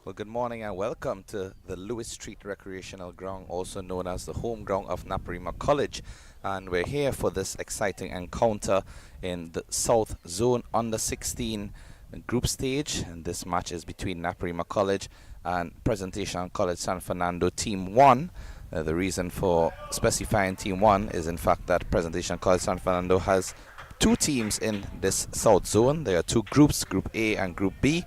Well, good morning and welcome to the Lewis Street Recreational Ground, also known as the home ground of Naparima College. And we're here for this exciting encounter in the South Zone Under 16 group stage. And this match is between Naparima College and Presentation College San Fernando Team 1. The reason for specifying Team 1 is in fact that Presentation College San Fernando has two teams in this South Zone. There are two groups, Group A and Group B.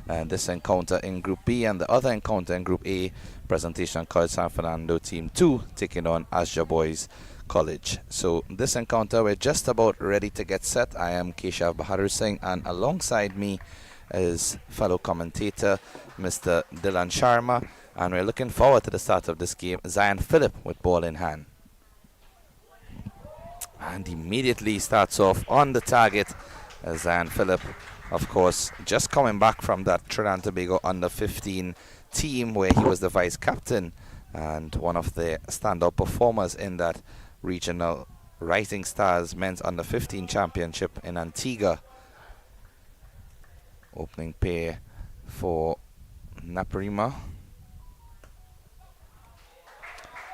And this encounter in Group B and the other encounter in Group A, Presentation College San Fernando Team 2 taking on Asja Boys College. So this encounter, we're just about ready to get set. I am Keshav Bahadur Singh, and alongside me is fellow commentator Mr. Dylan Sharma, and we're looking forward to the start of this game. Zion Phillip with ball in hand. And immediately starts off on the target. Zion Phillip, of course, just coming back from that Trinidad and Tobago under 15 team where he was the vice captain and one of the standout performers in that regional Rising Stars men's under 15 championship in Antigua. Opening pair for Naparima.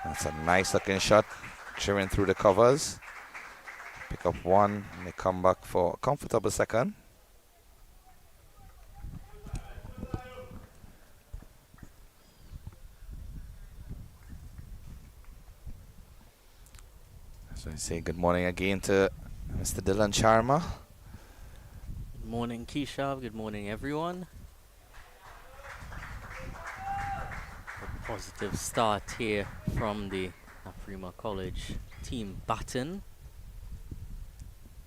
That's a nice looking shot, cheering through the covers. Pick up one and they come back for a comfortable second. So I say good morning again to Mr. Dylan Sharma. Good morning, Keshav. Good morning, everyone. A positive start here from the Naparima College team baton.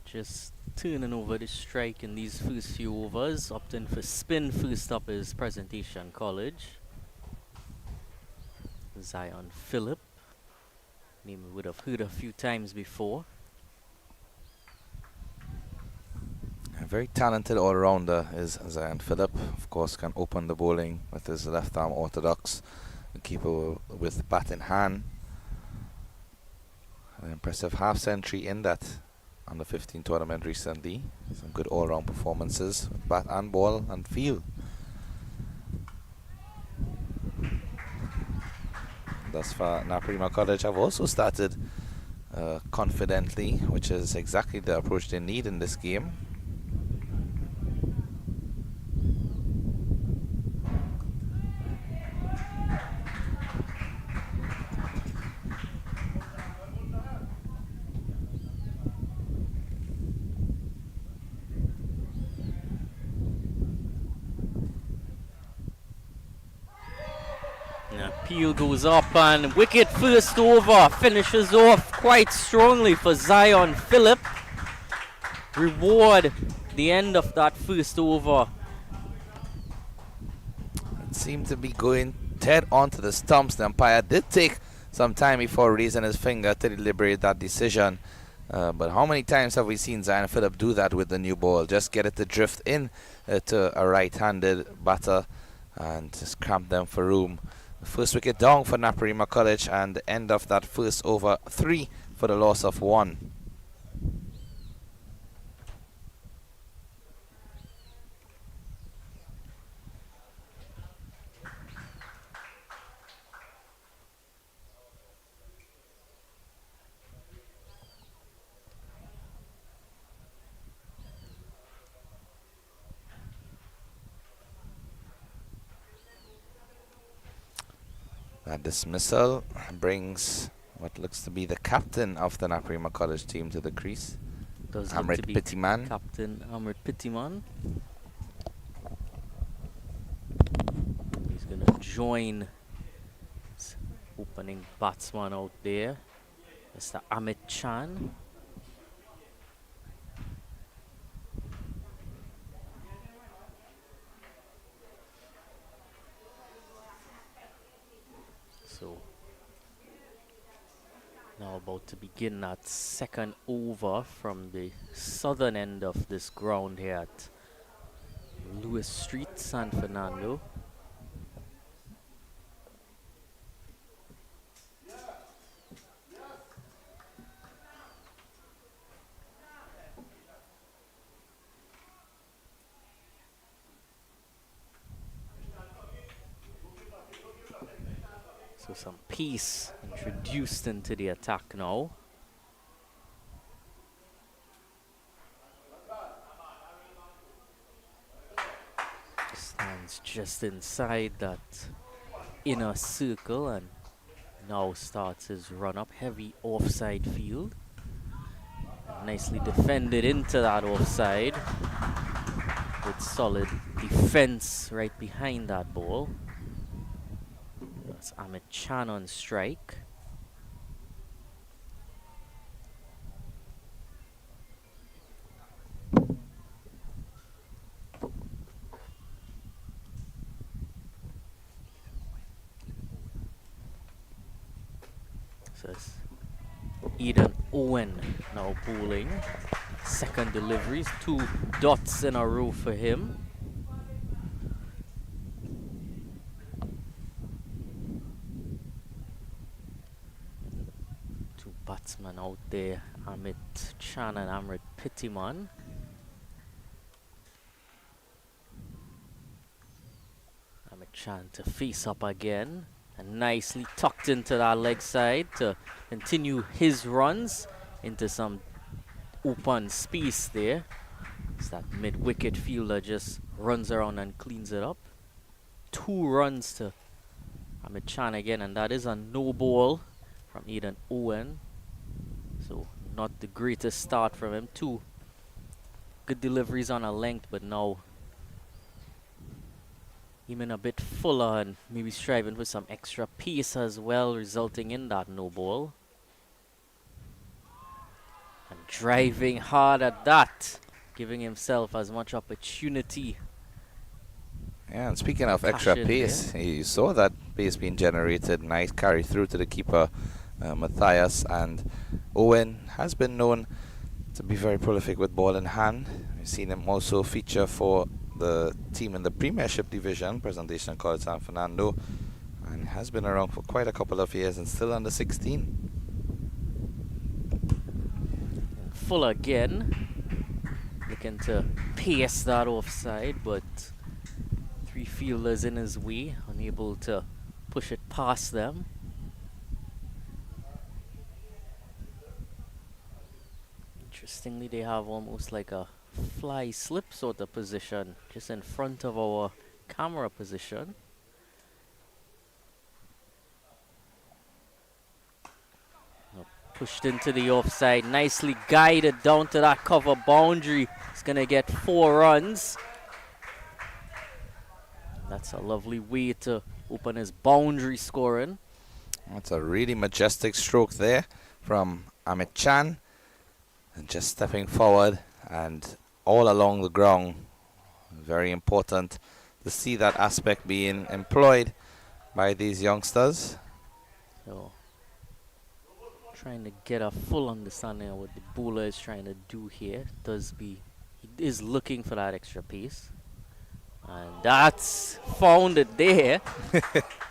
Just turning over the strike in these first few overs. Opting for spin first up is Presentation College. Zion Phillip. Name we would have heard a few times before. A very talented all-rounder is Zion Phillip. Of course, can open the bowling with his left arm orthodox. The keeper with bat in hand. An impressive half-century in that under 15 tournament recently. Some good all-round performances with bat and ball and field. Thus far, Naparima College have also started confidently, which is exactly the approach they need in this game. Peel goes up and wicket first over, finishes off quite strongly for Zion Phillip. Reward the end of that first over. It seemed to be going dead onto the stumps. The umpire did take some time before raising his finger to deliberate that decision. But how many times have we seen Zion Phillip do that with the new ball? Just get it to drift in to a right-handed batter and just cramp them for room. First wicket down for Naparima College, and the end of that first over, 3 for the loss of 1. That dismissal brings what looks to be the captain of the Naparima College team to the crease. Amrit Pittiman. Captain Amrit Pittiman. He's going to join his opening batsman out there, Mr. Amit Chan. So now about to begin that second over from the southern end of this ground here at Lewis Street, San Fernando. So some pace introduced into the attack now. Stands just inside that inner circle and now starts his run up. Heavy offside field. Nicely defended into that offside with solid defense right behind that ball. That's Amit Chan on strike. So it's Eden Owen now bowling. Second deliveries, 2 dots in a row for him. Two batsmen out there, Amit Chan and Amrit Pittiman. Amit Chan to face up again and nicely tucked into that leg side to continue his runs into some open space there. It's that mid-wicket fielder just runs around and cleans it up. 2 runs to Amit Chan again, and that is a no ball from Eden Owen. So not the greatest start from him. 2 good deliveries on a length, but now even a bit fuller and maybe striving for some extra pace as well, resulting in that no ball. And driving hard at that, giving himself as much opportunity. Yeah, and speaking of extra pace, you saw that pace being generated. Nice carry through to the keeper, Matthias. And Owen has been known to be very prolific with ball in hand. We've seen him also feature for the team in the Premiership division, Presentation College San Fernando, and has been around for quite a couple of years and still under 16. Full again, looking to pace that offside, but 3 fielders in his way, unable to push it past them. Interestingly, they have almost like a fly slip sort of position just in front of our camera position. Pushed into the offside, nicely guided down to that cover boundary. He's gonna get 4 runs. That's a lovely way to open his boundary scoring. That's a really majestic stroke there from Amit Chan. And just stepping forward and all along the ground. Very important to see that aspect being employed by these youngsters. So, trying to get a full understanding of what the bowler is trying to do here. He is looking for that extra pace. And that's found it there.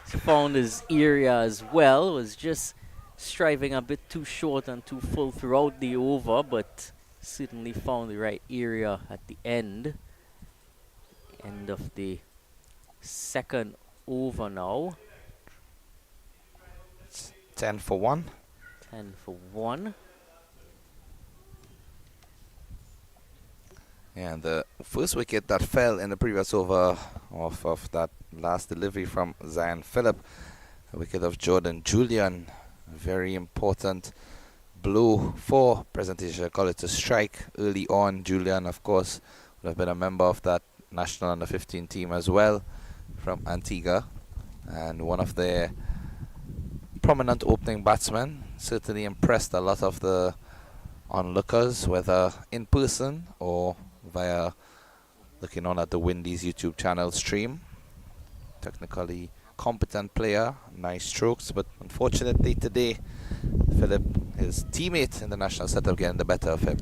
Found his area as well. Was just striving a bit too short and too full throughout the over, but certainly found the right area at the end. End of the second over now. It's 10 for 1. 10 for 1. Yeah, and the first wicket that fell in the previous over off of that last delivery from Zion Phillip, the wicket of Jordan Julian. Very important blow for Presentation College to strike early on. Julian, of course, would have been a member of that national under 15 team as well from Antigua, and one of their prominent opening batsmen. Certainly impressed a lot of the onlookers, whether in person or via looking on at the Windies YouTube channel stream. Technically competent player, nice strokes, but unfortunately today Phillip, his teammate in the national setup, getting the better of him.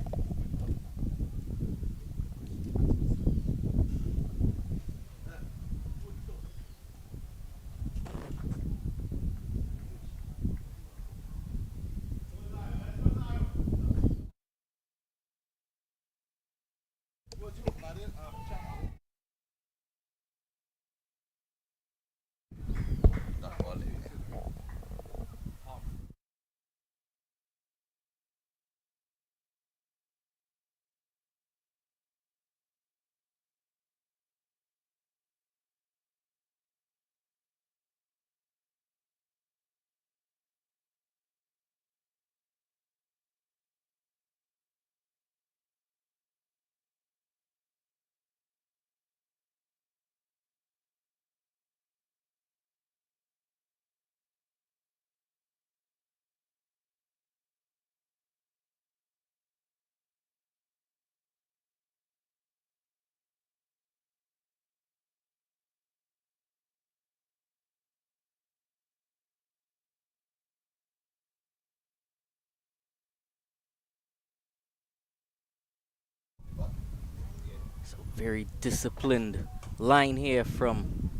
Very disciplined line here from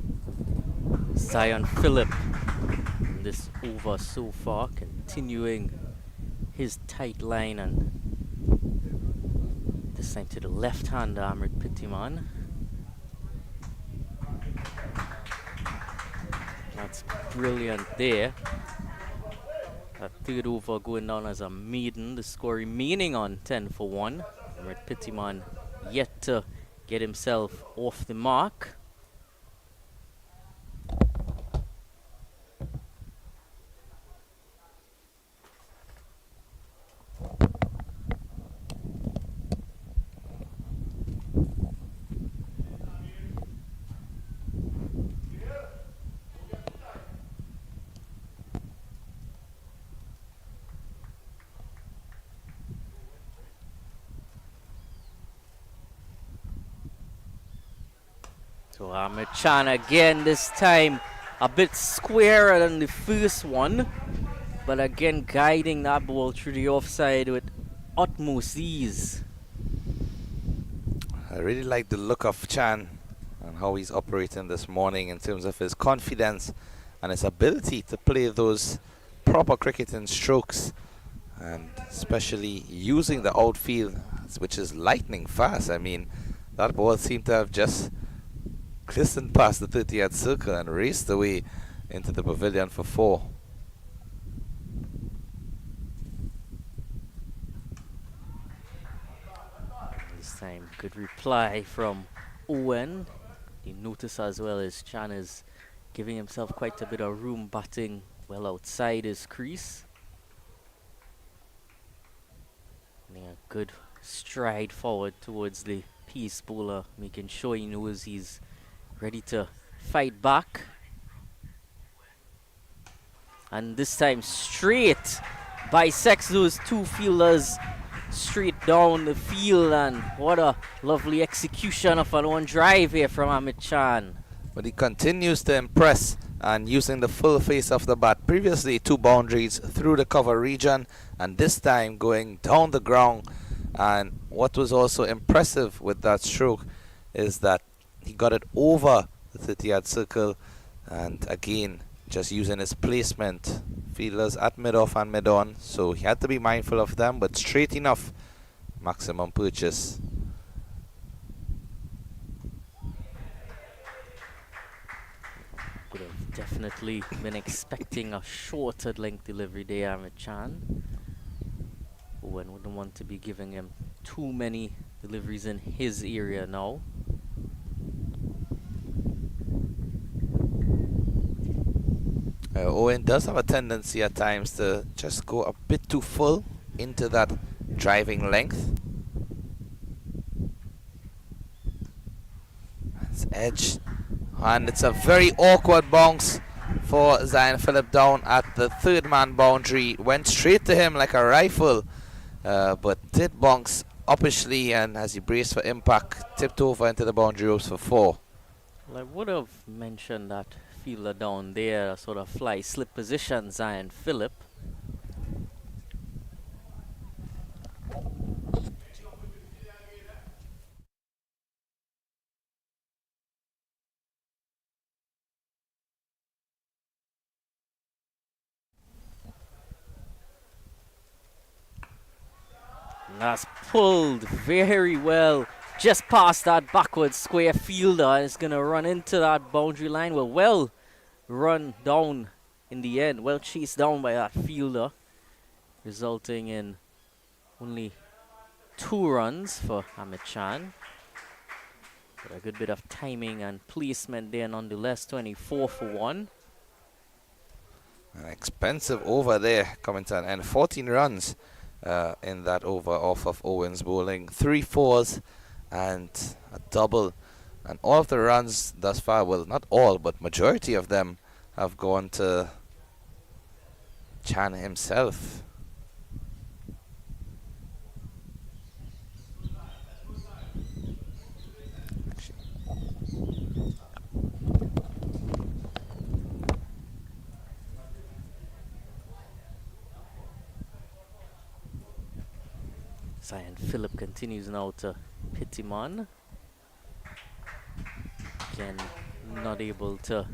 Phillip in this over so far, continuing his tight line, and this time to the left-hander Pittiman. That's brilliant there. That third over going down as a maiden, the score remaining on 10 for 1. Pittiman yet to get himself off the mark. So Chan again, this time a bit squarer than the first one, but again guiding that ball through the offside with utmost ease. I really like the look of Chan and how he's operating this morning in terms of his confidence and his ability to play those proper cricketing strokes, and especially using the outfield, which is lightning fast. I mean, that ball seemed to have just glistened past the 30-yard circle and raced away into the pavilion for 4. This time, good reply from Owen. You notice as well as Chan is giving himself quite a bit of room, batting well outside his crease. Getting a good stride forward towards the piece bowler, making sure he knows he's ready to fight back. And this time straight bisects those two fielders straight down the field, and what a lovely execution of a one drive here from Chan. But he continues to impress and using the full face of the bat. Previously 2 boundaries through the cover region, and this time going down the ground. And what was also impressive with that stroke is that he got it over the 30-yard circle, and again just using his placement. Fielders at mid-off and mid-on, so he had to be mindful of them, but straight enough, maximum purchase. Would have definitely been expecting a shorter length delivery there, Chan. Owen wouldn't want to be giving him too many deliveries in his area now. Owen does have a tendency at times to just go a bit too full into that driving length. It's edge, and it's a very awkward bounce for Phillip down at the 3rd man boundary. Went straight to him like a rifle, but did bounce uppishly, and as he braced for impact, tipped over into the boundary ropes for 4. Well, I would have mentioned that fielder down there, sort of fly slip position, Phillip. And that's pulled very well, just past that backward square fielder, and it's going to run into that boundary line. Well run down in the end, well chased down by that fielder, resulting in only 2 runs for Chan. But a good bit of timing and placement there nonetheless. 24 for 1. An expensive over there coming to an end. 14 runs in that over off of Owen's bowling. 3 fours and a double. And all of the runs thus far, well, not all, but majority of them have gone to Chan himself. Phillip continues now to Pittiman. Again, not able to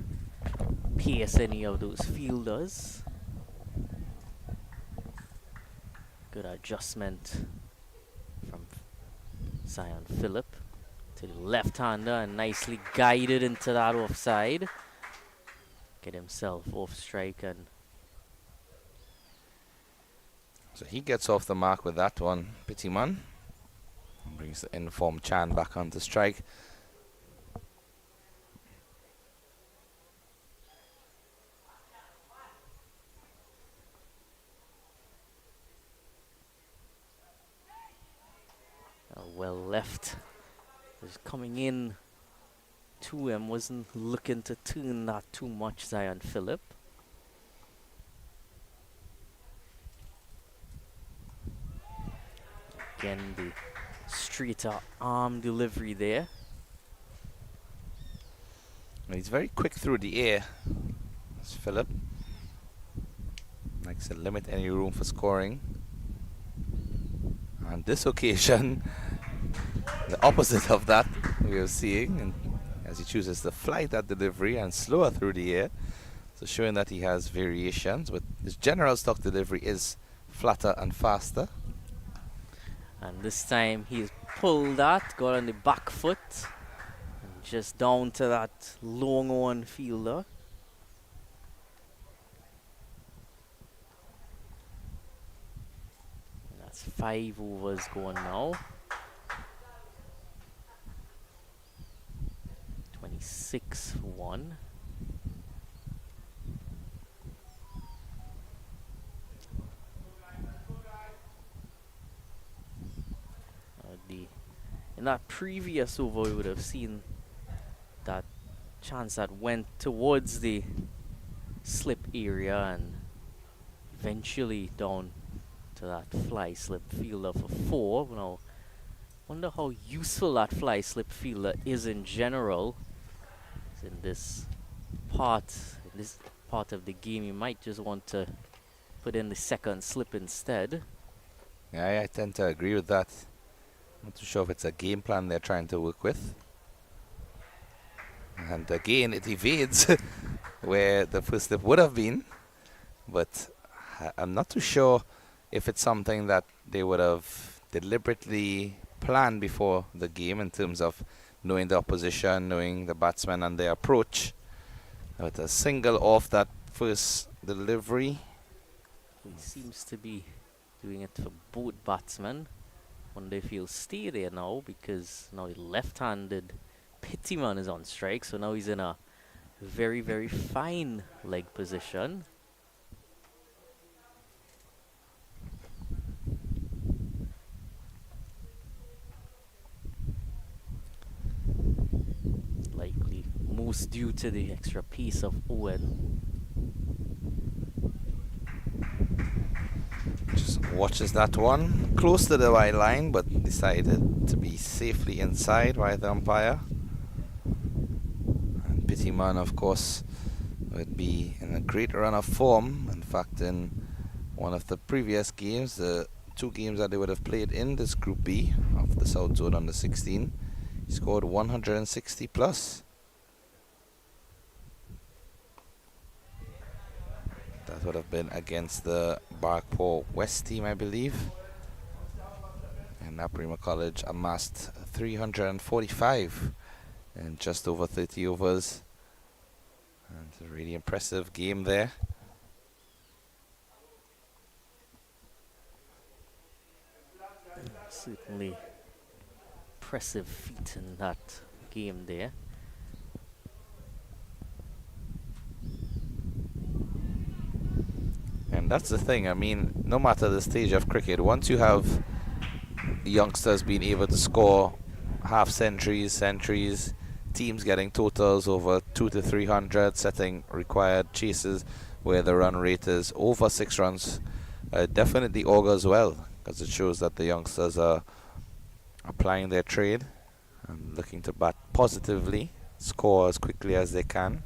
pace any of those fielders. Good adjustment from Zion Phillip to the left-hander and nicely guided into that offside. Get himself off strike, and so he gets off the mark with that one, Pittiman. Brings the informed Chan back onto strike. well left. Just coming in to him, wasn't looking to turn that too much, Zion Phillip. Again, the straighter arm delivery there. He's very quick through the air. That's Phillip. Likes to limit any room for scoring. On this occasion, the opposite of that we are seeing, and as he chooses to fly that delivery and slower through the air, so showing that he has variations, but his general stock delivery is flatter and faster. And this time he's pulled that, got on the back foot, and just down to that long on fielder. And that's 5 overs going now. 26 for 1. In that previous over, we would have seen that chance that went towards the slip area and eventually down to that fly slip fielder for 4. Now, wonder how useful that fly slip fielder is in general. In this part of the game, you might just want to put in the second slip instead. Yeah, I tend to agree with that. Not too sure if it's a game plan they're trying to work with. And again, it evades where the first slip would have been. But I'm not too sure if it's something that they would have deliberately planned before the game in terms of knowing the opposition, knowing the batsman and their approach. But a single off that first delivery. He seems to be doing it for both batsmen. Wonder if he'll stay there now, because now the left-handed Pittiman is on strike, so now he's in a very, very fine leg position. Likely most due to the extra pace of Owen. Just watches that one close to the white line, but decided to be safely inside by the umpire. And Pittiman, of course, would be in a great run of form. In fact, in one of the previous games, the 2 games that they would have played in this Group B of the South Zone under 16, he scored 160 plus. That would have been against the Barkpore West team, I believe. And Naparima College amassed 345 in just over 30 overs. And it's a really impressive game there. Certainly impressive feat in that game there. And that's the thing, I mean, no matter the stage of cricket, once you have youngsters being able to score half centuries, teams getting totals over 200 to 300, setting required chases where the run rate is over 6 runs, definitely augurs well, because it shows that the youngsters are applying their trade and looking to bat positively, score as quickly as they can.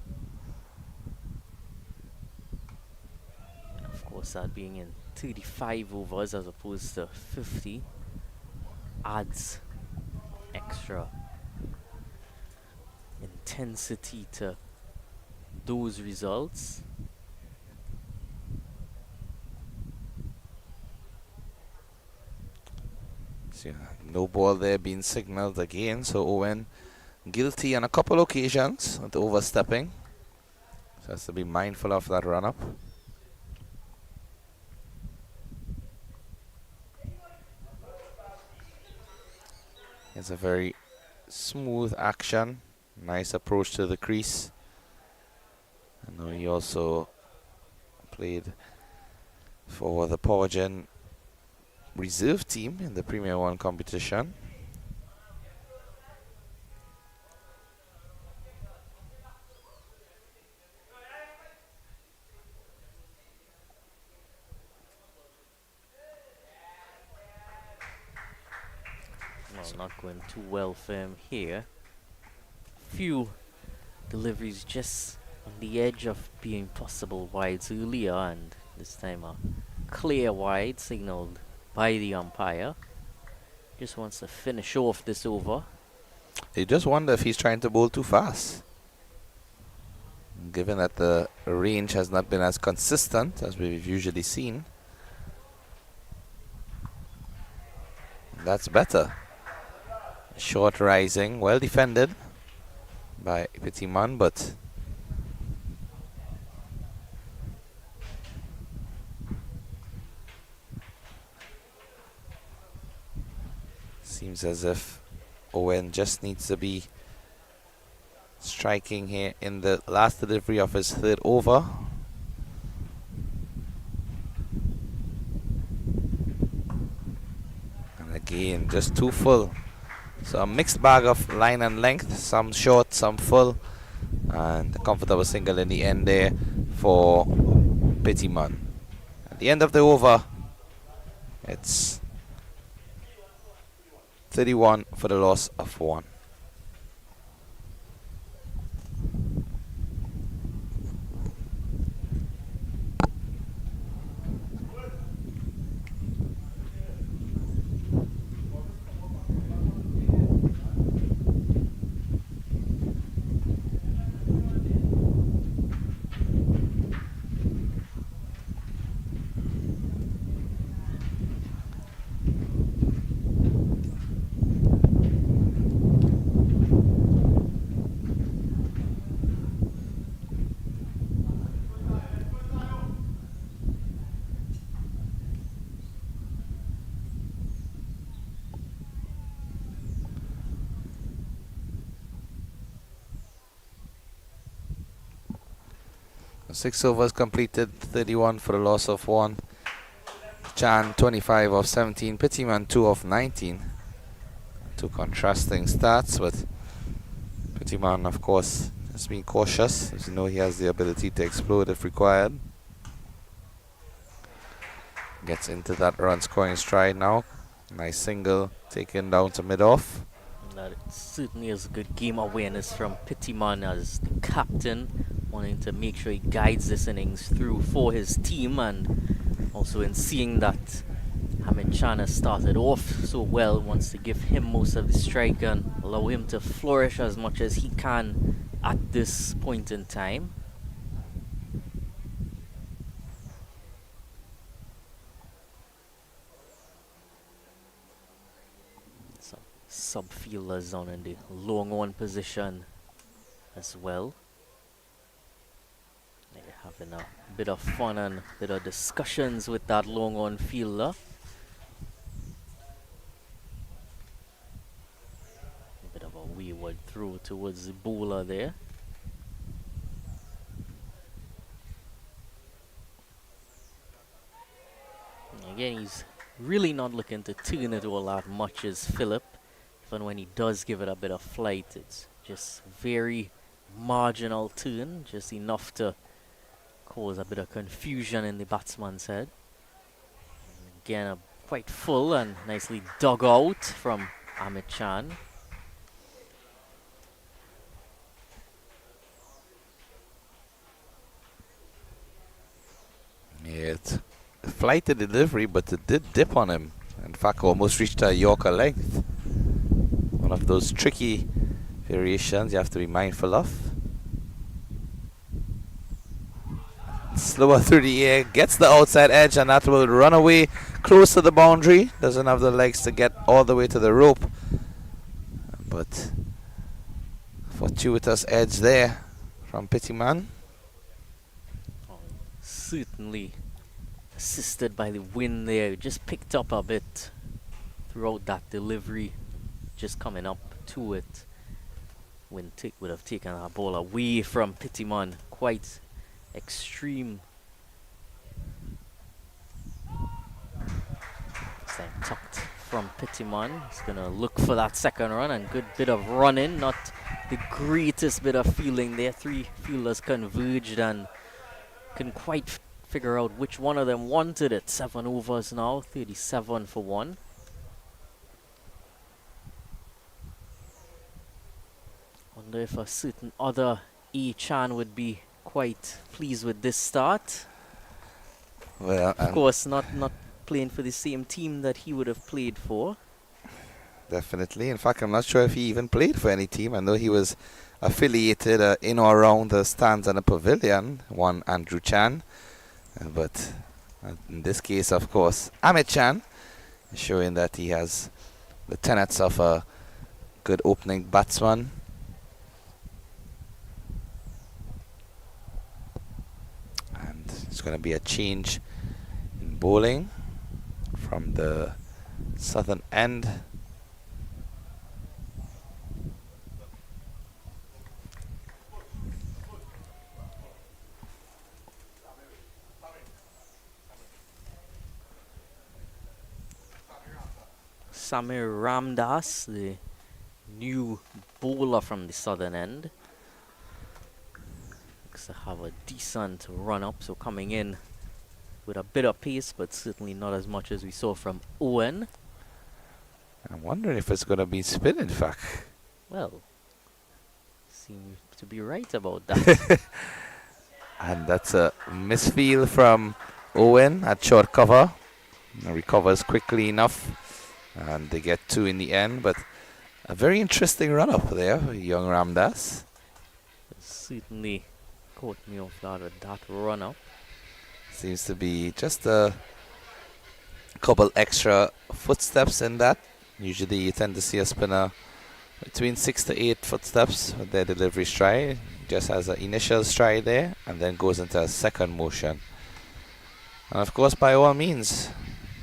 That being in 35 overs as opposed to 50 adds extra intensity to those results. So, no ball there being signaled again. So Owen guilty on a couple occasions of overstepping. So has to be mindful of that run up. It's a very smooth action. Nice approach to the crease. I know he also played for the Power Gen reserve team in the Premier 1 competition. Well, not going too well for him here. Few deliveries just on the edge of being possible wides earlier, and this time a clear wide signaled by the umpire. Just wants to finish off this over. You just wonder if he's trying to bowl too fast, given that the range has not been as consistent as we've usually seen. That's better. Short rising, well defended by Pittiman, but seems as if Owen just needs to be striking here in the last delivery of his third over. And again, just too full. So a mixed bag of line and length, some short, some full, and a comfortable single in the end there for Pittiman. At the end of the over, it's 31 for the loss of 1. Six overs completed, 31 for a loss of 1. Chan 25 of 17, Pittiman 2 of 19. Two contrasting stats, but Pittiman, of course, has been cautious. As you know, he has the ability to explode if required. Gets into that run scoring stride now. Nice single taken down to mid-off. That certainly is a good game awareness from Pittiman as the captain, wanting to make sure he guides this innings through for his team, and also in seeing that Hamid Chan has started off so well, wants to give him most of the strike and allow him to flourish as much as he can at this point in time. Some sub-fielders on in the long on position as well. They're having a bit of fun and a bit of discussions with that long on fielder. A bit of a wayward throw towards the bowler there. And again, he's really not looking to turn it all that much as Phillip. Even when he does give it a bit of flight, it's just very marginal turn, just enough to cause a bit of confusion in the batsman's head. And again, quite full and nicely dug out from Hamid Chan. Yeah, it flighted delivery, but it did dip on him. In fact, almost reached a Yorker length. One of those tricky variations you have to be mindful of. Slower through the air, gets the outside edge, and that will run away close to the boundary. Doesn't have the legs to get all the way to the rope, but fortuitous edge there from Pittiman. Certainly assisted by the wind there. Just picked up a bit throughout that delivery. Just coming up to it. Wind would have taken our ball away from Pittiman. Quite extreme. This time tucked from Pittiman. He's gonna look for that second run, and good bit of running. Not the greatest bit of fielding there. Three fielders converged and couldn't quite figure out which one of them wanted it. 7 overs now, 37 for 1. Wonder if a certain other Chan would be quite pleased with this start. Well, of course, not playing for the same team that he would have played for. Definitely. In fact, I'm not sure if he even played for any team. I know he was affiliated in or around the stands and the pavilion, one Andrew Chan. But in this case, of course, Amit Chan, showing that he has the tenets of a good opening batsman. And it's going to be a change in bowling from the southern end. Ramdas, the new bowler from the southern end, looks to have a decent run up, so coming in with a bit of pace, but certainly not as much as we saw from Owen. I'm wondering if it's going to be spin, in fact. Well, seem to be right about that. And that's a misfield from Owen at short cover. Recovers quickly enough, and they get 2 in the end, but a very interesting run up there for young Ramdas. Certainly caught me off guard with that run up. Seems to be just a couple extra footsteps in that. Usually you tend to see a spinner between 6 to 8 footsteps with their delivery stride. Just has an initial stride there and then goes into a second motion. And of course, by all means,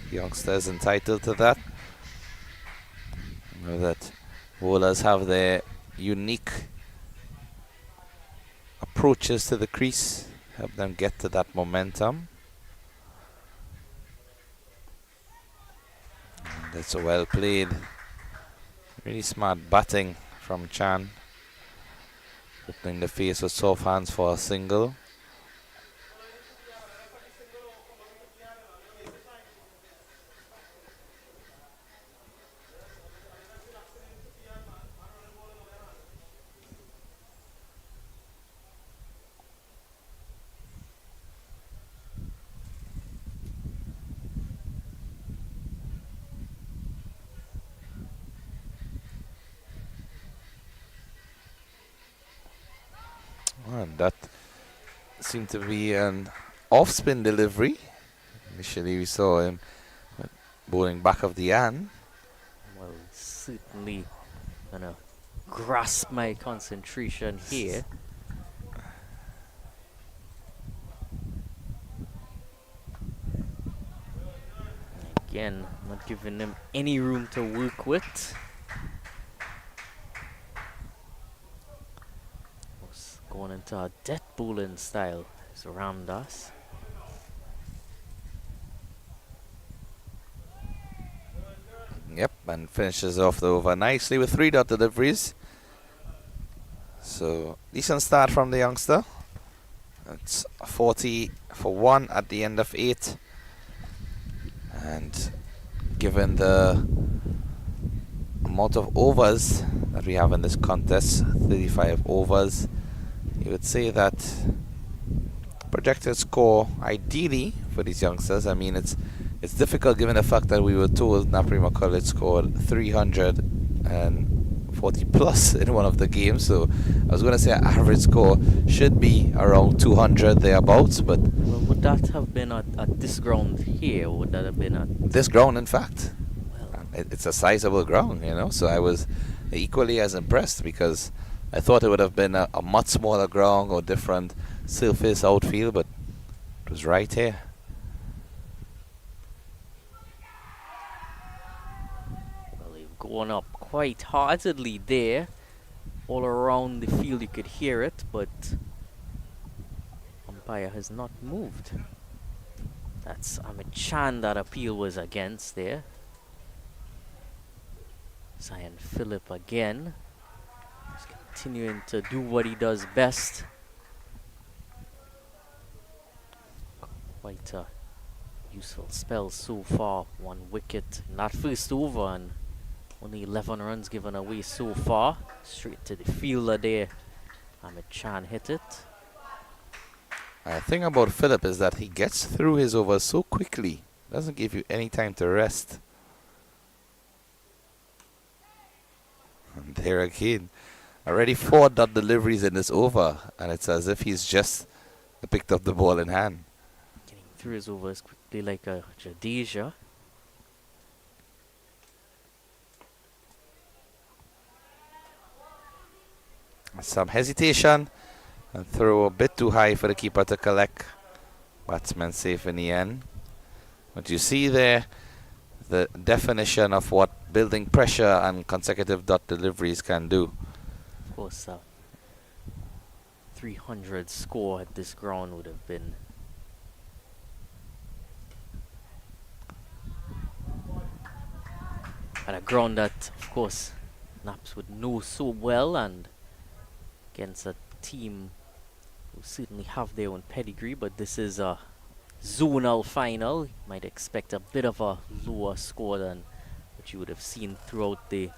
the youngster is entitled to that. You know that bowlers have their unique approaches to the crease, help them get to that momentum. And that's a well played, really smart batting from Chan. Opening the face with soft hands for a single. And that seemed to be an off-spin delivery. Initially we saw him bowling back of the hand. Well, certainly gonna grasp my concentration here. Again, not giving them any room to work with. Going into a death bowling style is Ramdas. Yep, and finishes off the over nicely with 3 dot deliveries. So decent start from the youngster. It's 40 for 1 at the end of 8. And given the amount of overs that we have in this contest, 35 overs, you would say that projected score ideally for these youngsters, I mean it's difficult given the fact that we were told Naparima College scored 300 and 40 plus in one of the games, so I was going to say average score should be around 200 thereabouts, but Well, would that have been at this ground here, or would that have been at this ground, in fact, well, it's a sizable ground, you know, so I was equally as impressed, because I thought it would have been a much smaller ground or different surface outfield, but it was right here. well, they've gone up quite heartedly there. All around the field you could hear it, but umpire has not moved. That's Amit Chan that appeal was against there. Zion Phillip again. He's continuing to do what he does best. Quite a useful spell so far. 1 wicket in that first over, and only 11 runs given away so far. Straight to the fielder there. Amit Chan hit it. The thing about Phillip is that he gets through his overs so quickly. Doesn't give you any time to rest. And there again. Already 4 dot deliveries in this over, and it's as if he's just picked up the ball in hand. Getting through his overs quickly like a Jadeja. Some hesitation, and throw a bit too high for the keeper to collect. Batsman safe in the end. But you see there the definition of what building pressure and consecutive dot deliveries can do. Of course, 300 score at this ground would have been at a ground that, of course, Naps would know so well, and against a team who certainly have their own pedigree, but this is a zonal final. You might expect a bit of a lower score than what you would have seen throughout the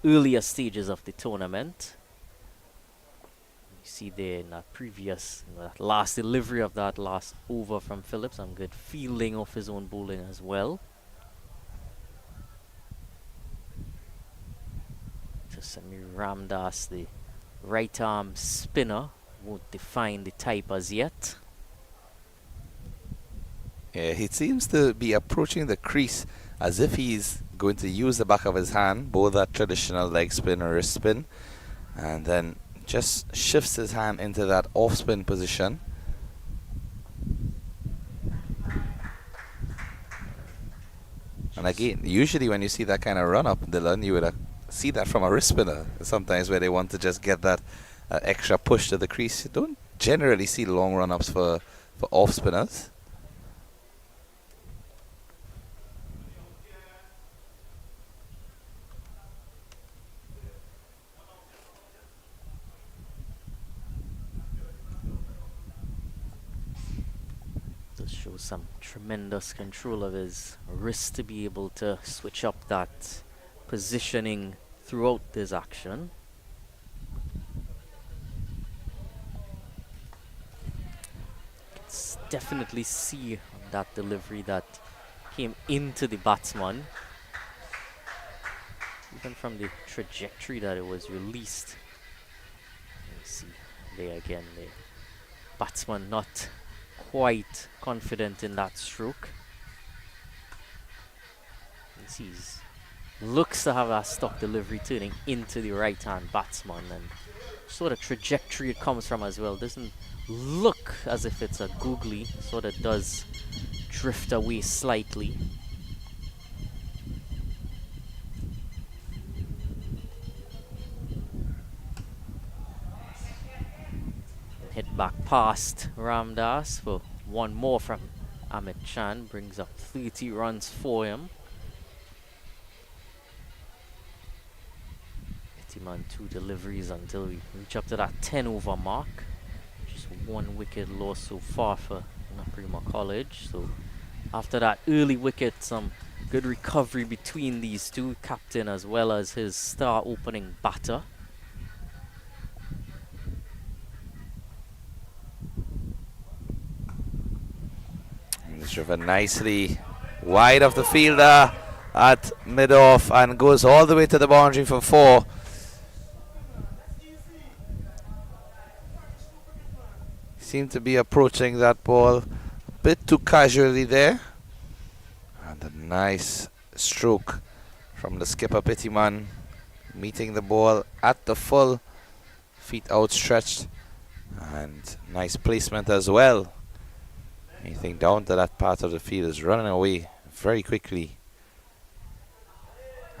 earlier stages of the tournament. You see there in that previous, that last delivery of that last over from Phillip, some good fielding of his own bowling as well. To Semi Ramdas, the right arm spinner, won't define the type as yet. Yeah, he seems to be approaching the crease as if he's going to use the back of his hand, both that traditional leg spin or wrist spin, and then just shifts his hand into that off spin position. And again, usually when you see that kind of run up, Dylan, you would see that from a wrist spinner. Sometimes where they want to just get that extra push to the crease. You don't generally see long run ups for off spinners. Does show some tremendous control of his wrist to be able to switch up that positioning throughout this action. Definitely see that delivery that came into the batsman, even from the trajectory that it was released. You see there again, the batsman not quite confident in that stroke. You see looks to have a stock delivery turning into the right hand batsman, and sort of trajectory it comes from as well doesn't look as if it's a googly, sort of does drift away slightly. Hit back past Ramdas for one more from Amit Chan, brings up 30 runs for him. Pittiman 2 deliveries until we reach up to that 10 over mark. Just 1 wicket loss so far for Naparima College. So after that early wicket, some good recovery between these two, captain as well as his star opening batter. He's driven nicely wide of the fielder at mid-off and goes all the way to the boundary for 4. seemed to be approaching that ball a bit too casually there. And a nice stroke from the skipper Pittiman, meeting the ball at the full, feet outstretched, and nice placement as well. Anything down to that part of the field is running away very quickly.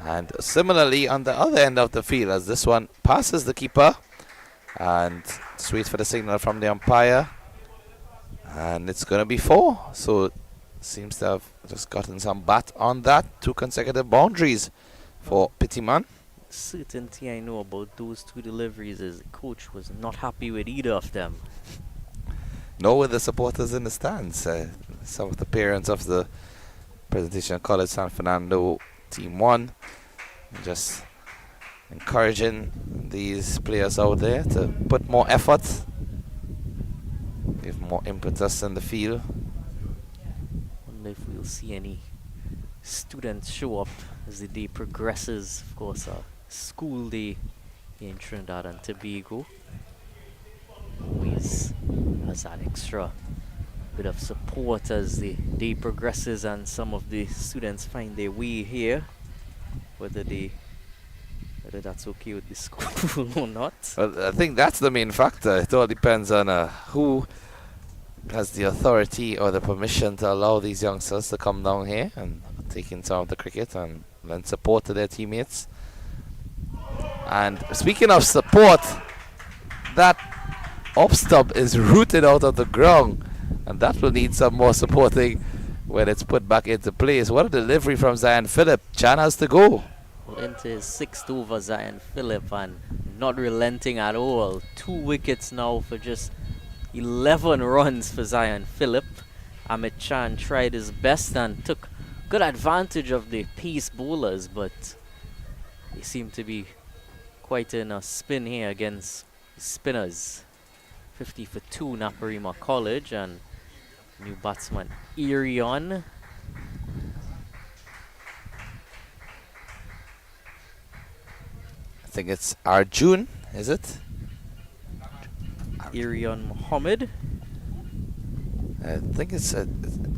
And similarly on the other end of the field, as this one passes the keeper, and just wait for the signal from the umpire, and it's going to be 4. So seems to have just gotten some bat on that. 2 consecutive boundaries for Pittiman. Certainty I know about those 2 deliveries is the coach was not happy with either of them. Nor with the supporters in the stands. Some of the parents of the Presentation College San Fernando Team 1 just encouraging these players out there to put more effort, give more impetus in the field. Wonder if we'll see any students show up as the day progresses. Of course, school day in Trinidad and Tobago always has that extra bit of support as the day progresses and some of the students find their way here, whether that's okay with the school or not. Well, I think that's the main factor. It all depends on who has the authority or the permission to allow these youngsters to come down here and take in some of the cricket and lend support to their teammates. And speaking of support, that up stump is rooted out of the ground, and that will need some more supporting when it's put back into place. What a delivery from Zion Phillip. Chan has to go. Into his 6th over, Zion Phillip, and not relenting at all. 2 wickets now for just 11 runs for Zion Phillip. Amit Chan tried his best and took good advantage of the pace bowlers, but they seem to be quite in a spin here against spinners. 50 for 2 Naparima College, and new batsman Irion. I think it's Arjun, is it? Irion Mohammed. I think it's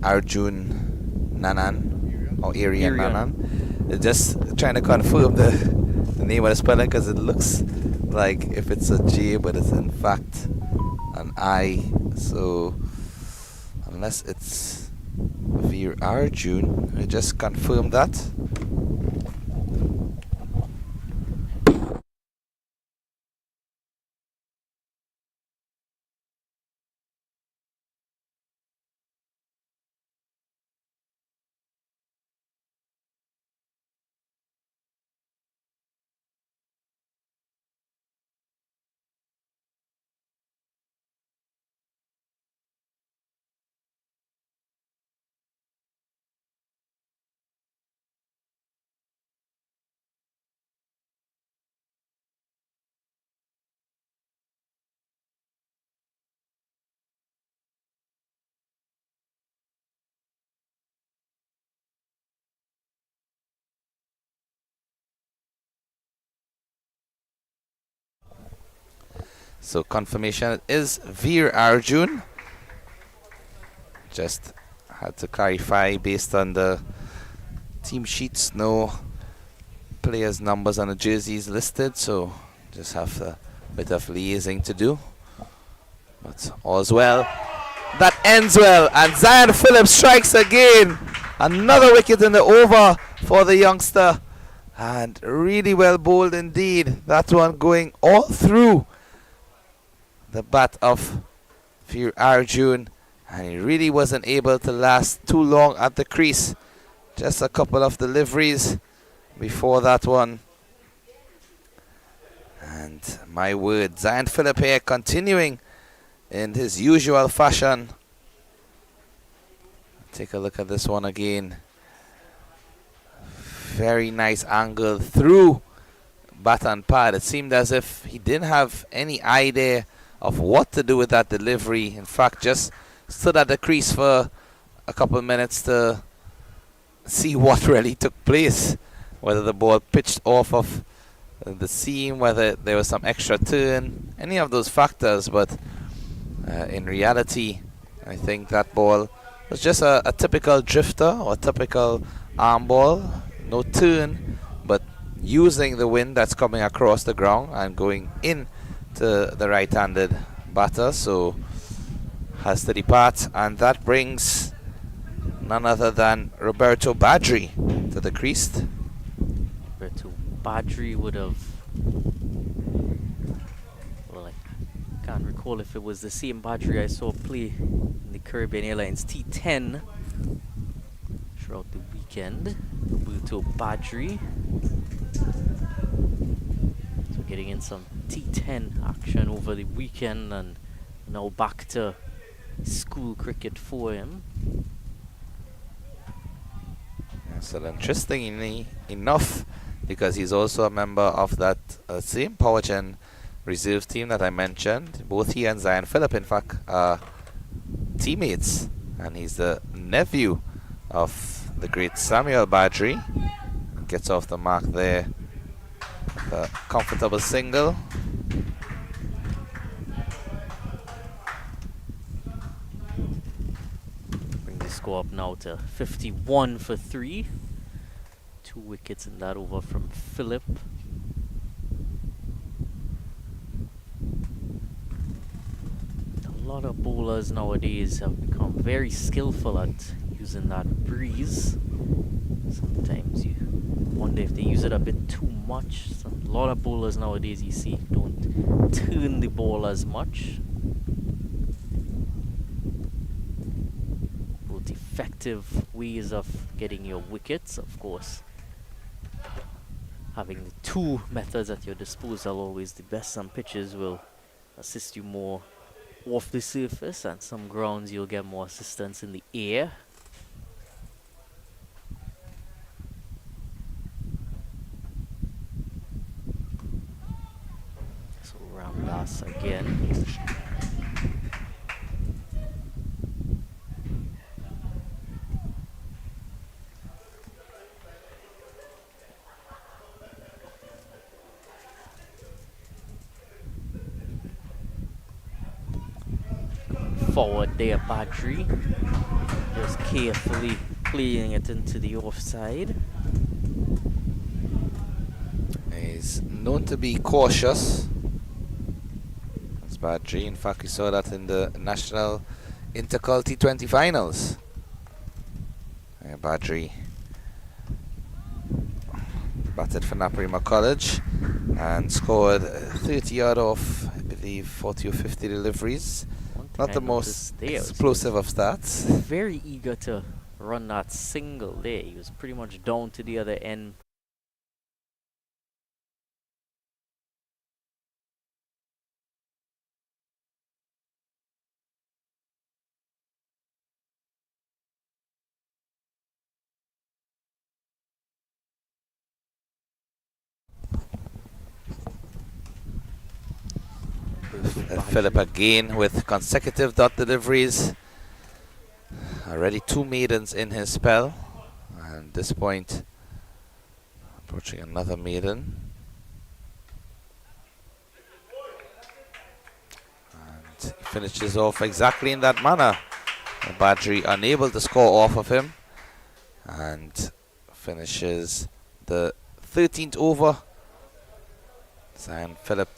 Arjun Nanan or Irian Nanan. Just trying to confirm the name of the spelling, because it looks like if it's a J, but it's in fact an I. So unless it's Veer Arjun, I just confirm that. So confirmation is Veer Arjun. Just had to clarify based on the team sheets, no players' numbers on the jerseys listed, so just have a bit of liaising to do. But all's well. That ends well, and Zion Phillip strikes again. Another wicket in the over for the youngster, and really well bowled indeed. That one going all through the bat of Veer Arjun, and he really wasn't able to last too long at the crease. Just a couple of deliveries before that one. And my word, Zion Phillip here continuing in his usual fashion. Take a look at this one again. Very nice angle through bat and pad. It seemed as if he didn't have any idea of what to do with that delivery. In fact, just stood at the crease for a couple of minutes to see what really took place. Whether the ball pitched off of the seam, whether there was some extra turn, any of those factors. But In reality, I think that ball was just a typical drifter or typical arm ball. No turn, but using the wind that's coming across the ground and going in to the right-handed batter. So has to depart, and that brings none other than Roberto Badri to the crease. Roberto Badri would have, well, I can't recall if it was the same Badri I saw play in the Caribbean Airlines T10 throughout the weekend. Roberto Badri. So getting in some T10 action over the weekend, and now back to school cricket for him. So interestingly enough, because he's also a member of that same Power Gen reserve team that I mentioned. Both he and Zion Phillip, in fact, are teammates, and he's the nephew of the great Samuel Badri. Gets off the mark there. A comfortable single. Bring the score up now to 51 for 3. 2 wickets in that over from Phillip. A lot of bowlers nowadays have become very skillful at using that breeze. Sometimes you wonder if they use it a bit too much. A lot of bowlers nowadays you see don't turn the ball as much. Both effective ways of getting your wickets, of course. Having the 2 methods at your disposal, always the best. Some pitches will assist you more off the surface, and some grounds you'll get more assistance in the air. So Ramdas again. Forward there, Badri. Just carefully playing it into the offside. He's known to be cautious. That's Badri. In fact, we saw that in the National Intercol T20 finals. Badri batted for Naparima College and scored 30 out of, I believe, 40 or 50 deliveries. Not the most explosive of stats. Very eager to run that single there. He was pretty much down to the other end. Phillip again with consecutive dot deliveries. Already 2 maidens in his spell, and at this point approaching another maiden. And he finishes off exactly in that manner. Badri unable to score off of him, and finishes the 13th over. And Phillip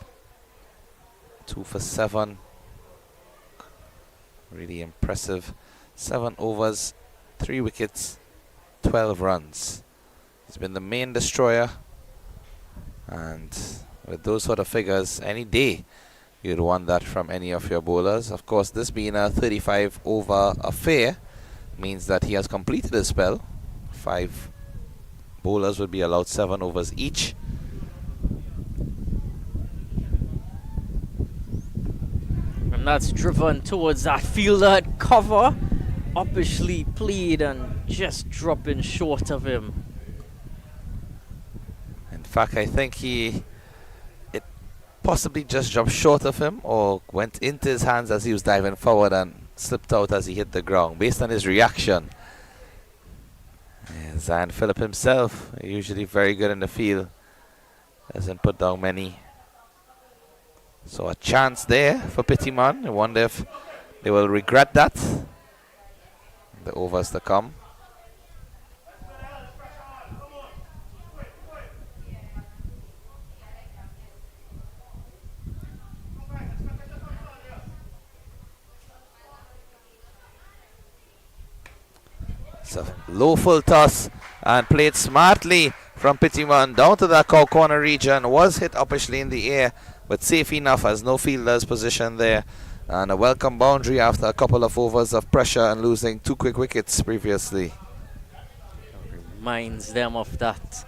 2 for 7. Really impressive. 7 overs, 3 wickets, 12 runs. He's been the main destroyer, and with those sort of figures, any day you'd want that from any of your bowlers. Of course, this being a 35 over affair means that he has completed his spell. 5 bowlers would be allowed 7 overs each. And that's driven towards that fielder at cover. Uppishly played and just dropping short of him. In fact, I think it possibly just jumped short of him or went into his hands as he was diving forward and slipped out as he hit the ground. Based on his reaction, Zion Phillip himself, usually very good in the field, doesn't put down many. So a chance there for Pittiman. I wonder if they will regret that. The overs to come. It's a low full toss and played smartly from Pittiman down to the cow corner region. Was hit upishly in the air, but safe enough as no fielders positioned there. And a welcome boundary after a couple of overs of pressure and losing 2 quick wickets previously. Reminds them of that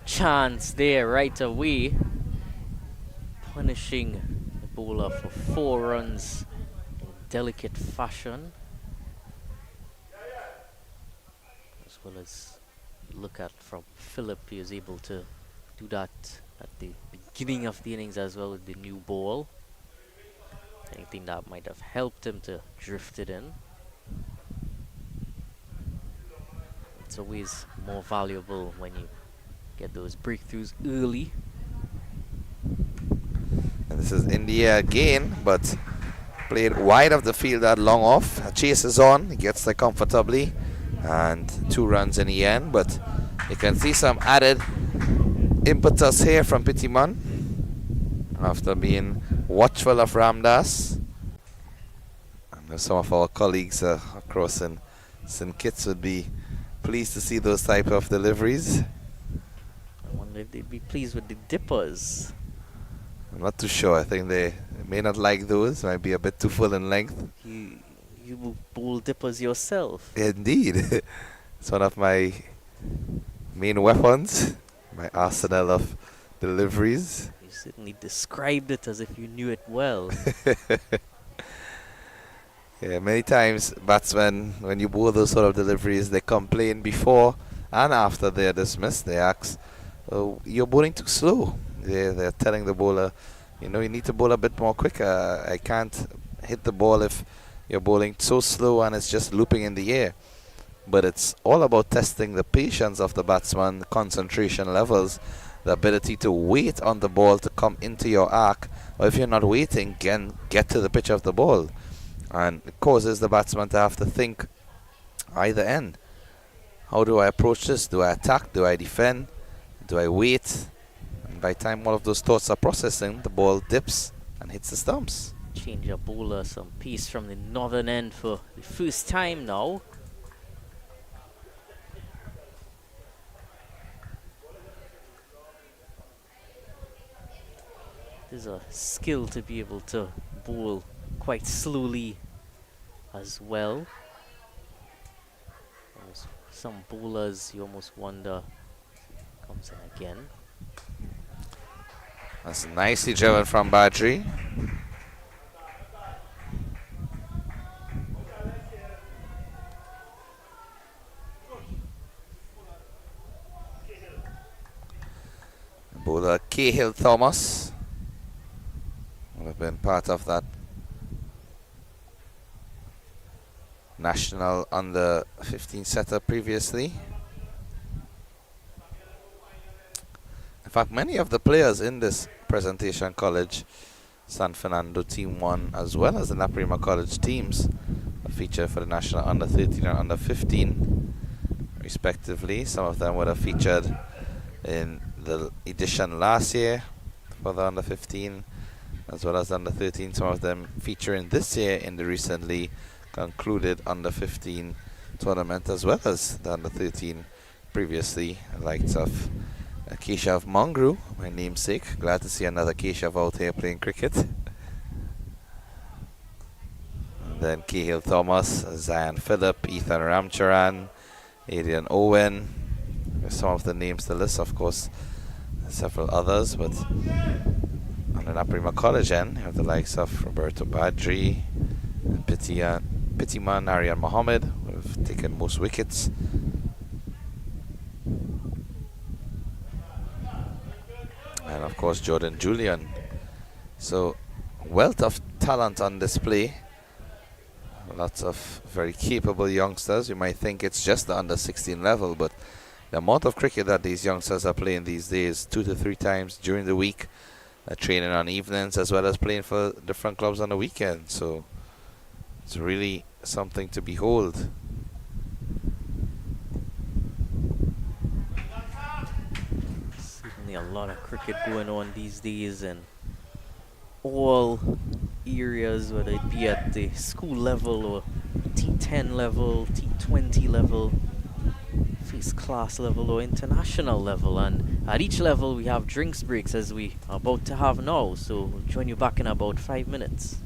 chance there right away. Punishing the bowler for 4 runs in delicate fashion. As well as look at from Phillip, he was able to do that at the beginning of the innings as well with the new ball. Anything that might have helped him to drift it in. It's always more valuable when you get those breakthroughs early. And this is in the air again, but played wide of the field at long off. A chase is on, he gets there comfortably, and 2 runs in the end. But you can see some added impetus here from Pittiman after being watchful of Ramdas. And some of our colleagues across in St. Kitts would be pleased to see those type of deliveries. I wonder if they'd be pleased with the dippers. I'm not too sure. I think they may not like those. Might be a bit too full in length. You will bowl dippers yourself. Indeed. It's one of my main weapons. My arsenal of deliveries. You certainly described it as if you knew it well. Yeah, many times batsmen, when you bowl those sort of deliveries, they complain before and after they're dismissed. They ask, oh, you're bowling too slow. They're telling the bowler, you know, you need to bowl a bit more quicker. I can't hit the ball if you're bowling so slow and it's just looping in the air. But it's all about testing the patience of the batsman, concentration levels, the ability to wait on the ball to come into your arc, or if you're not waiting, get to the pitch of the ball. And it causes the batsman to have to think either end. How do I approach this? Do I attack? Do I defend? Do I wait? And by the time all of those thoughts are processing, the ball dips and hits the stumps. Change your bowler some pace from the northern end for the first time now. There's a skill to be able to bowl quite slowly as well. Some bowlers you almost wonder comes in again. That's nicely driven from Badri. Bowler Cahill Thomas would have been part of that national under 15 setup previously. In fact, many of the players in this presentation college San Fernando Team 1 as well as the Naparima College teams are featured for the national under 13 and under 15 respectively. Some of them would have featured in the edition last year for the under 15 as well as under 13. Some of them featuring this year in the recently concluded under 15 tournament as well as the under 13 previously. The likes of Keshav Mangru, my namesake. Glad to see another Keshav out here playing cricket. And then Cahill Thomas, Zion Phillip, Ethan Ramcharan, Adrian Owen. There's some of the names to list, of course. Several others, but on the Naparima College end, you have the likes of Roberto Badri, Pittiman, Aryan Mohammed, who have taken most wickets. And of course Jordan Julian. So wealth of talent on display. Lots of very capable youngsters. You might think it's just the under 16 level, but the amount of cricket that these youngsters are playing these days, 2 to 3 times during the week, training on evenings as well as playing for different clubs on the weekend. So it's really something to behold. Certainly a lot of cricket going on these days in all areas, whether it be at the school level or T10 level, T20 level, first class level or international level. And at each level we have drinks breaks as we are about to have now. So we'll join you back in about 5 minutes.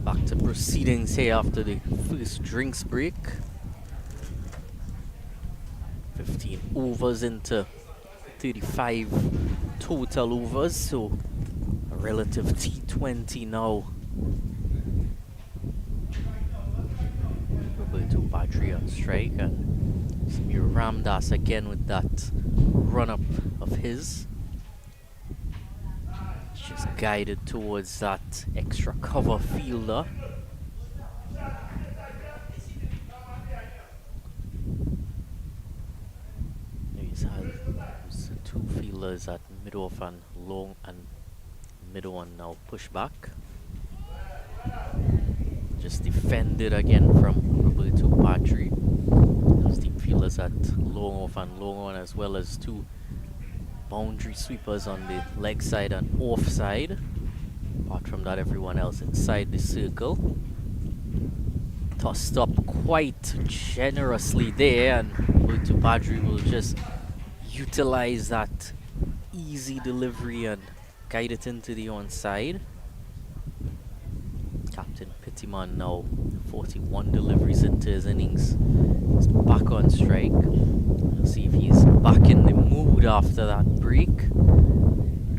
Back to proceedings here after the first drinks break. 15 overs into 35 total overs, so a relative T20 now. Double to battery on strike, and Samir Ramdas again with that run up of his. Just guided towards that extra cover fielder. He's had two fielders at mid-off and long, and middle one now push back. Just defended again from Roberto Badri. Those deep fielders at long off and long on, as well as two boundary sweepers on the leg side and off side. Apart from that, everyone else inside the circle. Tossed up quite generously there, and Roberto Badri will just utilize that easy delivery and guide it into the onside. Captain Pittiman now 41 deliveries into his innings. He's back on strike. We'll see if he's back in the mood after that break.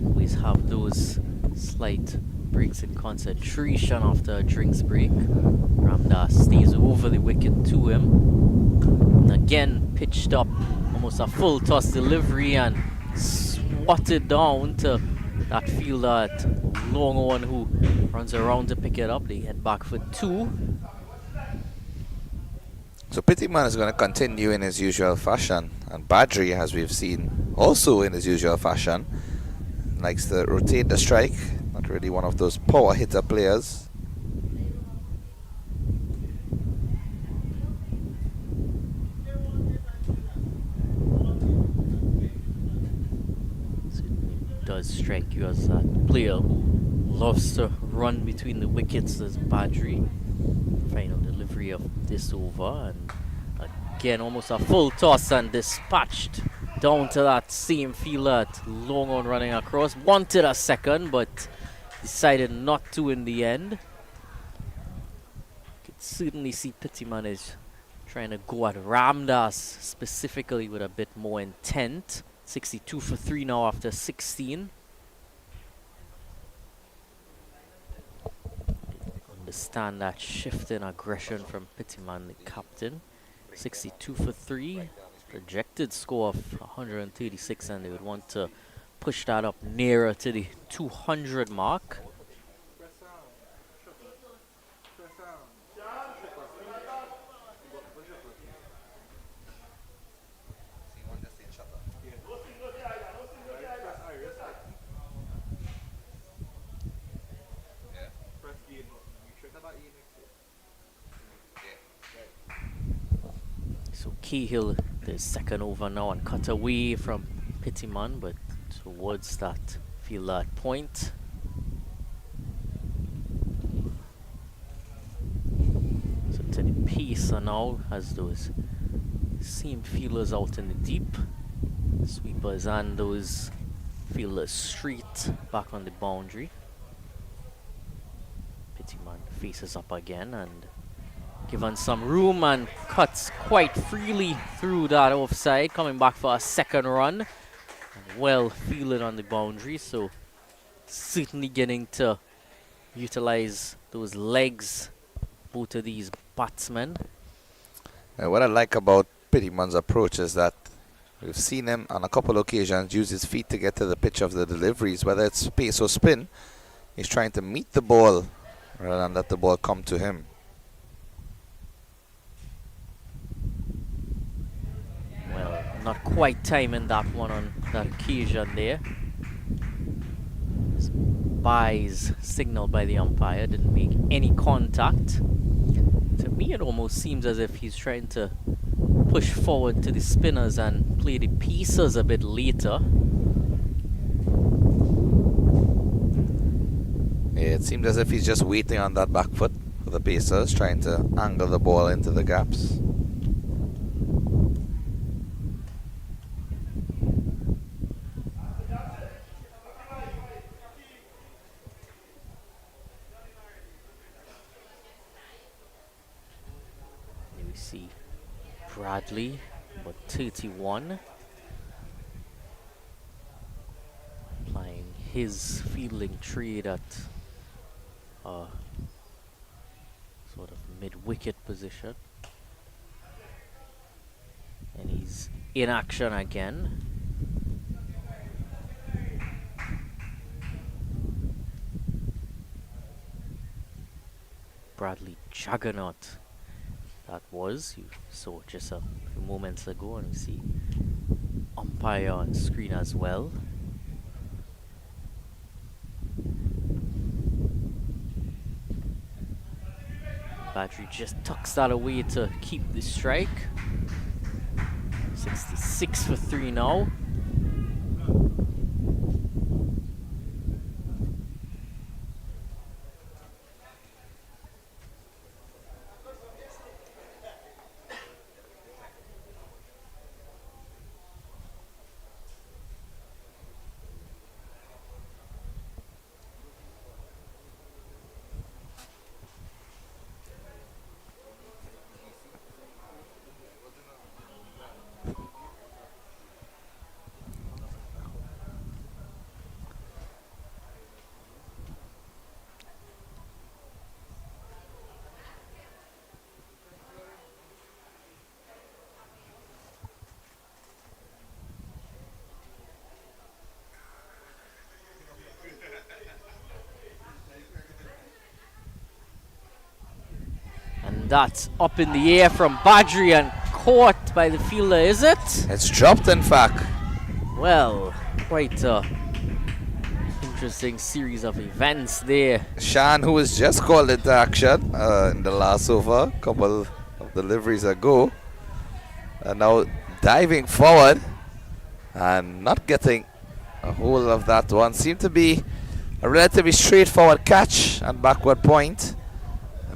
Always have those slight breaks in concentration after a drinks break. Ramdas stays over the wicket to him. And again pitched up, almost a full toss delivery, and swatted down to that fielder at long on, who runs around to pick it up. They head back for two. So Pittiman is going to continue in his usual fashion, and Badri, as we've seen, also in his usual fashion, likes to rotate the strike. Not really one of those power hitter players. Does strike you as that player who loves to run between the wickets as Badri. Final delivery of this over, and again almost a full toss and dispatched down to that same fielder at long on, running across. Wanted a second, but decided not to in the end. Could certainly see Pittiman is trying to go at Ramdas specifically with a bit more intent. 62 for 3 now after 16. Understand that shift in aggression from Pittiman, the captain. 62 for 3. Projected score of 136, and they would want to push that up nearer to the 200 mark. So Cahill, the second over now, and cut away from Pittiman, but towards that fielder at point. So to the pacer now, has those same fielders out in the deep. Sweepers and those fielders straight back on the boundary. Pittiman faces up again and given some room and cuts quite freely through that offside, coming back for a second run. And well fielded on the boundary, so certainly getting to utilize those legs, both of these batsmen. What I like about Pittiman's approach is that we've seen him on a couple of occasions use his feet to get to the pitch of the deliveries, whether it's pace or spin. He's trying to meet the ball rather than let the ball come to him. Well, not quite timing that one on that occasion there. Byes signaled by the umpire, didn't make any contact. To me, it almost seems as if he's trying to push forward to the spinners and play the pieces a bit later. Yeah, it seems as if he's just waiting on that back foot for the pacers, trying to angle the ball into the gaps. Here we see Bradley, about 31. Applying his fielding trade at sort of mid-wicket position. And he's in action again. Bradley Jaggeraut, that was. You saw just a few moments ago, and we see umpire on screen as well. Badri just tucks that away to keep the strike. 66 for 3 now. And that's up in the air from Badri and caught by the fielder, is it? It's dropped, in fact. Well, quite a interesting series of events there. Shan, who was just called into action in the last over, a couple of deliveries ago, and now diving forward and not getting a hold of that one. Seemed to be a relatively straightforward catch and backward point.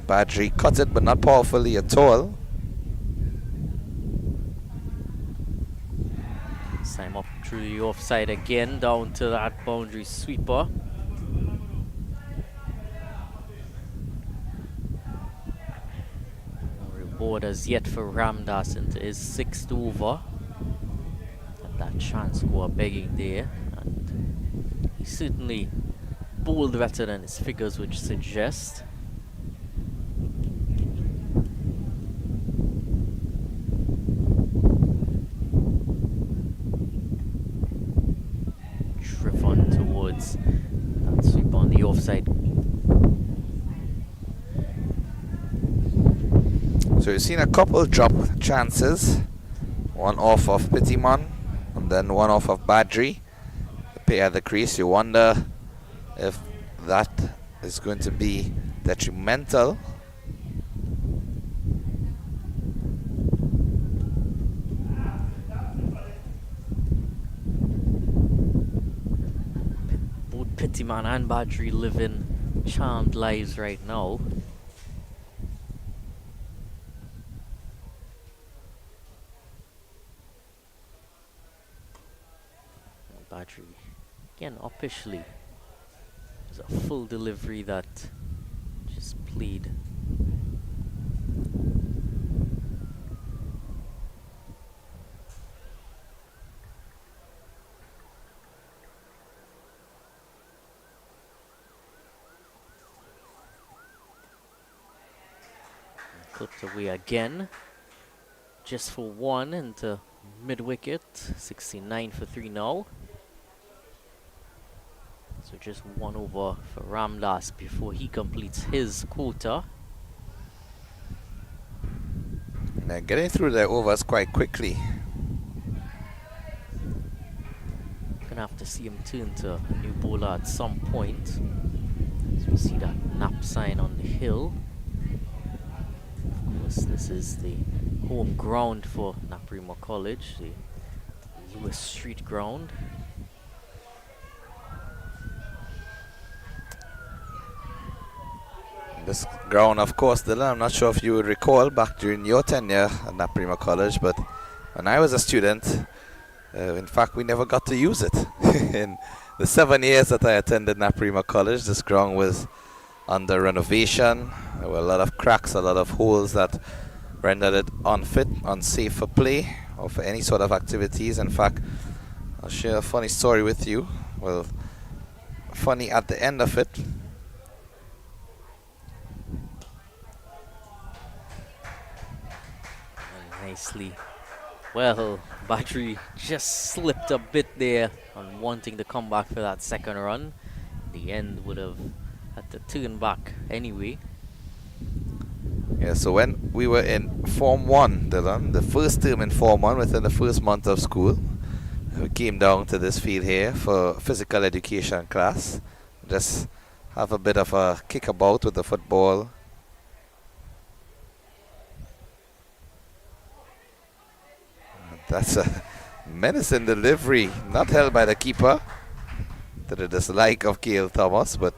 Badri cut it, but not powerfully at all. This time up through the offside again, down to that boundary sweeper. No reward as yet for Ramdas into his 6th over. And that chance score begging there. And he certainly bowled better than his figures would suggest. Driven towards that sweep on the offside. So you've seen a couple drop chances. One off of Pittiman and then one off of Badri. The pair at the crease. You wonder if that is going to be detrimental. Both Pittiman and Badri living charmed lives right now. Badri again officially. It was a full delivery that just played. Clipped away again. Just for one into mid wicket. 69 for 3 now. So just one over for Ramdas before he completes his quota. And they're getting through their overs quite quickly. Gonna have to see him turn to a new bowler at some point. So we see that nap sign on the hill. Of course, this is the home ground for Naparima College, the Lewis Street ground. This ground, of course, Dylan, I'm not sure if you would recall back during your tenure at Naparima College, but when I was a student, in fact, we never got to use it. In the 7 years that I attended Naparima College, this ground was under renovation. There were a lot of cracks, a lot of holes that rendered it unfit, unsafe for play or for any sort of activities. In fact, I'll share a funny story with you. Well, funny at the end of it. Nicely. Well, Badri just slipped a bit there on wanting to come back for that second run. In the end, would have had to turn back anyway. Yeah, so when we were in Form 1, Dylan, the first term in Form 1, within the first month of school, we came down to this field here for physical education class. Just have a bit of a kick about with the football. That's a menacing delivery, not held by the keeper, to the dislike of Cale Thomas, but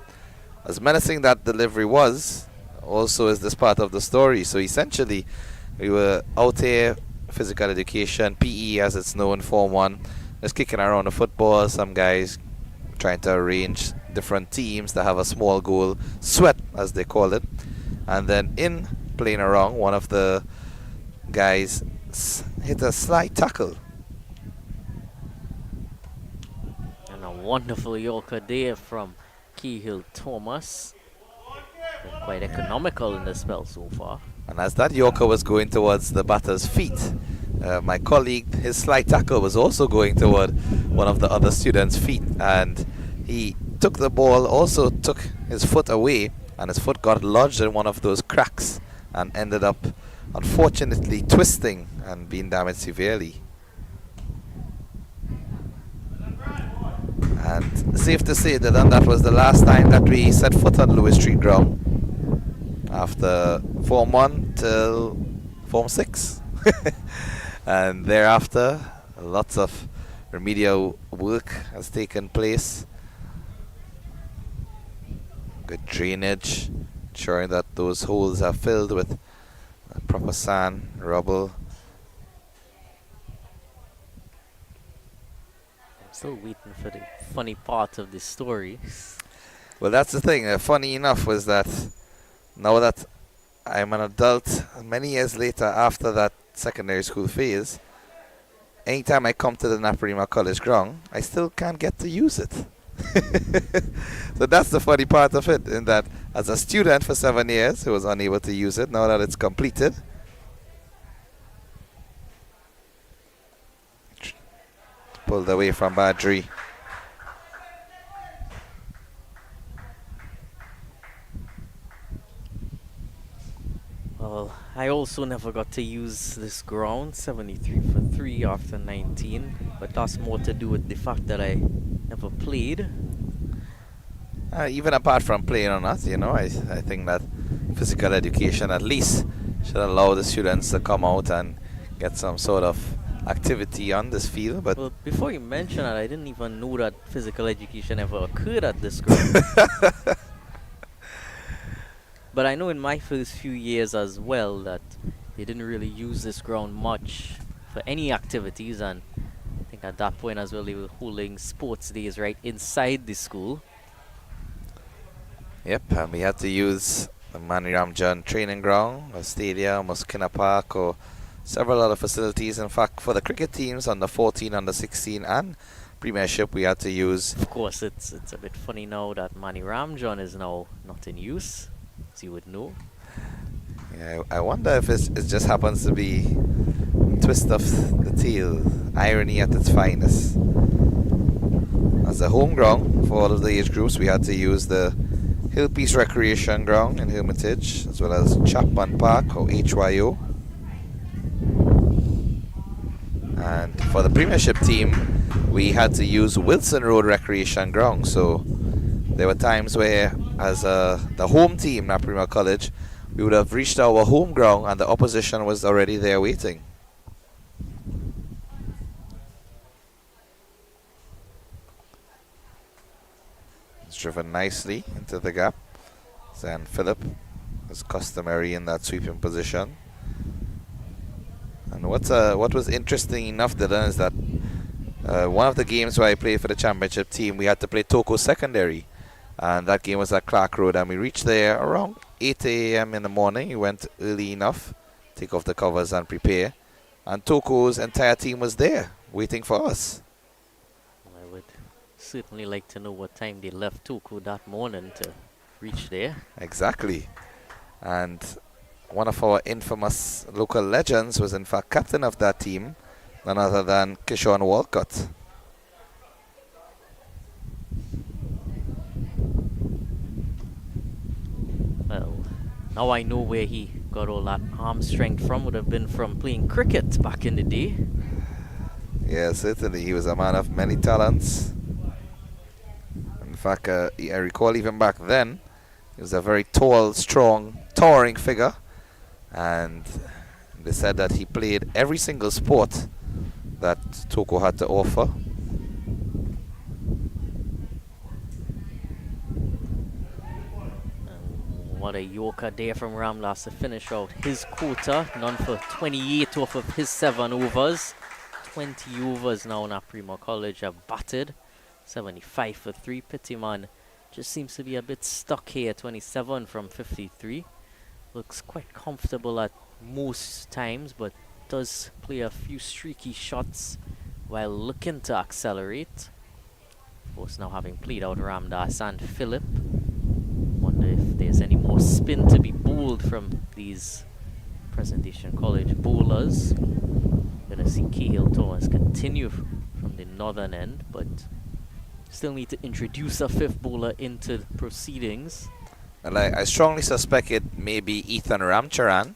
as menacing that delivery was, also is this part of the story. So essentially, we were out here, physical education, PE as it's known, Form 1, just kicking around the football, some guys trying to arrange different teams to have a small goal, sweat as they call it, and then in playing around, one of the guys hit a slight tackle. And a wonderful Yorker there from Cahill Thomas. Been quite economical in the spell so far. And as that Yorker was going towards the batter's feet, my colleague, his slight tackle was also going toward one of the other students' feet, and he took the ball, also took his foot away, and his foot got lodged in one of those cracks and ended up unfortunately twisting and being damaged severely. And safe to say that was the last time that we set foot on Lewis Street ground after Form 1 till Form 6. And thereafter, lots of remedial work has taken place. Good drainage, ensuring that those holes are filled with proper sand, rubble. I'm still waiting for the funny part of the story. Well, that's the thing. Funny enough was that now that I'm an adult, many years later after that secondary school phase, anytime I come to the Naparima College ground, I still can't get to use it. So that's the funny part of it, in that as a student for 7 years, I was unable to use it. Now that it's completed, pulled away from Badri. Well, I also never got to use this ground, 73 for 3 after 19, but that's more to do with the fact that I never played. Even apart from playing or not, I think that physical education at least should allow the students to come out and get some sort of activity on this field. But well, before you mention that, I didn't even know that physical education ever occurred at this ground. But I know in my first few years as well that they didn't really use this ground much for any activities, and I think at that point as well they were holding sports days right inside the school. Yep, and we had to use the Maniramjan training ground, a stadium, Muskina Park, or several other facilities. In fact, for the cricket teams under 14, under 16, and Premiership, we had to use. Of course, it's a bit funny now that Maniramjan is now not in use, as you would know. Yeah, I wonder if it just happens to be twist of the tail, irony at its finest. As a home ground for all of the age groups, we had to use the Hillpiece Recreation Ground in Hermitage, as well as Chapman Park, or HYO. And for the Premiership team, we had to use Wilson Road Recreation Ground. So there were times where, as the home team, Naparima College, we would have reached our home ground and the opposition was already there waiting. It's driven nicely into the gap. And Phillip is customary in that sweeping position. And what was interesting enough, Dylan, is that one of the games where I played for the championship team, we had to play Toko Secondary. And that game was at Clark Road, and we reached there around 8 a.m. in the morning. We went early enough, take off the covers and prepare. And Toko's entire team was there, waiting for us. I would certainly like to know what time they left Toko that morning to reach there. Exactly. And one of our infamous local legends was in fact captain of that team, none other than Kishon Walcott. Well, now I know where he got all that arm strength from. Would have been from playing cricket back in the day. Yeah, certainly. He was a man of many talents. In fact, I recall even back then, he was a very tall, strong, towering figure. And they said that he played every single sport that Toko had to offer. What a Yorker there from Ramdas to finish out his quota. None for 28 off of his 7 overs. 20 overs now Naparima College have batted. 75 for 3. Pittiman just seems to be a bit stuck here. 27 from 53. Looks quite comfortable at most times, but does play a few streaky shots while looking to accelerate. Of course, now having played out Ramdas and Phillip, wonder if there's any more spin to be bowled from these Presentation College bowlers. Gonna see Cahill Thomas continue from the northern end, but still need to introduce a 5th bowler into the proceedings. And I strongly suspect it may be Ethan Ramcharan,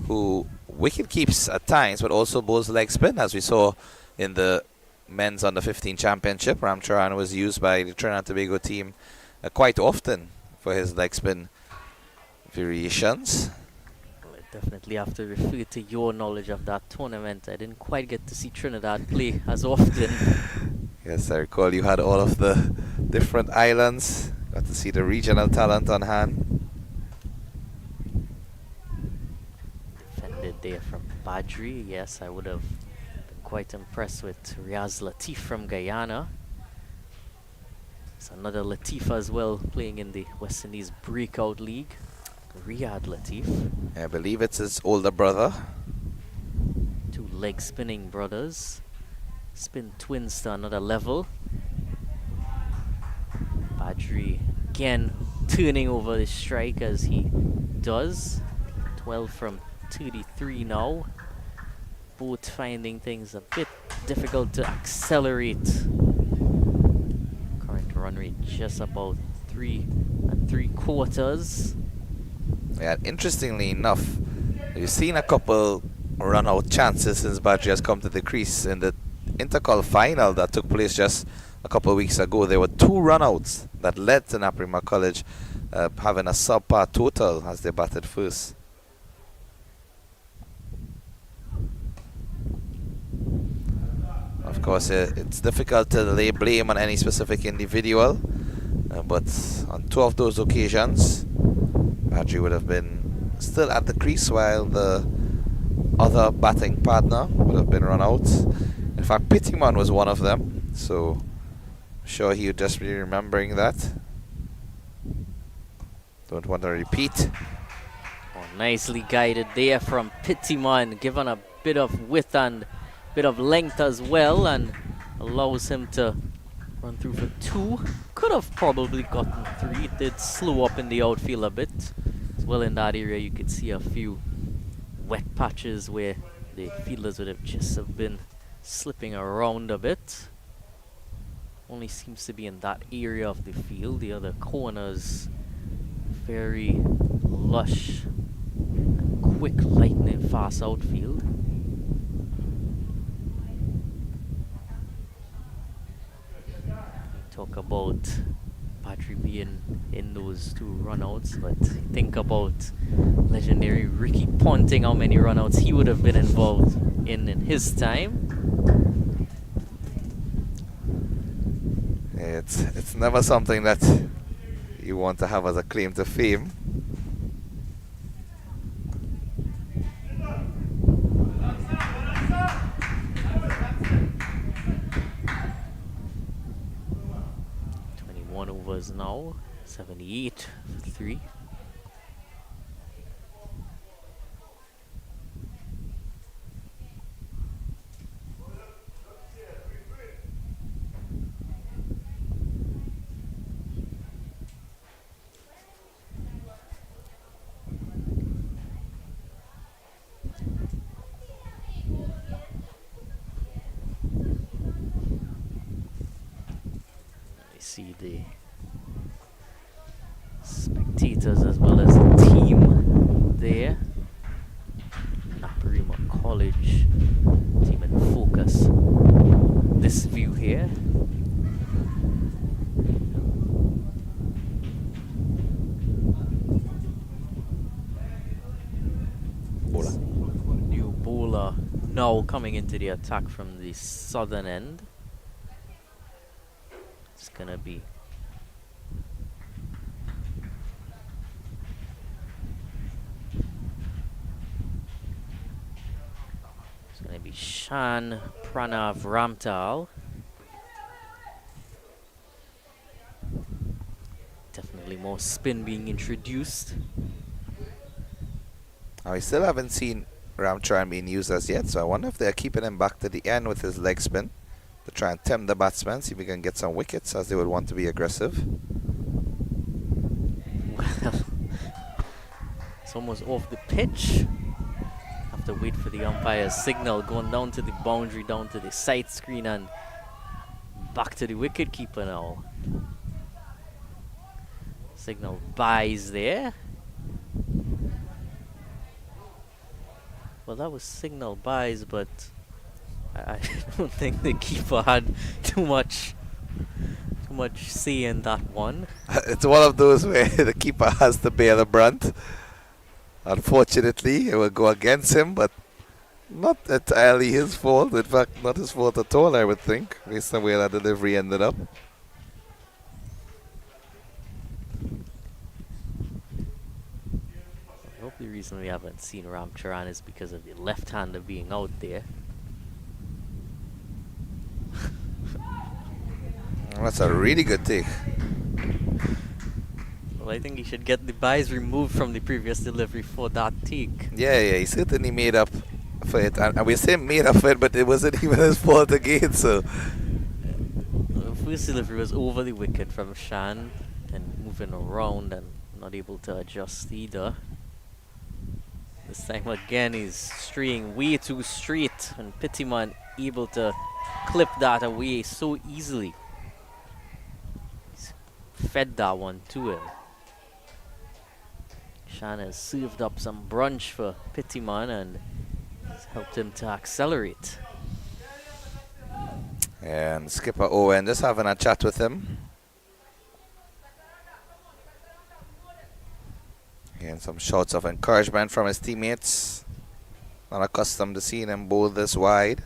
who wicket keeps at times, but also bowls leg spin, as we saw in the men's under 15 championship. Ramcharan was used by the Trinidad and Tobago team quite often for his leg spin variations. Well, I definitely have to refer to your knowledge of that tournament. I didn't quite get to see Trinidad play as often. Yes, I recall you had all of the different islands. Got to see the regional talent on hand. Defended there from Badri. Yes, I would have been quite impressed with Riaz Latif from Guyana. There's another Latif as well playing in the West Indies Breakout League. Riyad Latif. I believe it's his older brother. 2 leg spinning brothers. Spin twins to another level. Badri again turning over the strike as he does. 12 from 33 now. Both finding things a bit difficult to accelerate. Current run rate just about 3 3/4. Yeah, interestingly enough, you've seen a couple run-out chances since Badri has come to the crease. In the Intercol final that took place just a couple of weeks ago, there were 2 run-outs that led to Naparima College having a subpar total as they batted first. Of course, it's difficult to lay blame on any specific individual, but on 2 of those occasions, Badri would have been still at the crease while the other batting partner would have been run out. In fact, Pittiman was one of them, so I'm sure he would just be remembering that. Don't want to repeat. Oh, nicely guided there from Pittiman, given a bit of width and bit of length as well, and allows him to run through for 2. Could have probably gotten 3. It did slow up in the outfield a bit. As well in that area, you could see a few wet patches where the fielders would have just been slipping around a bit. Only seems to be in that area of the field. The other corners, very lush and quick, lightning fast outfield. Talk about Badri being in those 2 runouts, but think about legendary Ricky Ponting, how many runouts he would have been involved in his time. It's never something that you want to have as a claim to fame. Overs now, 78 for 3. See the spectators as well as the team there. Naparima College team in focus. This view here. New bowler now coming into the attack from the southern end. It's gonna be Shan Pranav Ramtal. Definitely more spin being introduced. I still haven't seen Ramcharan being used as yet, so I wonder if they're keeping him back to the end with his leg spin to try and tempt the batsman, see if he can get some wickets, as they would want to be aggressive. Well, it's almost off the pitch. Have to wait for the umpire's signal, going down to the boundary, down to the side screen, and back to the wicket keeper now. Signal buys there. Well, that was signal buys, but I don't think the keeper had too much say in that one. It's one of those where the keeper has to bear the brunt. Unfortunately, it will go against him, but not entirely his fault. In fact, not his fault at all, I would think, based on where that delivery ended up. I hope the reason we haven't seen Ramcharan is because of the left-hander being out there. That's a really good take. Well, I think he should get the buys removed from the previous delivery for that take. Yeah, he certainly made up for it. And we say made up for it, but it wasn't even his fault again, so. The first delivery was over the wicket from Shan and moving around and not able to adjust either. This time again he's straying way too straight, and Pittiman able to clip that away so easily. He's fed that one to him. Shan has served up some brunch for Pittiman and has helped him to accelerate. And skipper Owen just having a chat with him. And some shouts of encouragement from his teammates. Not accustomed to seeing him bowl this wide.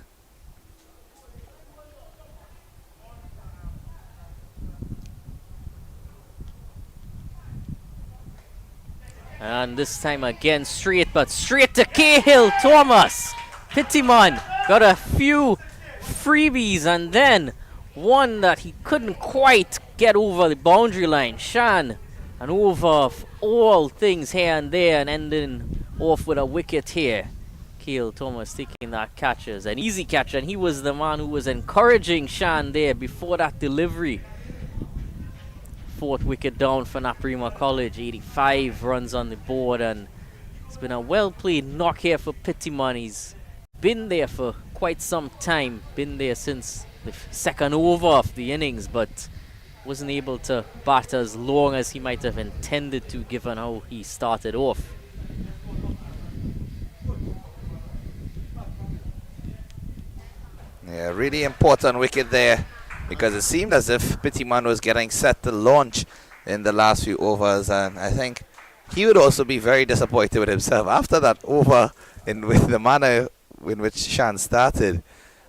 And this time again straight, but straight to Cahill Thomas. Pittiman got a few freebies and then one that he couldn't quite get over the boundary line. Shan, and over all things here and there, and ending off with a wicket here. Cahill Thomas taking that catch as an easy catch, and he was the man who was encouraging Shan there before that delivery. Fourth wicket down for Naparima College, 85 runs on the board, and it's been a well played knock here for Pittiman. He's been there for quite some time, been there since the second over of the innings, but wasn't able to bat as long as he might have intended to, given how he started off. Yeah, really important wicket there, because it seemed as if Pittiman was getting set to launch in the last few overs, and I think he would also be very disappointed with himself after that over with the manner in which Shan started.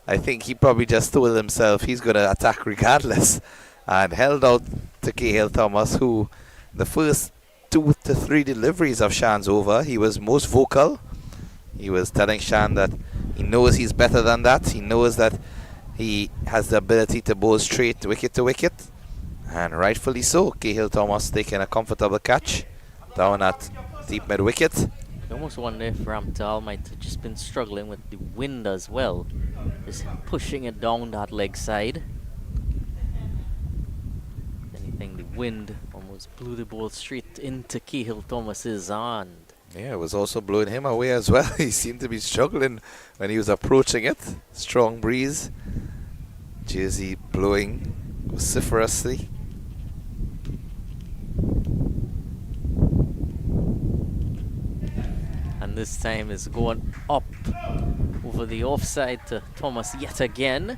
I think he probably just told himself he's going to attack regardless, and held out to Cahill Thomas, who the first 2 to 3 deliveries of Shan's over, he was most vocal. He was telling Shan that he knows he's better than that. He knows that he has the ability to bowl straight wicket to wicket, and rightfully so. Cahill Thomas taking a comfortable catch down at deep mid wicket. I almost wonder if Ramtal might have just been struggling with the wind as well, just pushing it down that leg side. Anything, the wind almost blew the ball straight into Cahill Thomas's hand. Yeah, it was also blowing him away as well. He seemed to be struggling when he was approaching it. Strong breeze. Jersey blowing vociferously. And this time is going up over the offside to Thomas yet again.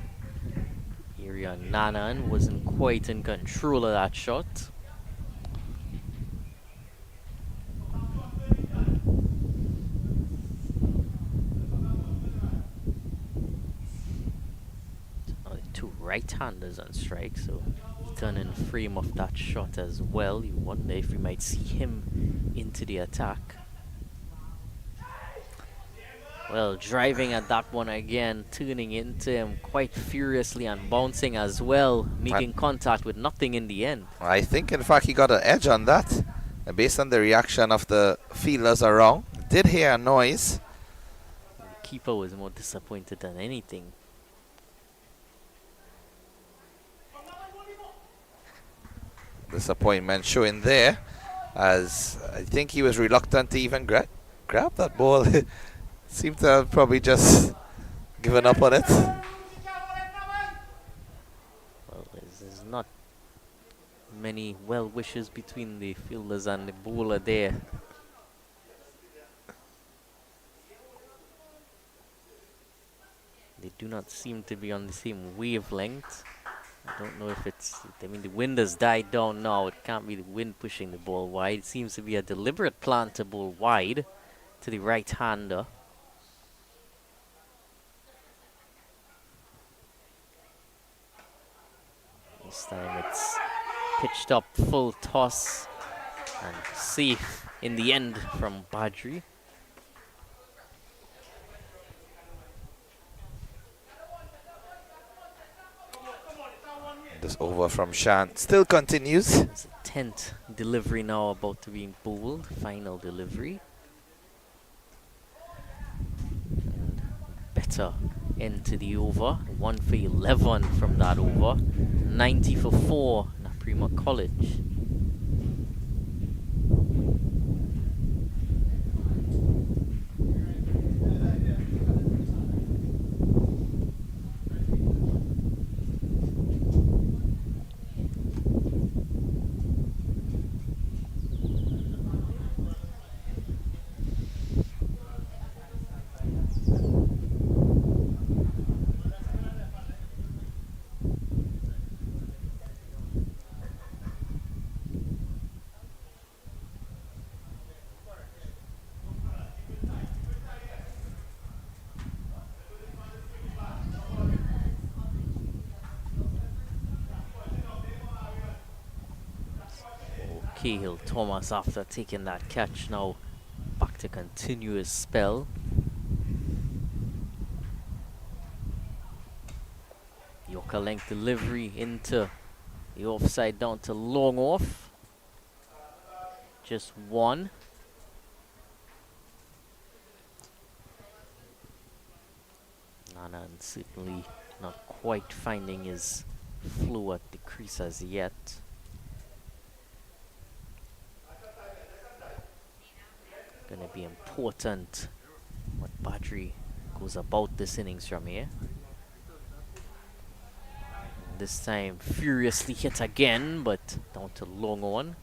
Area Nanan wasn't quite in control of that shot. right-handers on strike, so he turned in frame of that shot as well. You wonder if we might see him into the attack. Well, driving at that one again, turning into him quite furiously and bouncing as well, making contact with nothing in the end. I think, in fact, he got an edge on that. Based on the reaction of the fielders around. Did hear a noise. The keeper was more disappointed than anything. Disappointment showing there, as I think he was reluctant to even grab that ball. Seemed to have probably just given up on it. Well, there's not many well wishes between the fielders and the bowler there. They do not seem to be on the same wavelength. I don't know if it's, I mean, the wind has died down now. It can't be the wind pushing the ball wide. It seems to be a deliberate plan to bowl wide to the right-hander. This time it's pitched up, full toss, and safe in the end from Badri. This over from Shan still continues. It's a 10th delivery now about to be bowled, final delivery. And better end to the over, 1 for 11 from that over, 90 for 4, Naparima College. Cahill Thomas, after taking that catch, now back to continuous spell. Yorker length delivery into the offside, down to long off. Just one. Nanan certainly not quite finding his flow at the crease as yet. Gonna be important what Badri goes about this innings from here. This time furiously hit again, but down to long on.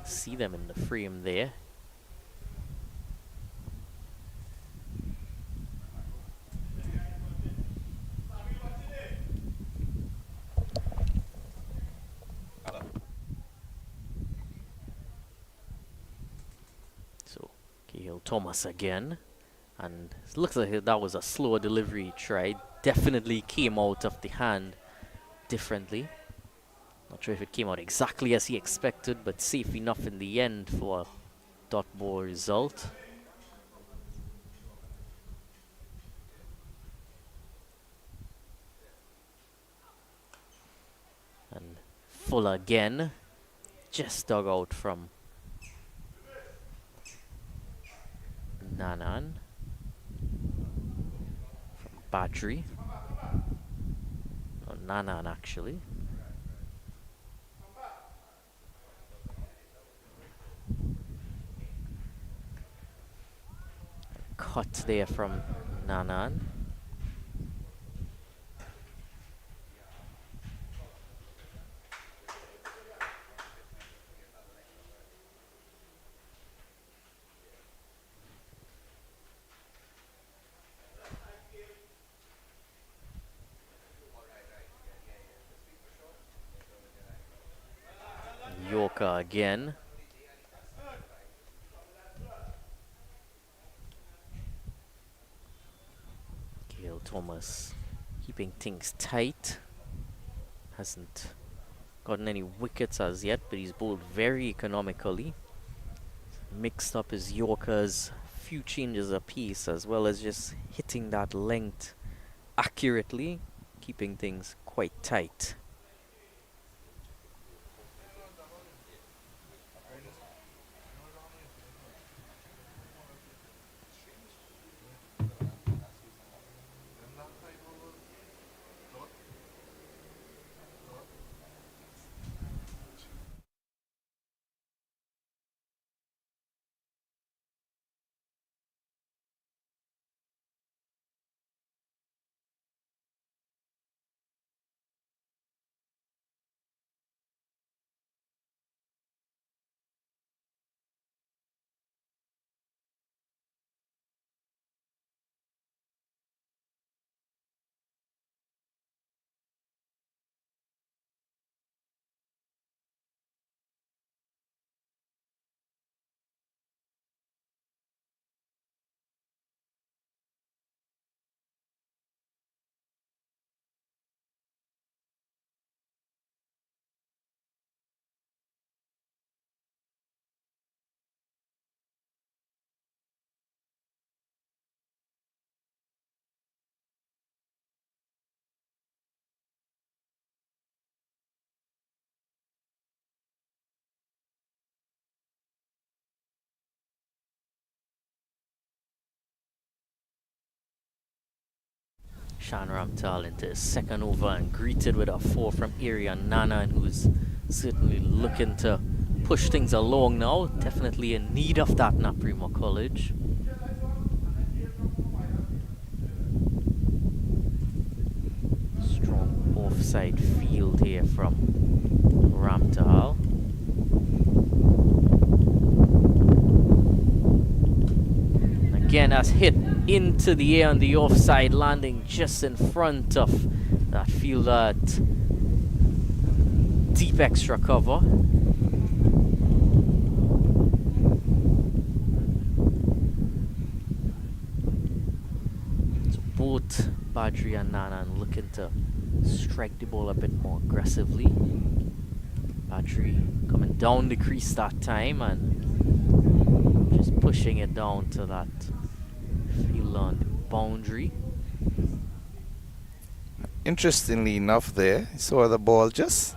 See them in the frame there. So Cahill Thomas again, and it looks like that was a slower delivery he tried. Definitely came out of the hand differently. Not sure if it came out exactly as he expected, but safe enough in the end for a dot ball result. And full again, just dug out from Nanan, from Badri, or Nanan actually. Cut there from Nanan. Yorker again. Cahill Thomas keeping things tight. Hasn't gotten any wickets as yet, but he's bowled very economically. Mixed up his Yorkers, few changes apiece, as well as just hitting that length accurately, keeping things quite tight. Shan Ramtal into his second over and greeted with a 4 from Area Nanan, who's certainly looking to push things along now. Definitely in need of that, Naparima College. Strong offside field here from Ramtal. Again, that's hit into the air on the offside, landing just in front of that fielder at deep extra cover. So both Badri and Nanan looking to strike the ball a bit more aggressively. Badri coming down the crease that time and just pushing it down to that field on the boundary. Interestingly enough there, you saw the ball just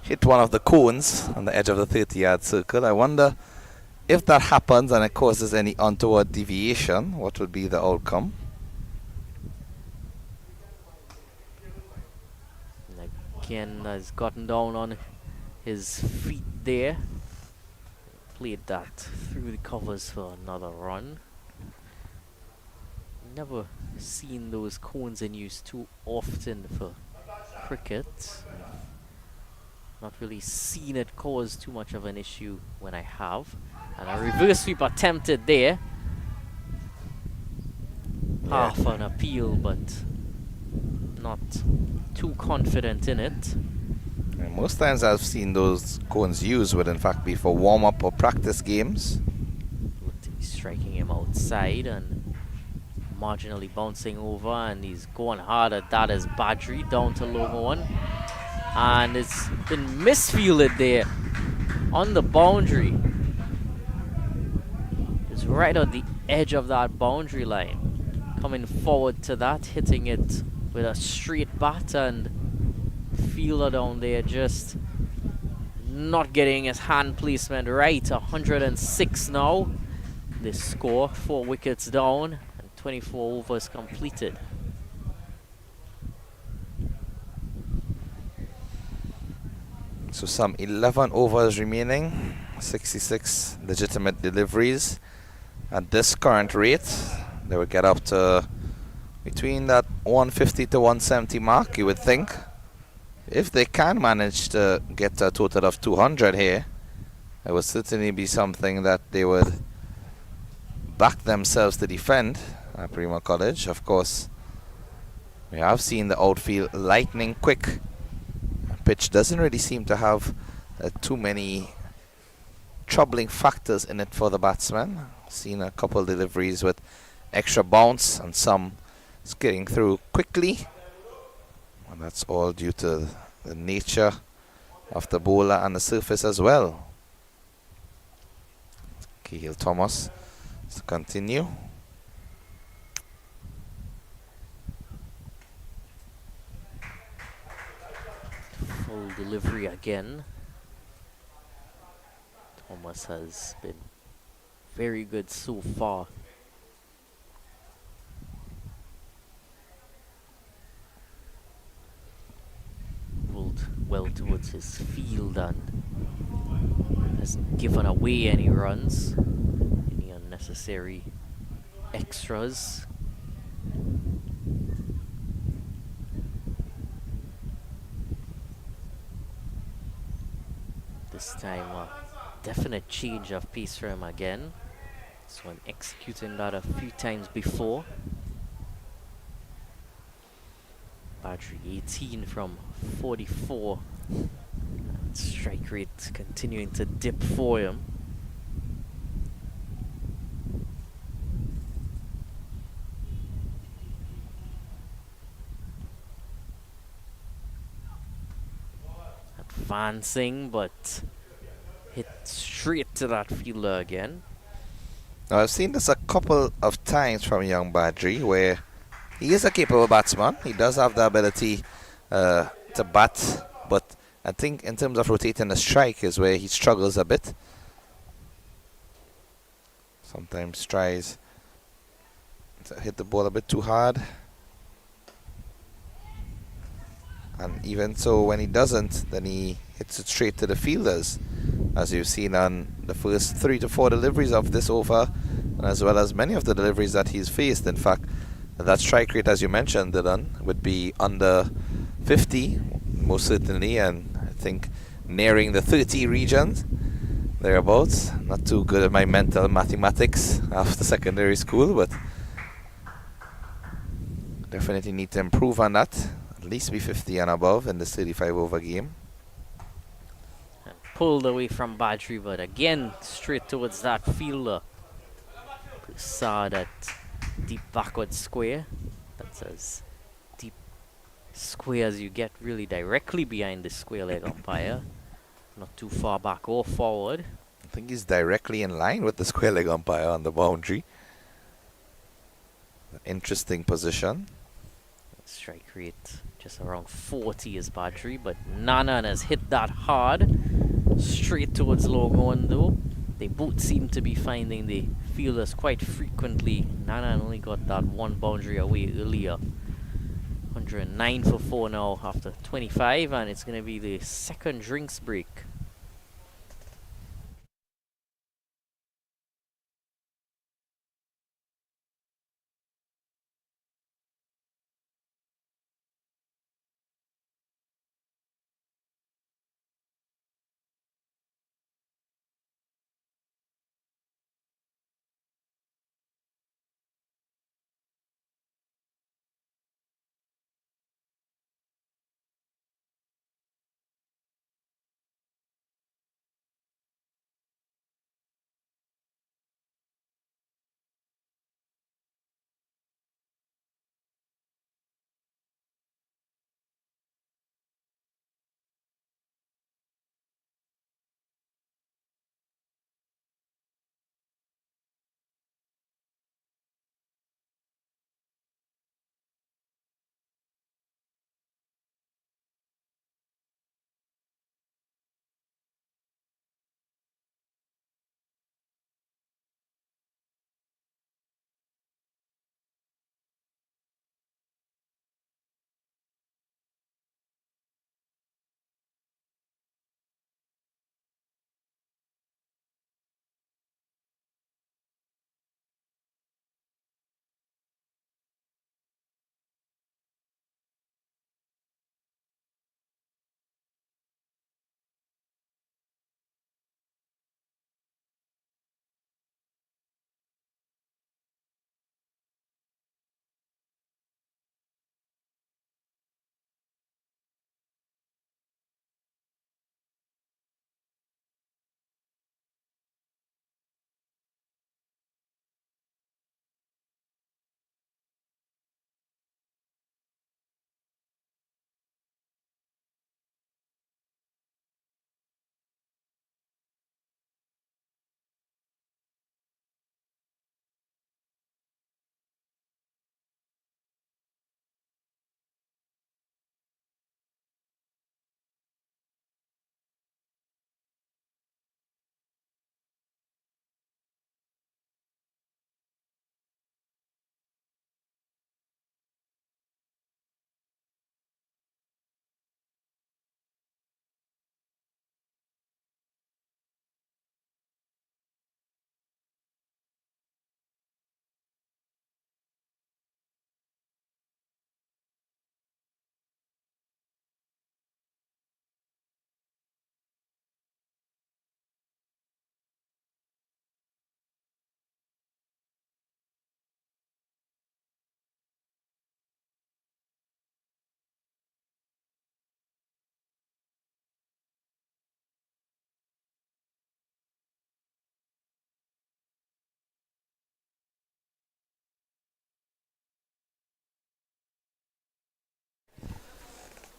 hit one of the cones on the edge of the 30-yard circle. I wonder if that happens and it causes any untoward deviation, what would be the outcome? And again, has gotten down on his feet there. Played that through the covers for another run. Never seen those cones in use too often for cricket. Not really seen it cause too much of an issue when I have. And a reverse sweep attempted there. Half an appeal, but not too confident in it. And most times I've seen those cones used would in fact be for warm-up or practice games. Looked to be striking him outside and marginally bouncing over, and he's going hard at that as Badri down to low one. And it's been misfielded there on the boundary. It's right on the edge of that boundary line. Coming forward to that, hitting it with a straight bat, and fielder down there just not getting his hand placement right. 106 now. This score, 4 wickets down and 24 overs completed. So some 11 overs remaining, 66 legitimate deliveries. At this current rate, they would get up to between that 150 to 170 mark, you would think. If they can manage to get a total of 200 here, it would certainly be something that they would back themselves to defend at Naparima College. Of course, we have seen the outfield lightning quick. Pitch doesn't really seem to have too many troubling factors in it for the batsman. Seen a couple deliveries with extra bounce and some skidding through quickly. And that's all due to the nature of the bowler and the surface as well. Cahill Thomas to continue. Full delivery again. Thomas has been very good so far. Rolled well towards his field and hasn't given away any runs, any unnecessary extras. This time a definite change of pace for him again. So I'm executing that a few times before. Battery 18 from 44. And strike rate continuing to dip for him. Advancing, but hit straight to that fielder again. Now I've seen this a couple of times from young Badri, where he is a capable batsman. He does have the ability to bat, but I think in terms of rotating the strike is where he struggles a bit. Sometimes tries to hit the ball a bit too hard. And even so, when he doesn't, then he hits it straight to the fielders, as you've seen on the first 3 to 4 deliveries of this over, as well as many of the deliveries that he's faced. In fact, that strike rate, as you mentioned, Dylan, would be under 50, most certainly, and I think nearing the 30 regions, thereabouts. Not too good at my mental mathematics after secondary school, but definitely need to improve on that. At least be 50 and above in this 35 over game. And pulled away from Badri, but again straight towards that fielder. Saw that deep backward square. That's as deep square as you get, really directly behind the square leg umpire. Not too far back or forward. I think he's directly in line with the square leg umpire on the boundary. Interesting position. Strike rate just around 40 is Badri, but Nanan has hit that hard. Straight towards long on though. They both seem to be finding the fielders quite frequently. Nanan only got that one boundary away earlier. 109 for 4 now after 25, and it's going to be the second drinks break.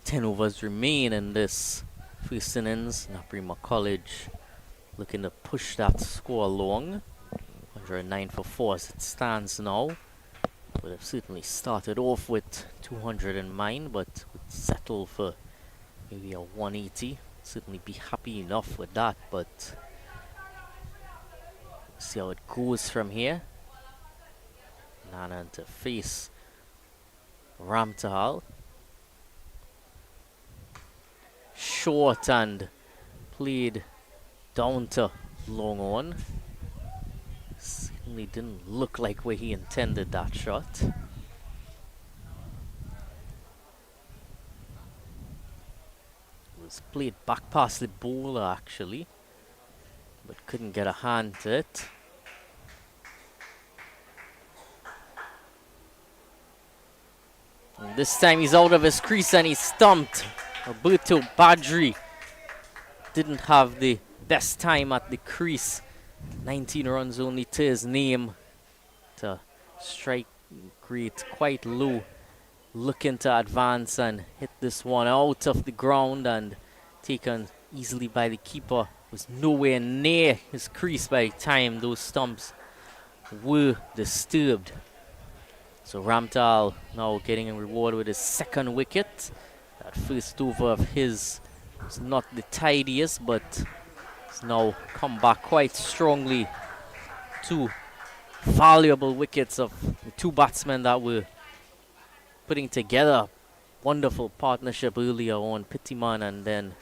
10 overs remain in this first innings. Naparima College looking to push that score along. 109 for 4 as it stands now. Would have certainly started off with 200 in mind, but would settle for maybe a 180. Certainly be happy enough with that, but see how it goes from here. Nana to face Ramdas. Short and played down to long on. Certainly didn't look like where he intended that shot. It was played back past the bowler actually, but couldn't get a hand to it. And this time he's out of his crease and he's stumped. Alberto Badri didn't have the best time at the crease. 19 runs only to his name. To strike rate quite low. Looking to advance and hit this one out of the ground and taken easily by the keeper. Was nowhere near his crease by the time those stumps were disturbed. So Ramdas now getting a reward with his second wicket. That first over of his was not the tidiest, but it's now come back quite strongly. Two valuable wickets of the two batsmen that were putting together. Wonderful partnership earlier on, Pittiman and then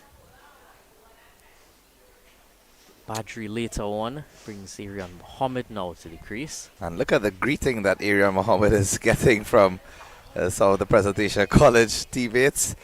Badri later on. Brings Arian Mohammed now to the crease. And look at the greeting that Arian Mohammed is getting from some of the Presentation College teammates.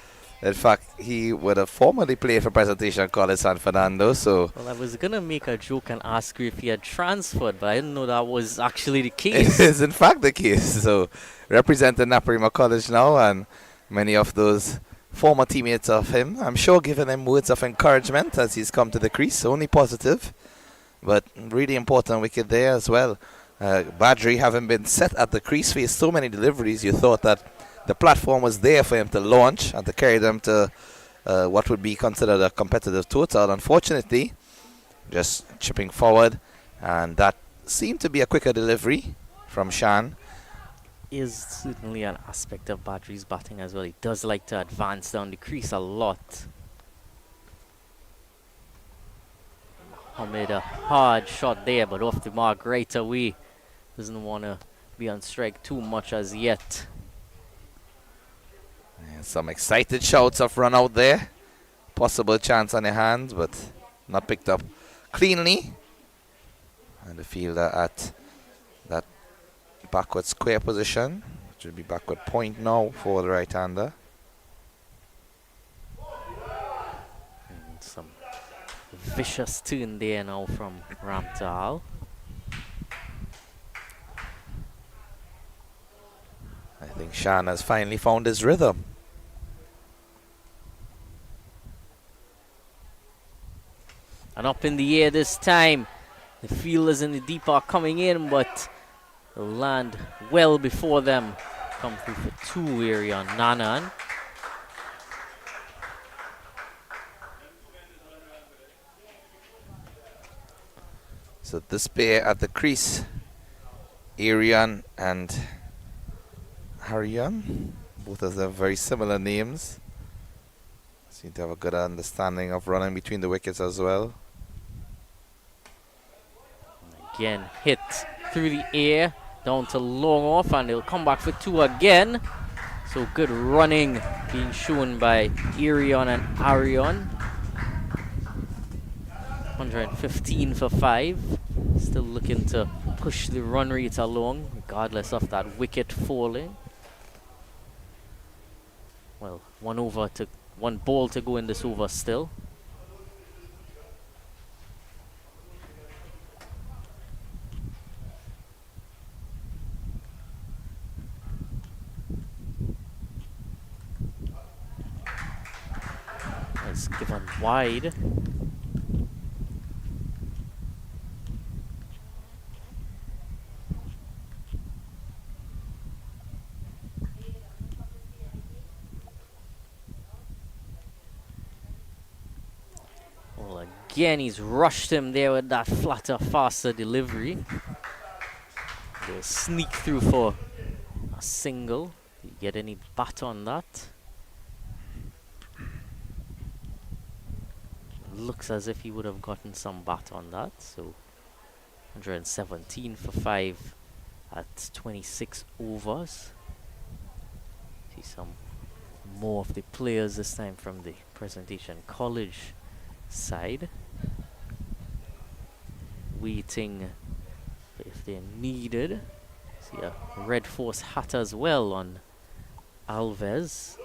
In fact, he would have formerly played for Presentation College San Fernando, so... Well, I was going to make a joke and ask you if he had transferred, but I didn't know that was actually the case. It is in fact the case. So, representing Naparima College now, and many of those former teammates of him, I'm sure, giving him words of encouragement as he's come to the crease. Only positive, but really important wicket there as well. Badri, having been set at the crease, faced so many deliveries, you thought that the platform was there for him to launch and to carry them to what would be considered a competitive total. Unfortunately, just chipping forward, and that seemed to be a quicker delivery from Shan. Is certainly an aspect of Badri's batting as well. He does like to advance down the crease a lot. Mohammed, a hard shot there, but off the mark right away. Doesn't want to be on strike too much as yet. And some excited shouts of run out there. Possible chance on the hands, but not picked up cleanly. And the fielder at that backward square position, which will be backward point now for the right-hander. And some vicious turn there now from Ramdas. I think Shan has finally found his rhythm. And up in the air this time. The fielders in the deep are coming in, but they'll land well before them. Come through for two area on Nanan. So this pair at the crease, Arian and Harian, both of them very similar names. Seem to have a good understanding of running between the wickets as well. Again, hit through the air, down to long off, and they'll come back for two again. So good running being shown by Arian and Arion. 115 for 5. Still looking to push the run rate along, regardless of that wicket falling. Well, one ball to go in this over still. It's given wide. again, he's rushed him there with that flatter, faster delivery. They'll sneak through for a single. Did you get any bat on that? Looks as if he would have gotten some bat on that. So 117 for 5 at 26 overs. See some more of the players this time from the Presentation College side, waiting if they're needed. See a Red Force hat as well on Alves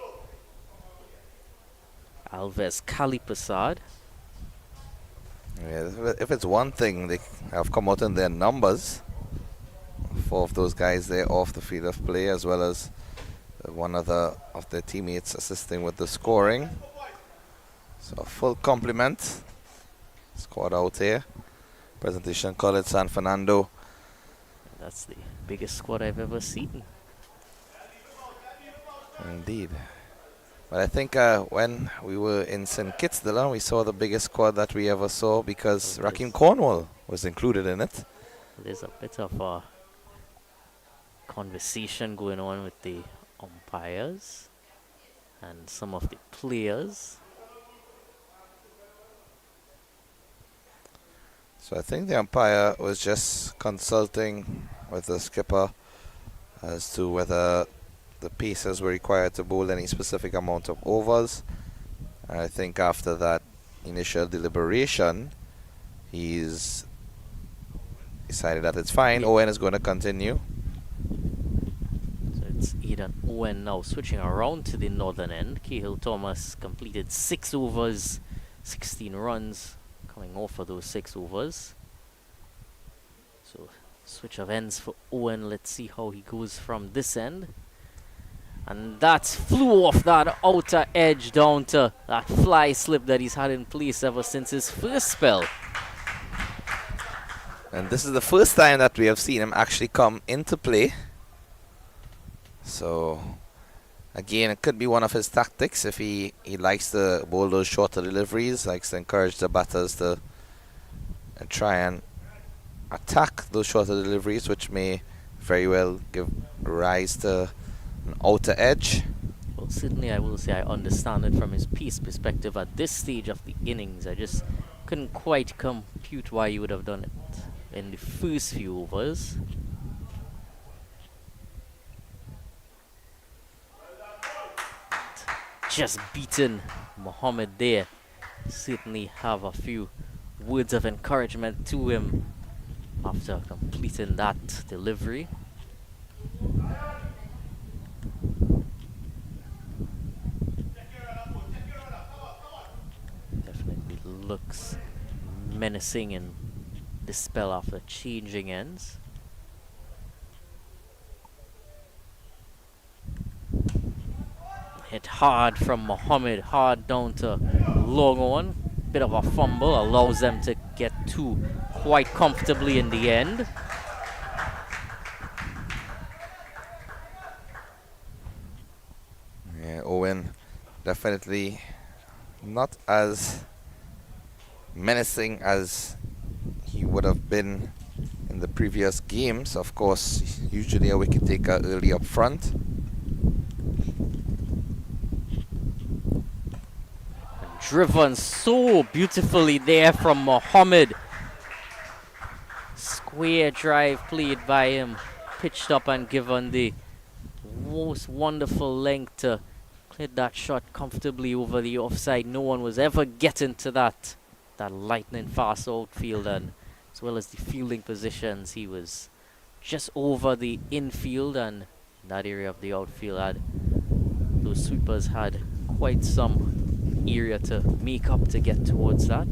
Kalipasad. Yeah, if it's one thing, they have come out in their numbers. 4 of those guys there off the field of play, as well as one other of their teammates assisting with the scoring. So a full complement squad out here. Presentation College San Fernando. That's the biggest squad I've ever seen. Indeed. But I think when we were in St. Kitts, Dillon, we saw the biggest squad that we ever saw because Raheem Cornwall was included in it. There's a bit of a conversation going on with the umpires and some of the players. So I think the umpire was just consulting with the skipper as to whether the pacers were required to bowl any specific amount of overs. And I think after that initial deliberation, he's decided that it's fine. Yeah. Owen is going to continue. So it's Eden Owen now switching around to the northern end. Cahill Thomas completed 6 overs, 16 runs, coming off of those 6 overs. So switch of ends for Owen. Let's see how he goes from this end. And that flew off that outer edge down to that fly slip that he's had in place ever since his first spell. And this is the first time that we have seen him actually come into play. So again, it could be one of his tactics if he likes to bowl those shorter deliveries, likes to encourage the batters to try and attack those shorter deliveries, which may very well give rise to an outer edge. Well, certainly I will say I understand it from his piece perspective at this stage of the innings. I just couldn't quite compute why you would have done it in the first few overs. Just beaten Mohammed there. Certainly have a few words of encouragement to him after completing that delivery. Definitely looks menacing in this spell after changing ends. Hit hard from Mohammed, hard down to long on. Bit of a fumble allows them to get 2 quite comfortably in the end. Yeah, Owen definitely not as menacing as he would have been in the previous games. Of course, usually a wicket taker early up front. Driven so beautifully there from Mohammed. Square drive played by him, pitched up and given the most wonderful length to clear that shot comfortably over the offside. No one was ever getting to that lightning fast outfield, and as well as the fielding positions, he was just over the infield, and that area of the outfield those sweepers had quite some area to make up to get towards that.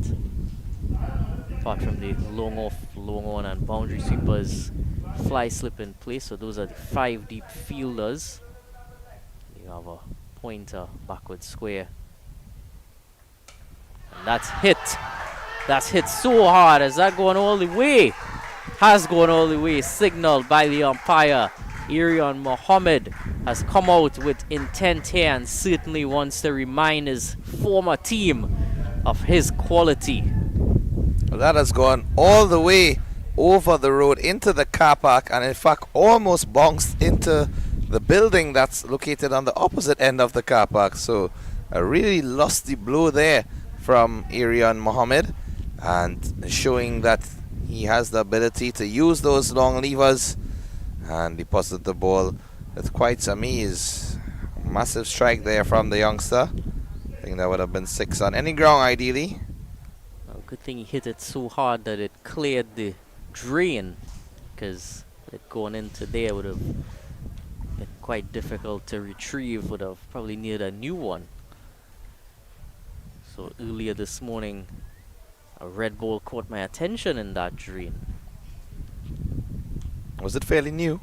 Apart from the long off, long on and boundary sweepers, fly slip in place. So those are the 5 deep fielders. You have a pointer backward square. And that's hit. That's hit so hard. Is that going all the way? Has gone all the way. Signaled by the umpire. Arian Mohammed has come out with intent here and certainly wants to remind his former team of his quality. Well, that has gone all the way over the road into the car park, and in fact almost bounced into the building that's located on the opposite end of the car park. So a really lusty blow there from Arian Mohammed, and showing that he has the ability to use those long levers and deposit the ball with quite some ease. Massive strike there from the youngster. I think that would have been 6 on any ground ideally. Well, good thing he hit it so hard that it cleared the drain, because it going into there would have been quite difficult to retrieve, would have probably needed a new one. So earlier this morning, a red ball caught my attention in that drain. Was it fairly new?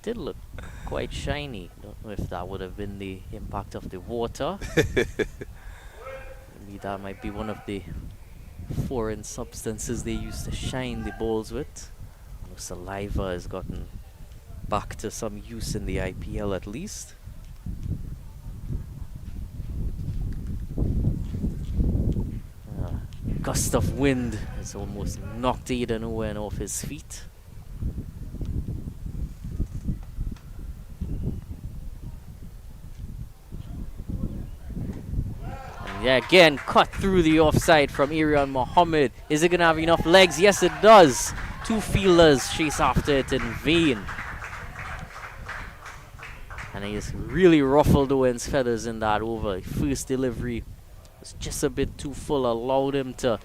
Did look quite shiny. Don't know if that would have been the impact of the water. Maybe that might be one of the foreign substances they used to shine the balls with. Saliva has gotten back to some use in the IPL at least. Gust of wind has almost knocked Aidan Owen off his feet. And yeah, again, cut through the offside from Arian Mohammed. Is it going to have enough legs? Yes, it does. Two fielders chase after it in vain. And he has really ruffled Owen's feathers in that over. First delivery was just a bit too full, allowed him to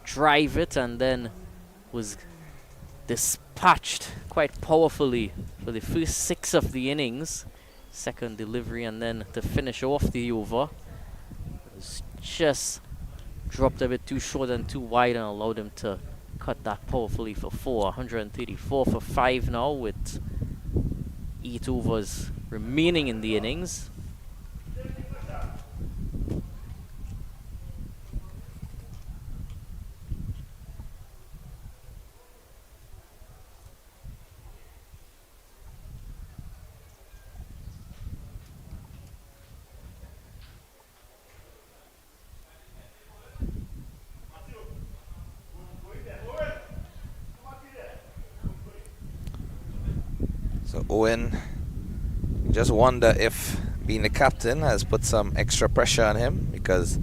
drive it, and then was dispatched quite powerfully for the first 6 of the innings. Second delivery, and then to finish off the over, was just dropped a bit too short and too wide, and allowed him to cut that powerfully for 4. 134 for 5 now, with 8 overs remaining in the innings. So Owen, just wonder if being the captain has put some extra pressure on him, because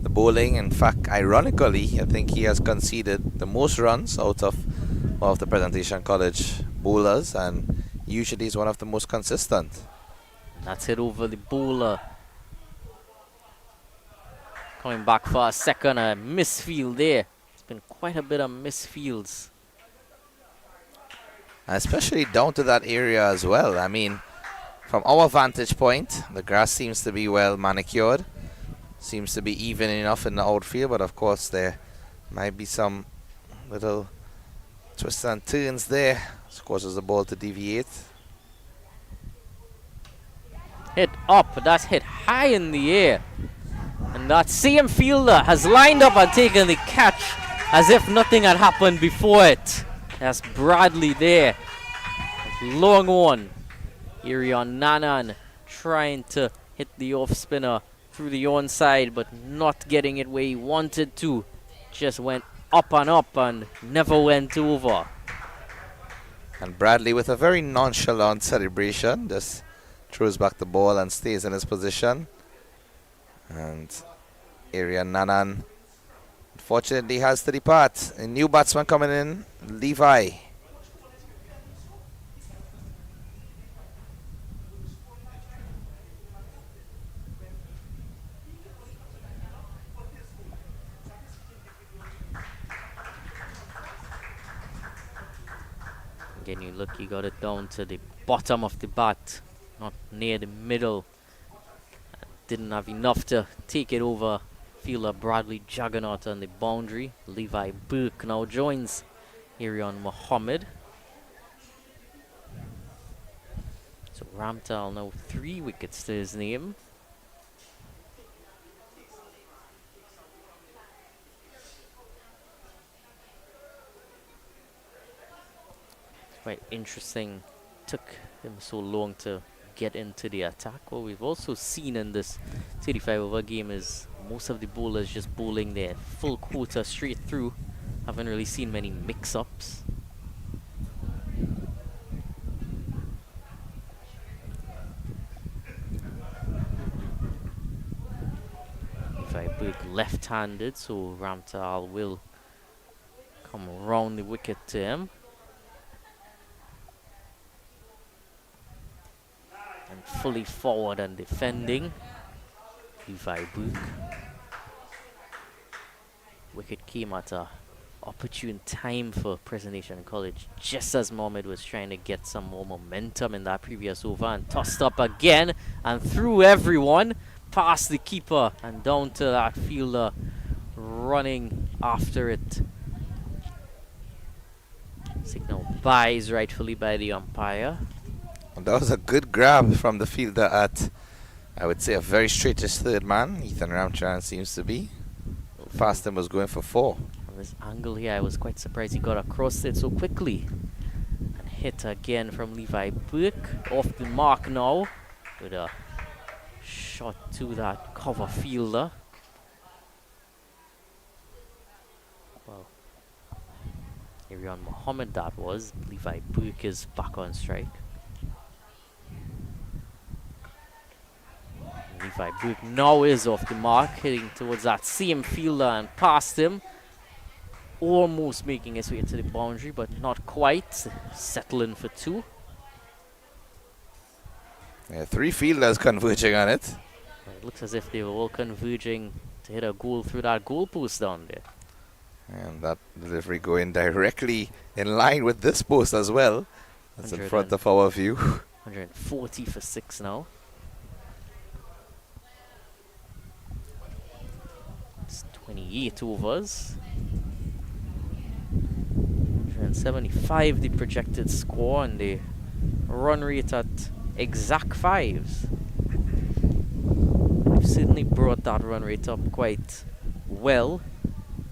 the bowling, in fact, ironically, I think he has conceded the most runs out of the Presentation College bowlers, and usually is one of the most consistent. And that's hit over the bowler. Coming back for a second, a misfield there. It's been quite a bit of misfields. Especially down to that area as well. I mean, from our vantage point, the grass seems to be well manicured. Seems to be even enough in the outfield, but of course there might be some little twists and turns there, which causes the ball to deviate. Hit up, but that's hit high in the air. And that same fielder has lined up and taken the catch as if nothing had happened before it. That's Bradley there. Long one. Irion Nanan trying to hit the off spinner through the onside, but not getting it where he wanted to. Just went up and never went over. And Bradley, with a very nonchalant celebration, just throws back the ball and stays in his position. And Irion Nanan, unfortunately, has to depart. A new batsman coming in, Levi. Again, you look, he got it down to the bottom of the bat, not near the middle. Didn't have enough to take it over fielder Bradley Jaggeraut on the boundary. Levi Burke now joins Arian Mohammed. So Ramtal now 3 wickets to his name. Quite interesting. Took him so long to get into the attack. What we've also seen in this 35 over game is most of the bowlers just bowling their full quota straight through Haven't really seen many mix-ups. Levi Burke left-handed, so Ramtal will come around the wicket to him. And fully forward and defending, Levi Burke. Wicket came at a opportune time for Presentation College, just as Mohammed was trying to get some more momentum in that previous over, and tossed up again and through everyone, past the keeper and down to that fielder running after it. Signal buys rightfully by the umpire. And that was a good grab from the fielder at, I would say, a very straightish third man. Ethan Ramcharan seems to be. Faston was going for 4. From this angle here, I was quite surprised he got across it so quickly. And hit again from Levi Burke. Off the mark now with a shot to that cover fielder. Well, Arian Mohammed that was. Levi Burke is back on strike. Levi Burke now is off the mark, heading towards that same fielder and past him. Almost making his way to the boundary, but not quite. Settling for 2. Yeah, 3 fielders converging on it. It looks as if they were all converging to hit a goal through that goalpost down there. And that delivery going directly in line with this post as well. That's in front of our view. 140 for 6 now. It's 28 overs. 175 the projected score, and the run rate at exact 5s. We've certainly brought that run rate up quite well.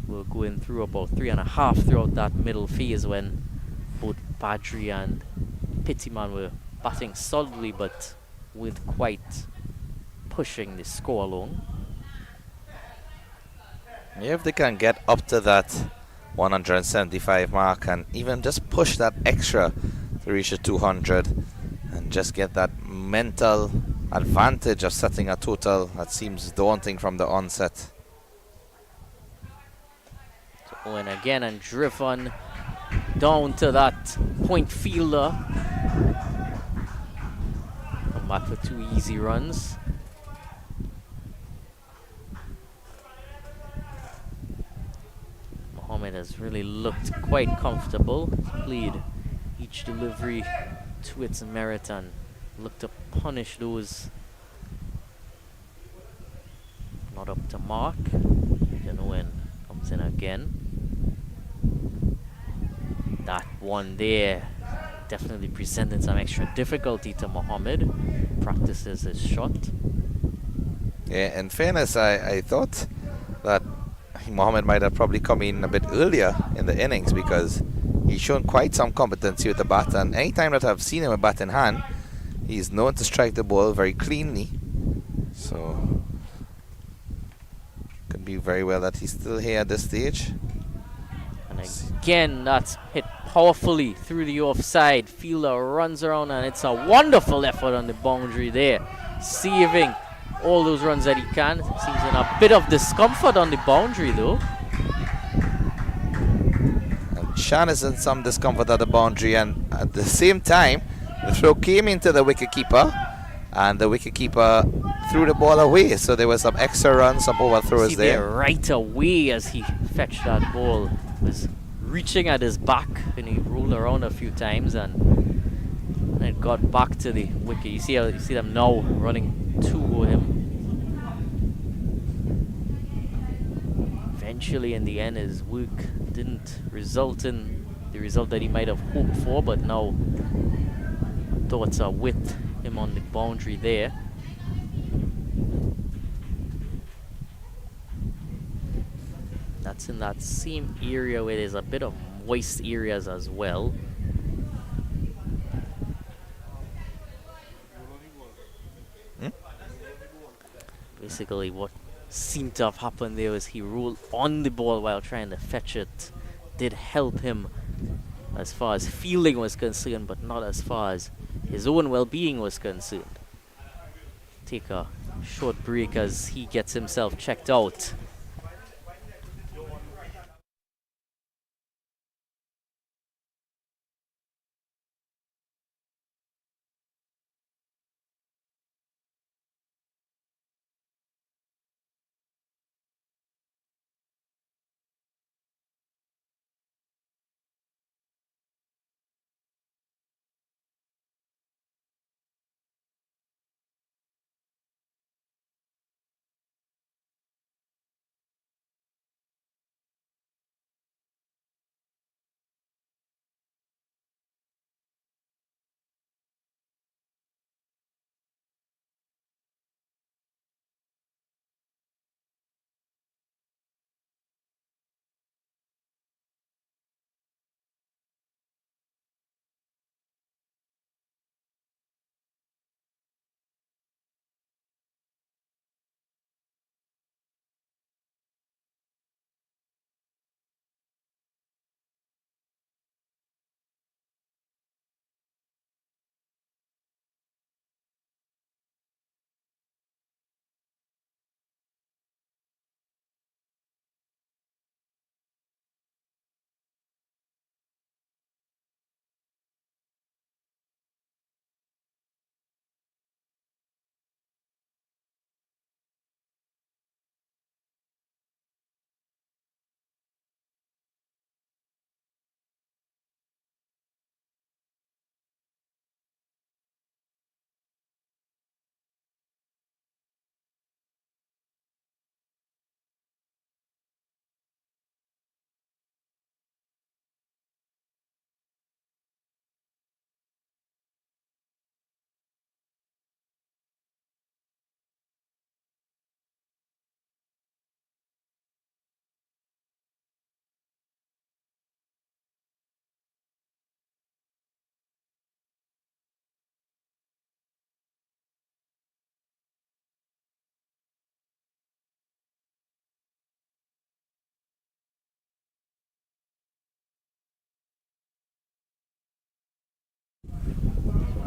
We're going through about 3.5 throughout that middle phase when both Badri and Pittiman were batting solidly, but with quite pushing the score along. Yeah, if they can get up to that 175 mark and even just push that extra to reach the 200 and just get that mental advantage of setting a total that seems daunting from the onset. So Owen again and driven down to that point fielder. Come back for 2 easy runs. Mohammed has really looked quite comfortable. Played each delivery to its merit and looked to punish those not up to mark. Then Owen comes in again. That one there definitely presented some extra difficulty to Mohammed. Practices his shot. Yeah, in fairness, I thought that Mohammed might have probably come in a bit earlier in the innings because he's shown quite some competency with the bat, and anytime that I've seen him with bat in hand, he's known to strike the ball very cleanly. So could be very well that he's still here at this stage. And again, that's hit powerfully through the offside. Fielder runs around, and it's a wonderful effort on the boundary there, saving all those runs that he can. Seems in a bit of discomfort on the boundary though. And Shan is in some discomfort at the boundary, and at the same time the throw came into the wicketkeeper and the wicketkeeper threw the ball away, so there was some extra runs, some overthrows See there. Right away as he fetched that ball, was reaching at his back and he rolled around a few times and it got back to the wicket. You see them now running to him. Eventually in the end his work didn't result in the result that he might have hoped for, but now thoughts are with him on the boundary there. That's in that same area where there's a bit of moist areas as well. Basically what seemed to have happened there was he rolled on the ball while trying to fetch it did help him as far as fielding was concerned, but not as far as his own well-being was concerned. Take a short break as he gets himself checked out.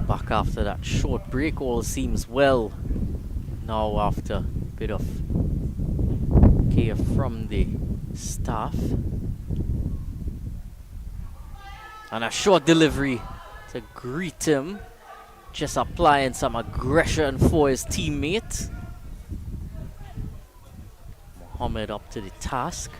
Back after that short break, all seems well. Now after a bit of care from the staff. And a short delivery to greet him. Just applying some aggression for his teammate. Mohammed up to the task.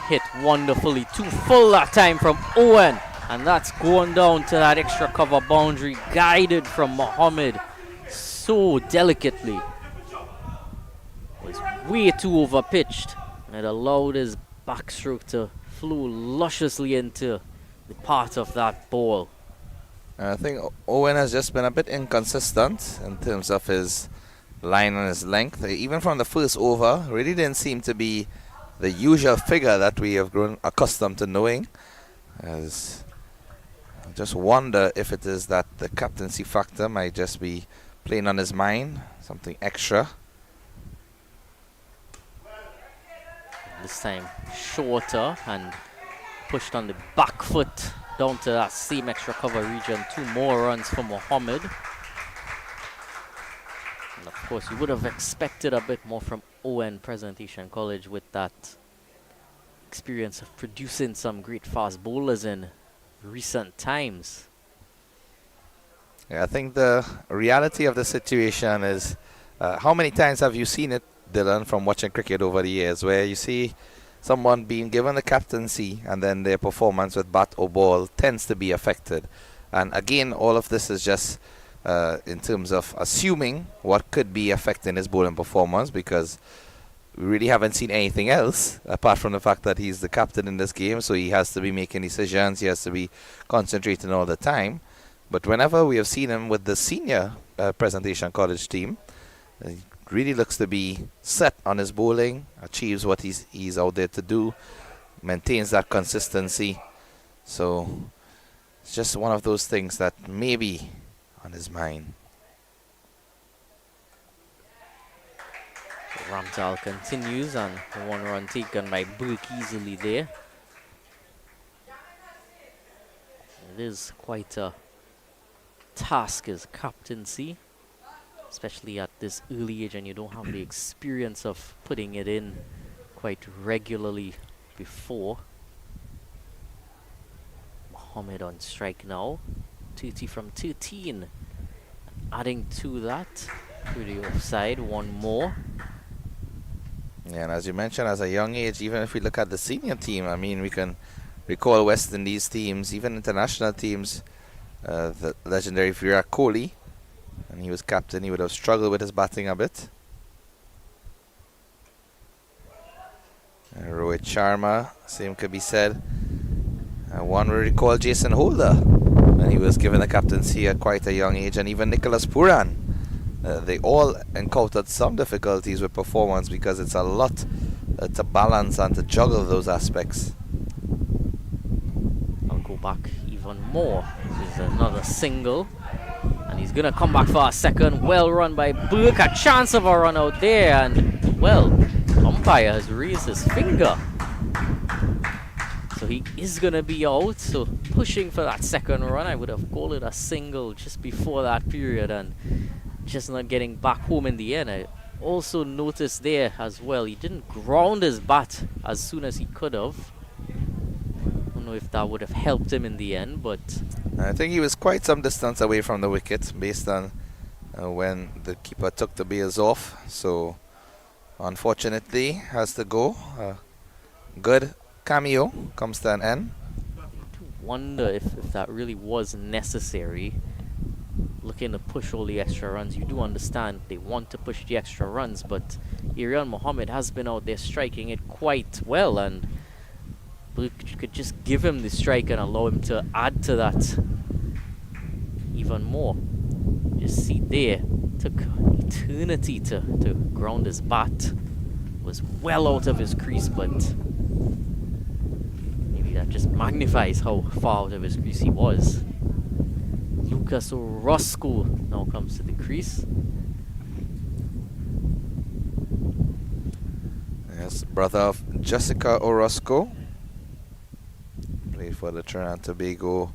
Hit wonderfully, too full that time from Owen, and that's going down to that extra cover boundary, guided from Mohammed so delicately. Was way too over pitched, and it allowed his backstroke to flow lusciously into the part of that ball. I think Owen has just been a bit inconsistent in terms of his line and his length. Even from the first over, really didn't seem to be the usual figure that we have grown accustomed to knowing. As I just wonder if it is that the captaincy factor might just be playing on his mind, something extra. This time shorter and pushed on the back foot down to that same extra cover region. 2 more runs for Mohammed. And of course, you would have expected a bit more from Owen Presentation College with that experience of producing some great fast bowlers in recent times. Yeah, I think the reality of the situation is, how many times have you seen it, Dylan, from watching cricket over the years, where you see someone being given the captaincy and then their performance with bat or ball tends to be affected. And again, all of this is just in terms of assuming what could be affecting his bowling performance, because we really haven't seen anything else apart from the fact that he's the captain in this game, so he has to be making decisions, he has to be concentrating all the time. But whenever we have seen him with the senior Presentation College team, really looks to be set on his bowling, achieves what he's out there to do, maintains that consistency. So it's just one of those things that may be on his mind. So Ramdas continues, and the 1 run taken by Burke easily there. It is quite a task as captaincy, especially at this early age, and you don't have the experience of putting it in quite regularly before. Mohammed on strike now, 30 from 13. Adding to that, to the offside, one more. Yeah, and as you mentioned, as a young age, even if we look at the senior team, I mean, we can recall West Indies teams, even international teams, the legendary Virat Kohli, and he was captain, he would have struggled with his batting a bit. Rohit Sharma, same could be said. One will recall Jason Holder, when he was given the captaincy at quite a young age, and even Nicholas Puran. They all encountered some difficulties with performance because it's a lot to balance and to juggle those aspects. I'll go back even more. This is another single, and he's gonna come back for a second. Well run by Burke, a chance of a run out there, and well, umpire has raised his finger, so he is gonna be out. So pushing for that second run, I would have called it a single just before that period, and just not getting back home in the end. I also noticed there as well, he didn't ground his bat as soon as he could have. I don't know if that would have helped him in the end, but I think he was quite some distance away from the wicket based on when the keeper took the bails off. So unfortunately has to go. Good cameo comes to an end. I wonder if that really was necessary. Looking to push all the extra runs, you do understand they want to push the extra runs, but Irian Mohammed has been out there striking it quite well, and Burke could just give him the strike and allow him to add to that even more. Just see there, took eternity to ground his bat. Was well out of his crease, but maybe that just magnifies how far out of his crease he was. Lucas Orozco now comes to the crease. Yes, brother of Jessica Orozco. Played for the Trinidad and Tobago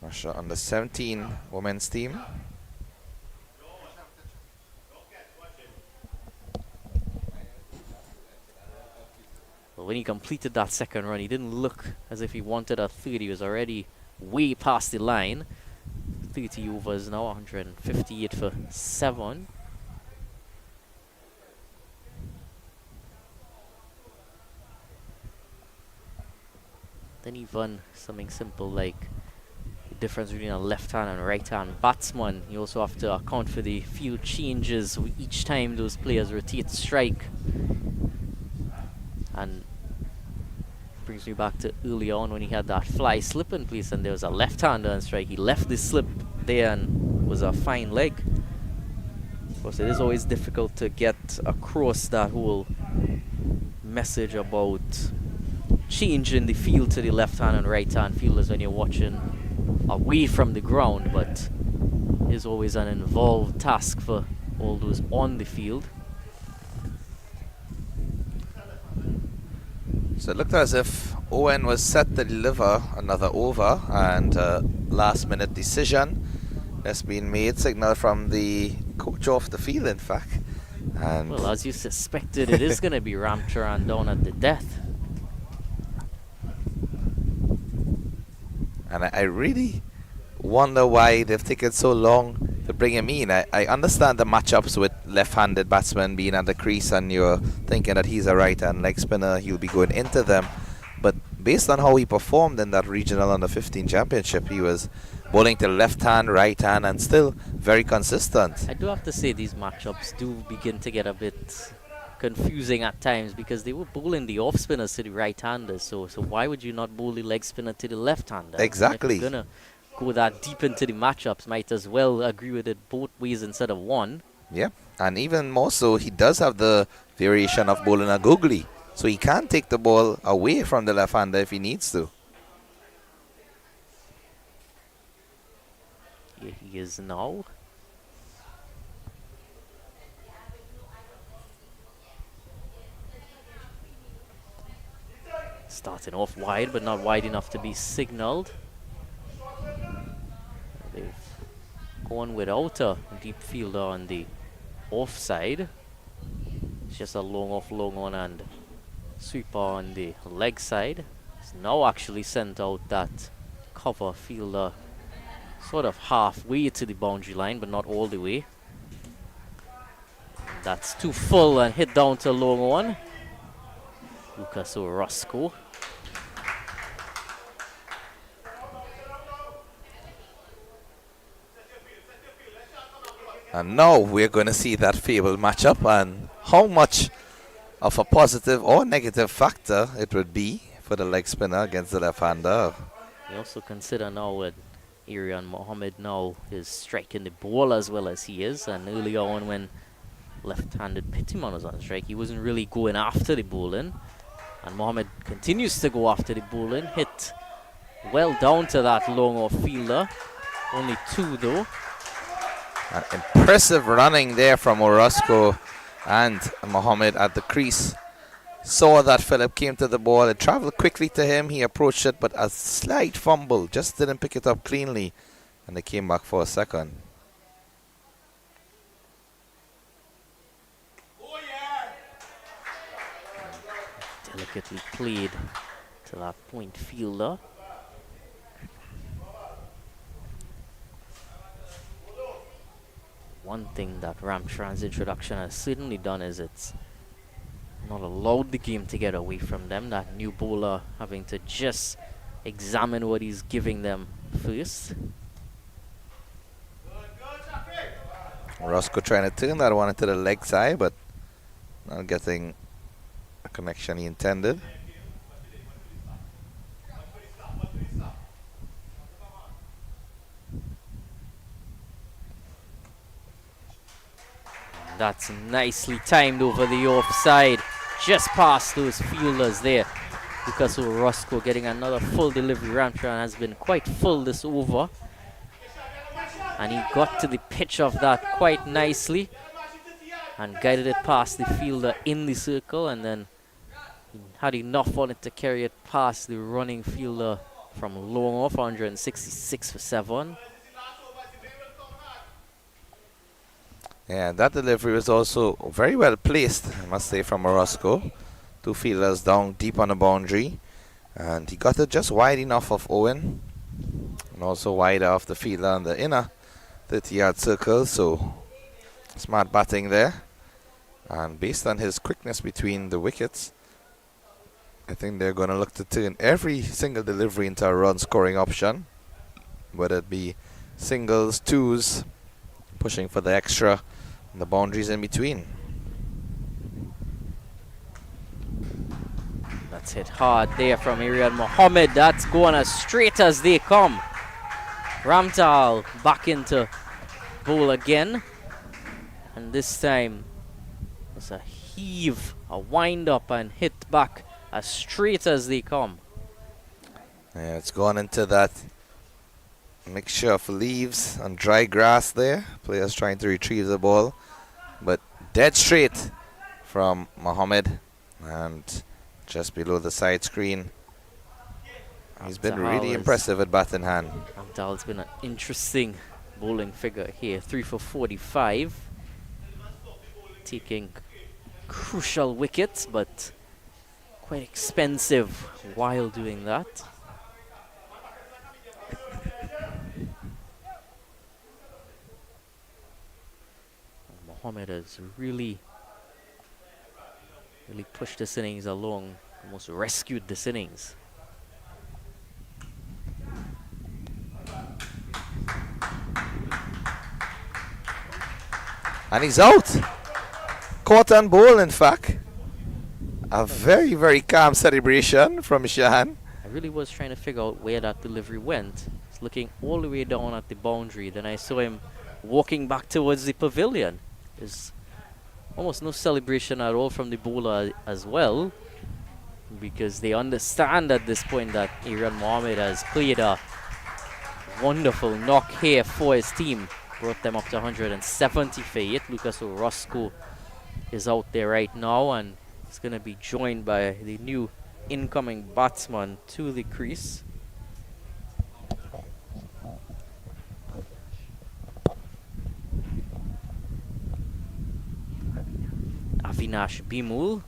Russia under 17 women's team. Well, when he completed that second run, he didn't look as if he wanted a third. He was already way past the line. 30 overs now, 158 for 7. Then even something simple like the difference between a left-hand and right-hand batsman. You also have to account for the field changes each time those players rotate strike. And brings me back to early on when he had that fly slip in place and there was a left-hander on strike. He left the slip there and was a fine leg. Of course, it is always difficult to get across that whole message about changing the field to the left-hand and right-hand fielders when you're watching away from the ground, but it is always an involved task for all those on the field. So it looked as if Owen was set to deliver another over, and last minute decision has been made, signal from the coach off the field in fact. And well, as you suspected, it is going to be Ramcharan down at the death. And I really wonder why they've taken so long to bring him in. I understand the matchups with left-handed batsmen being at the crease and you're thinking that he's a right-hand leg spinner, he'll be going into them. But based on how he performed in that regional under-15 championship, he was bowling to left hand, right hand, and still very consistent. I do have to say these matchups do begin to get a bit confusing at times because they were bowling the off spinners to the right-handers. So why would you not bowl the leg spinner to the left-hander? Exactly. If you're gonna go that deep into the matchups, might as well agree with it both ways instead of one. Yep. And even more so, he does have the variation of bowling a googly. So he can take the ball away from the left-hander if he needs to. Here he is now. Starting off wide, but not wide enough to be signaled. They've gone without a deep fielder on the offside. It's just a long off, long on, and sweeper on the leg side. It's now actually sent out that cover fielder sort of halfway to the boundary line, but not all the way. That's too full and hit down to long on. Lucas Orozco. And now we're going to see that fabled matchup and how much of a positive or negative factor it would be for the leg spinner against the left-hander. You also consider now that Irian Mohammed now is striking the ball as well as he is, and earlier on when left-handed Pittiman was on strike, he wasn't really going after the bowling, and Mohammed continues to go after the bowling, hit well down to that long off fielder, only two though. An impressive running there from Orozco and Mohammed at the crease. Saw that Phillip came to the ball. It traveled quickly to him. He approached it, but a slight fumble. Just didn't pick it up cleanly. And they came back for a second. Delicately played to that point fielder. One thing that Ramtran's introduction has certainly done is it's not allowed the game to get away from them. That new bowler having to just examine what he's giving them first. Roscoe trying to turn that one into the leg side, but not getting a connection he intended. That's nicely timed over the offside, just past those fielders there. Lucas Orozco getting another full delivery. Ramtran has been quite full this over, and he got to the pitch of that quite nicely and guided it past the fielder in the circle, and then he had enough on it to carry it past the running fielder from long off, 166 for 7. Yeah, that delivery was also very well placed, I must say, from Orozco. Two fielders down deep on the boundary. And he got it just wide enough of Owen. And also wide off the fielder on the inner 30-yard circle. So, smart batting there. And based on his quickness between the wickets, I think they're going to look to turn every single delivery into a run-scoring option. Whether it be singles, twos, pushing for the extra, and the boundaries in between. That's hit hard there from Irian Mohammed. That's going as straight as they come. Ramtal back into bowl again. And this time it's a heave, a wind up, and hit back as straight as they come. Yeah, it's gone into that mixture of leaves and dry grass there. Players trying to retrieve the ball, but dead straight from Mohammed, and just below the side screen. He's been really impressive at bat in hand. Ramtal's been an interesting bowling figure here. 3 for 45, taking crucial wickets, but quite expensive while doing that. Mohammed has really pushed this innings along, almost rescued this innings. And he's out. Caught on ball, in fact. A very, very calm celebration from Shahan. I really was trying to figure out where that delivery went. He's looking all the way down at the boundary. Then I saw him walking back towards the pavilion. His almost no celebration at all from the bowler as well, because they understand at this point that Aaron Mohammed has played a wonderful knock here for his team. Brought them up to 170 for 8. Lucas Orozco is out there right now, and he's going to be joined by the new incoming batsman to the crease. Avinash Bimul.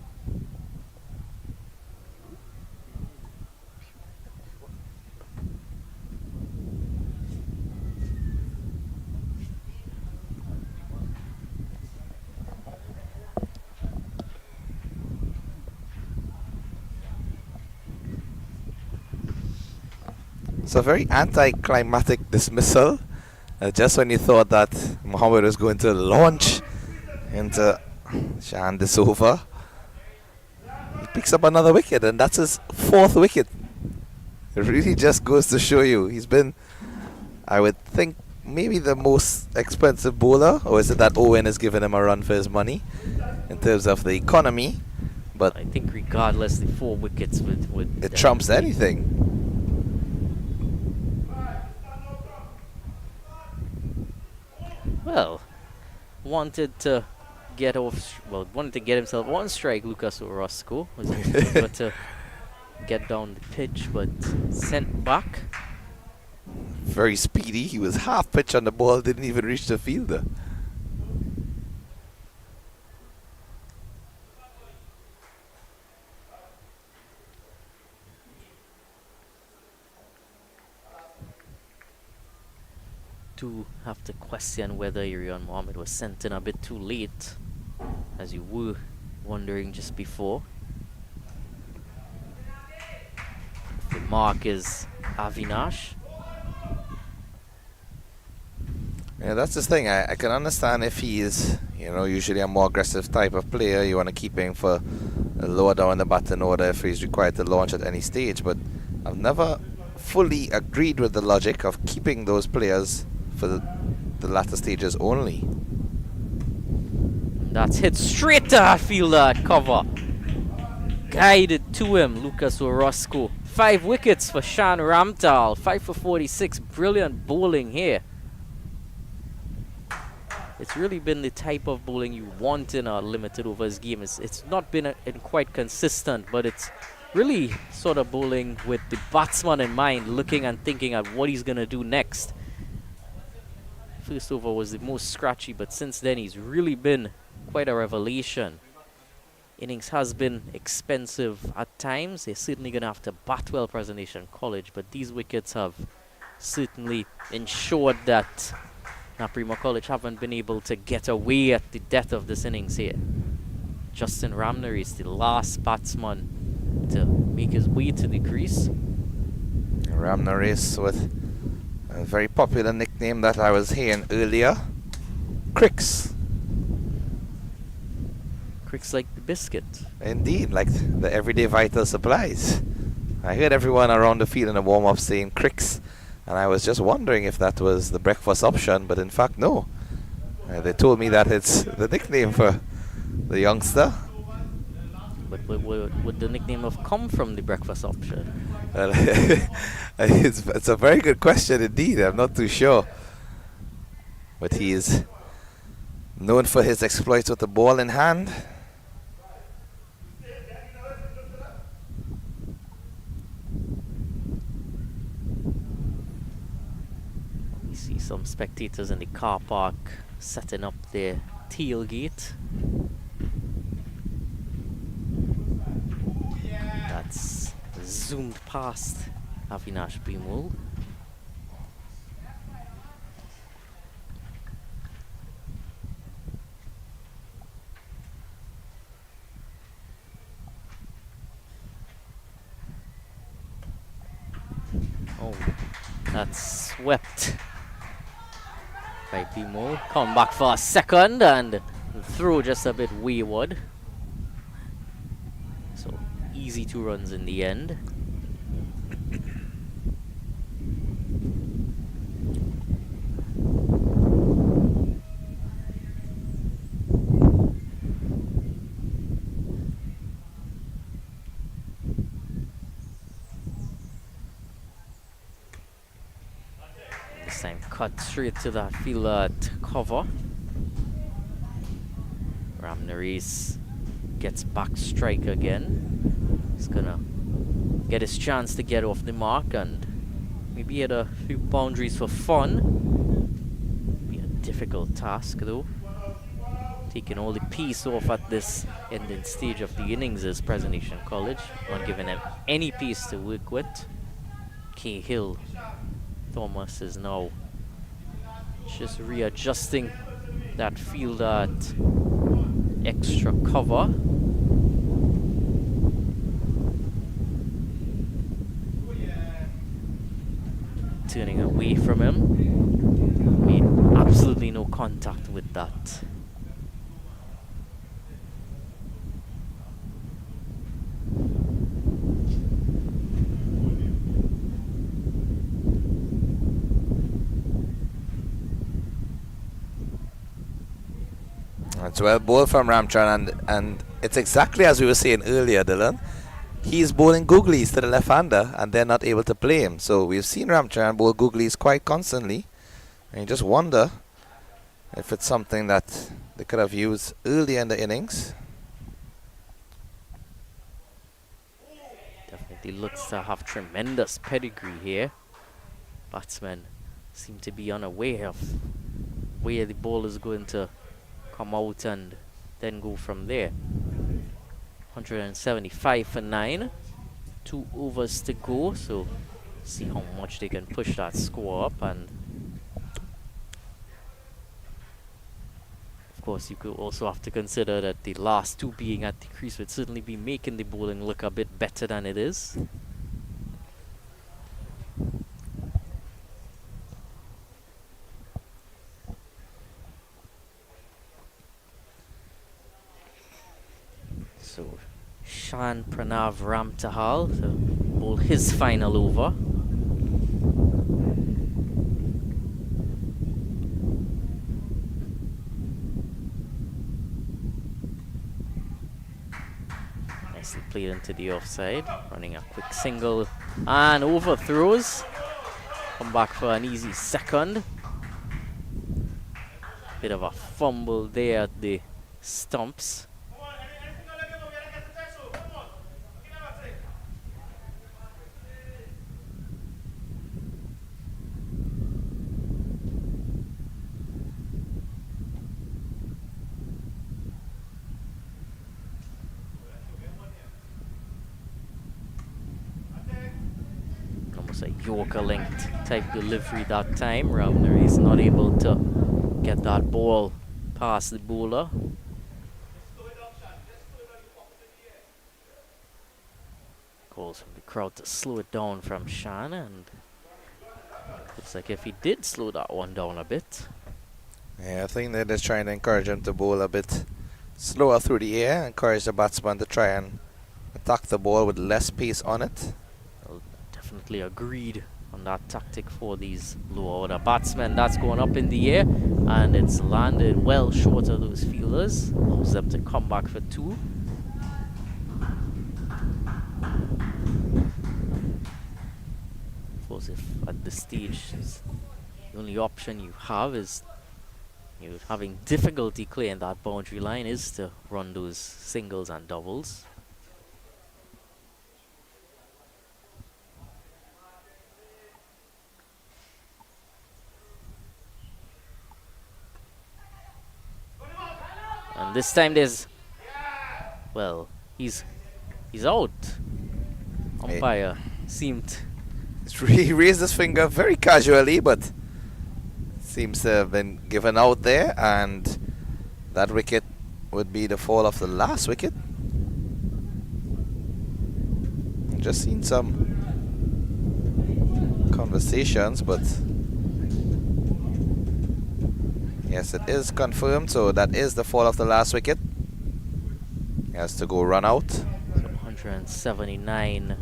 It's a very anticlimactic dismissal. Just when you thought that Mohammed was going to launch into Shan this over, he picks up another wicket, and that's his 4th wicket. It really just goes to show you he's been, I would think, maybe the most expensive bowler, or is it that Owen has given him a run for his money in terms of the economy? But I think regardless, the 4 wickets would it trumps anything. Well, wanted to get himself 1 strike. Lucas Orozco was able to get down the pitch, but sent back. Very speedy. He was half pitch on the ball, didn't even reach the fielder. Do have to question whether Irian Mohammed was sent in a bit too late, as you were wondering just before. The mark is Avinash. Yeah, that's the thing. I can understand if he is, usually a more aggressive type of player. You want to keep him for lower down the batting order if he's required to launch at any stage. But I've never fully agreed with the logic of keeping those players for the latter stages only. That's hit straight to our fielder at cover. Guided to him, Lucas Orozco. 5 wickets for Shan Ramtal. 5 for 46. Brilliant bowling here. It's really been the type of bowling you want in a limited overs game. It's not been quite consistent, but it's really sort of bowling with the batsman in mind, looking and thinking at what he's going to do next. First over was the most scratchy, but since then he's really been quite a revelation. Innings has been expensive at times. They're certainly going to have to bat well Presentation College, but these wickets have certainly ensured that Naparima College haven't been able to get away at the death of this innings here. Justin Ramner is the last batsman to make his way to the crease. Ramner is with a very popular nickname that I was hearing earlier, Cricks. Cricks like the biscuit. Indeed, like the everyday vital supplies. I heard everyone around the field in the warm-up saying Cricks, and I was just wondering if that was the breakfast option, but in fact, no. They told me that it's the nickname for the youngster. But would the nickname have come from the breakfast option? It's a very good question indeed. I'm not too sure. But he is known for his exploits with the ball in hand. We see some spectators in the car park setting up their tailgate. That's zoomed past Avinash Bimul. Oh, that's swept by Bimul. Come back for a second and throw just a bit wayward. So easy 2 runs in the end. cut straight to that fielder at cover. Ramdas gets back strike again. He's gonna get his chance to get off the mark and maybe hit a few boundaries for fun. Be a difficult task though. Taking all the piece off at this ending stage of the innings is Presentation College, not giving them any piece to work with. Cahill Thomas is now just readjusting that field at extra cover. Turning away from him. Made absolutely no contact with that. It's well bowled from Ramchran, and it's exactly as we were saying earlier, Dylan. He's bowling googlies to the left-hander and they're not able to play him. So we've seen Ramchran bowl googlies quite constantly, and you just wonder if it's something that they could have used earlier in the innings. Definitely looks to have tremendous pedigree here. Batsmen seem to be unaware of where the ball is going to come out and then go from there. 175 for 9. 2 overs to go, so see how much they can push that score up. And of course you could also have to consider that the last 2 being at the crease would certainly be making the bowling look a bit better than it is. So Shan Pranav Ramtahal to bowl his final over. Nicely played into the offside, running a quick single and overthrows. Come back for an easy second. Bit of a fumble there at the stumps. Almost a Yorker linked type delivery that time. Ravner is not able to get that ball past the bowler. Calls from the crowd to slow it down from Shan, and looks like if he did slow that one down a bit. Yeah, I think they're just trying to encourage him to bowl a bit slower through the air, encourage the batsman to try and attack the ball with less pace on it. Well, definitely agreed on that tactic for these lower order batsmen. That's going up in the air and it's landed well short of those fielders. Allows them to come back for 2. Of course, if at this stage the only option you have is you're having difficulty clearing that boundary line is to run those singles and doubles. And this time there's, well, he's out. Umpire seemed. He raised his finger very casually, but seems to have been given out there, and that wicket would be the fall of the last wicket. Just seen some conversations, but yes, it is confirmed, so that is the fall of the last wicket. He has to go run out. So 179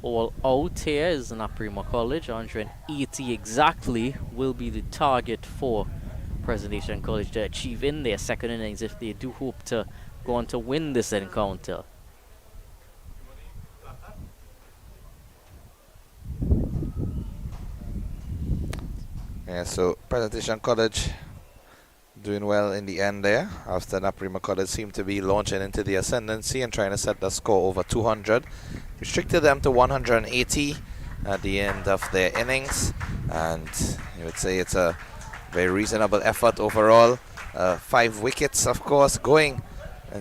all out here is Naparima College. 180 exactly will be the target for Presentation College to achieve in their second innings if they do hope to go on to win this encounter. Yeah, so Presentation College doing well in the end there after Naparima College seemed to be launching into the ascendancy and trying to set the score over 200. Restricted them to 180 at the end of their innings, and you would say it's a very reasonable effort overall. 5 wickets, of course, going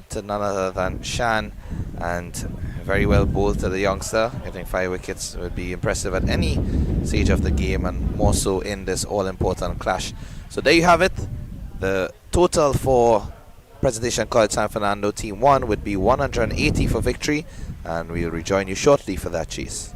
to none other than Shan, and very well bowled to the youngster. Getting 5 wickets would be impressive at any stage of the game, and more so in this all-important clash. So there you have it. The total for Presentation College San Fernando Team 1 would be 180 for victory, and we'll rejoin you shortly for that chase.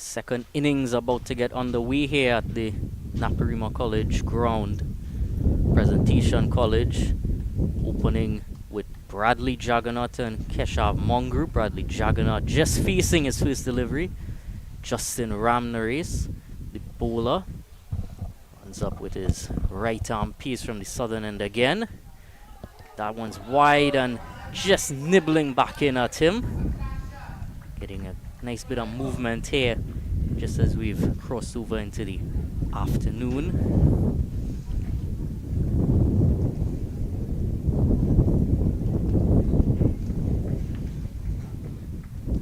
Second innings about to get underway here at the Naparima College ground. Presentation College opening with Bradley Jaggeraut and Keshav Mongrou. Bradley Jaggeraut just facing his first delivery. Justin Ramdas, the bowler, runs up with his right arm piece from the southern end again. That one's wide and just nibbling back in at him. Getting a nice bit of movement here just as we've crossed over into the afternoon.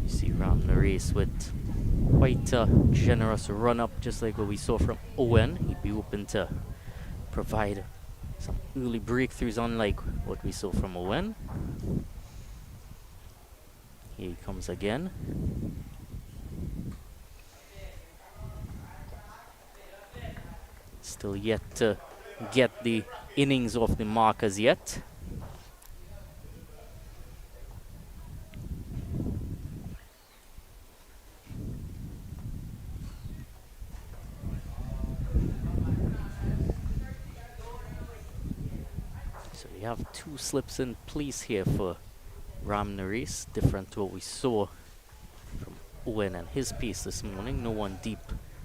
You see Ramdas with quite a generous run up, just like what we saw from Owen. He'd be open to provide some early breakthroughs, unlike what we saw from Owen. Here he comes again. Still yet to get the innings off the mark as yet. So we have two slips in place here for Ramdas, different to what we saw from Owen and his piece this morning. No one deep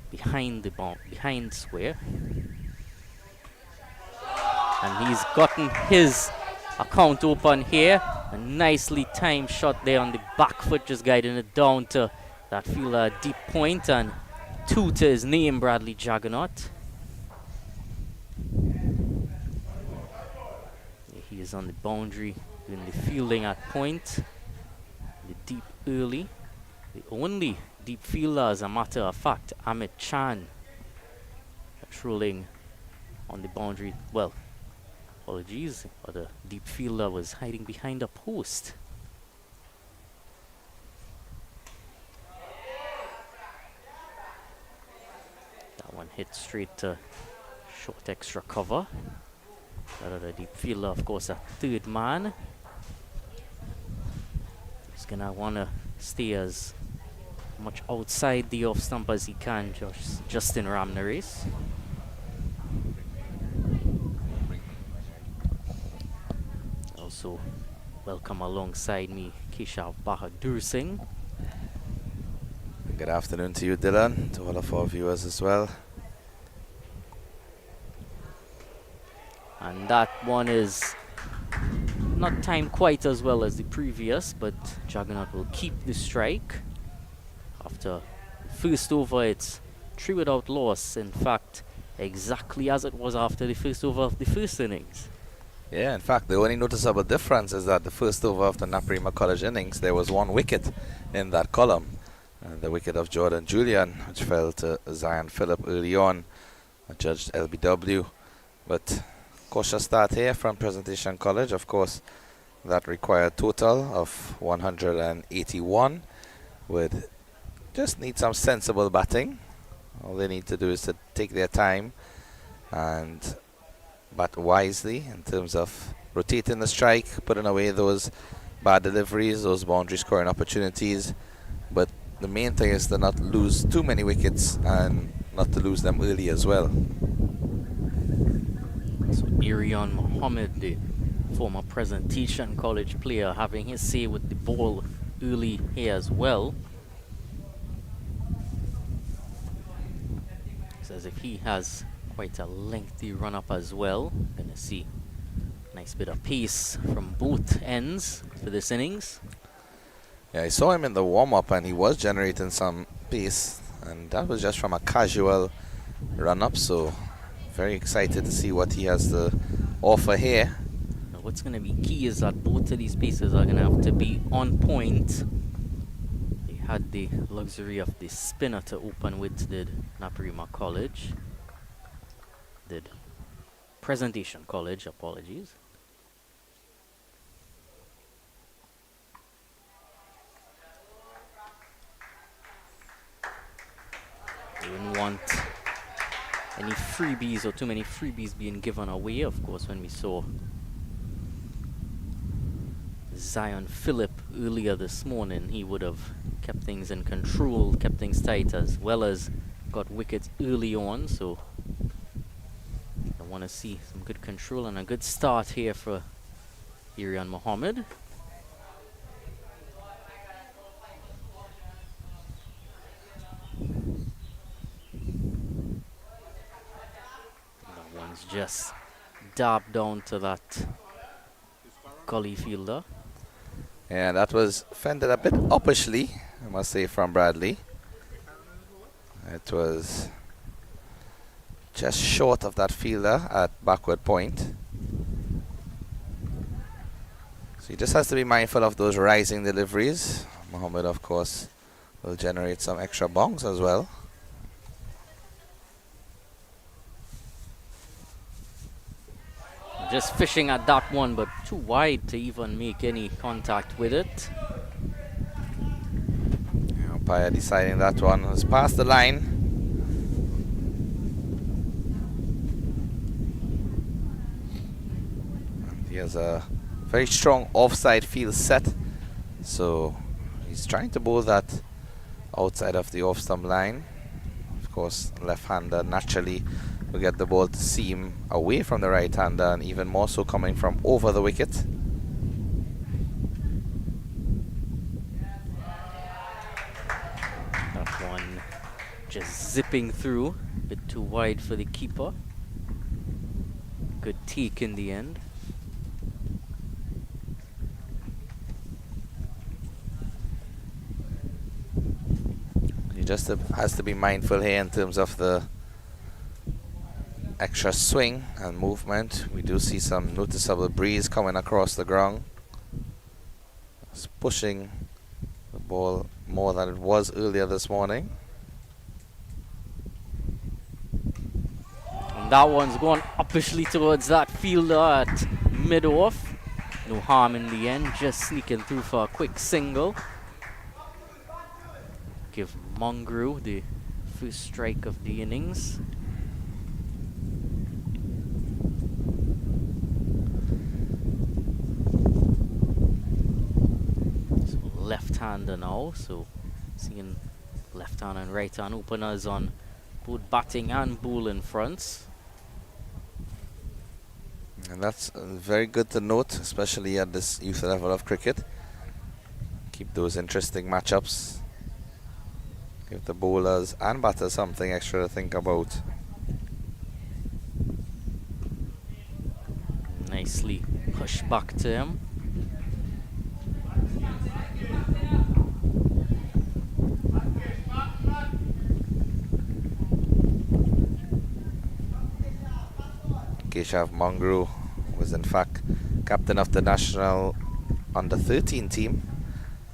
behind the behind square. And he's gotten his account open here. A nicely timed shot there on the back foot, just guiding it down to that fielder deep point, and 2 to his name, Bradley Jaggeraut. He is on the boundary doing the fielding at point. The deep early. The only deep fielder, as a matter of fact, Amit Chan, patrolling on the boundary. Well, apologies, but the deep fielder was hiding behind a post. That one hit straight to short extra cover. That other deep fielder, of course, a third man. He's gonna wanna stay as much outside the off stump as he can, Justin Ramdas. Also, welcome alongside me, Keshav Bahadur Singh. Good afternoon to you, Dylan, to all of our viewers as well. And that one is not timed quite as well as the previous, but Jaggeraut will keep the strike. After first over, it's 3 without loss. In fact, exactly as it was after the first over of the first innings. Yeah, in fact, the only noticeable difference is that the first over of the Naparima College innings, there was 1 wicket in that column. The wicket of Jordan Julian, which fell to Zion Phillip early on, judged LBW. But cautious start here from Presentation College. Of course, that required a total of 181. Would just need some sensible batting. All they need to do is to take their time and bat wisely in terms of rotating the strike, putting away those bad deliveries, those boundary scoring opportunities. But the main thing is to not lose too many wickets and not to lose them early as well. So Irian Mohammed, the former Presentation College player, having his say with the ball early here as well. As if he has quite a lengthy run up as well. Gonna see a nice bit of pace from both ends for this innings. Yeah, I saw him in the warm-up and he was generating some pace, and that was just from a casual run-up, so very excited to see what he has to offer here. Now what's gonna be key is that both of these paces are gonna have to be on point. Had the luxury of the spinner to open with, did Naparima College. Did Presentation College, apologies. They didn't want any freebies or too many freebies being given away, of course, when we saw Zion Phillip earlier this morning, he would have kept things in control, kept things tight, as well as got wickets early on. So I want to see some good control and a good start here for Irian Mohammed. That one's just dabbed down to that gully fielder. Yeah, that was fended a bit uppishly, I must say, from Bradley. It was just short of that fielder at backward point. So he just has to be mindful of those rising deliveries. Mohammed, of course, will generate some extra bonks as well. Just fishing at that one, but too wide to even make any contact with it. Umpire deciding that one was past the line. And he has a very strong offside field set, so he's trying to bowl that outside of the off-stump line. Of course, left-hander naturally will get the ball to seam away from the right-hander, and even more so coming from over the wicket. That one just zipping through, a bit too wide for the keeper. Good take in the end. He just has to be mindful here in terms of the extra swing and movement. We do see some noticeable breeze coming across the ground. It's pushing the ball more than it was earlier this morning. And that one's going uppishly towards that fielder at mid-off. No harm in the end, just sneaking through for a quick single. Give Mongrel the first strike of the innings. Left-hander now, so seeing left-hand and right-hand openers on both batting and bowling fronts. And that's very good to note, especially at this youth level of cricket. Keep those interesting matchups. Give the bowlers and batters something extra to think about. Nicely pushed back to him. Keshav Mongrel was in fact captain of the national under-13 team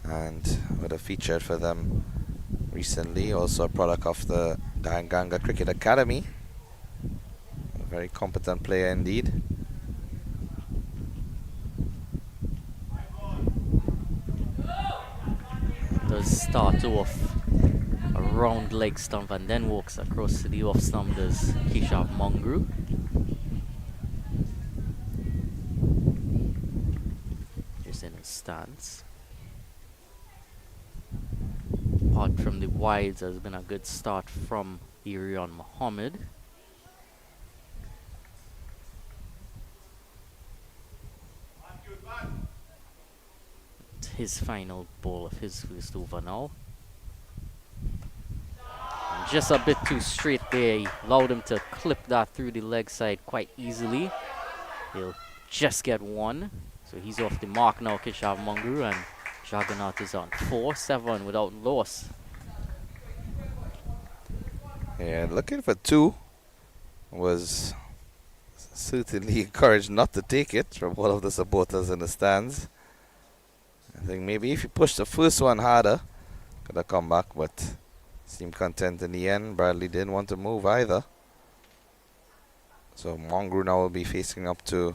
and would have featured for them recently, also a product of the Ganga Cricket Academy. A very competent player indeed. Does start off a round leg stump and then walks across to the off stump. Does Keshav Mongrel. Just in his stance. Apart from the wides, has been a good start from Irian Mohammed. His final ball of his first over now. And just a bit too straight there. He allowed him to clip that through the leg side quite easily. He'll just get one. So he's off the mark now, Keshav Mongrel, and Jaggeraut is on 4-7 without loss. Yeah, looking for two. Was certainly encouraged not to take it from one of the supporters in the stands. I think maybe if he pushed the first one harder, could have come back, but seemed content in the end. Bradley didn't want to move either. So Mongrel now will be facing up to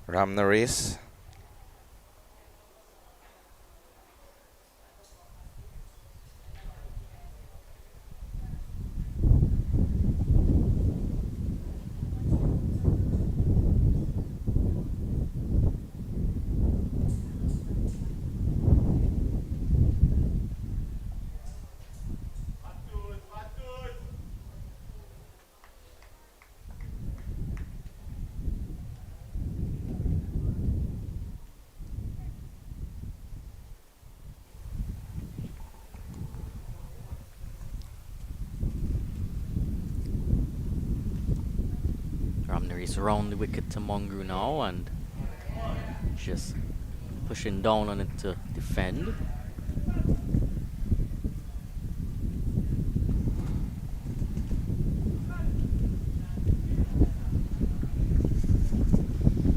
Ramdas. Nice round the wicket to Mungru now, and just pushing down on it to defend.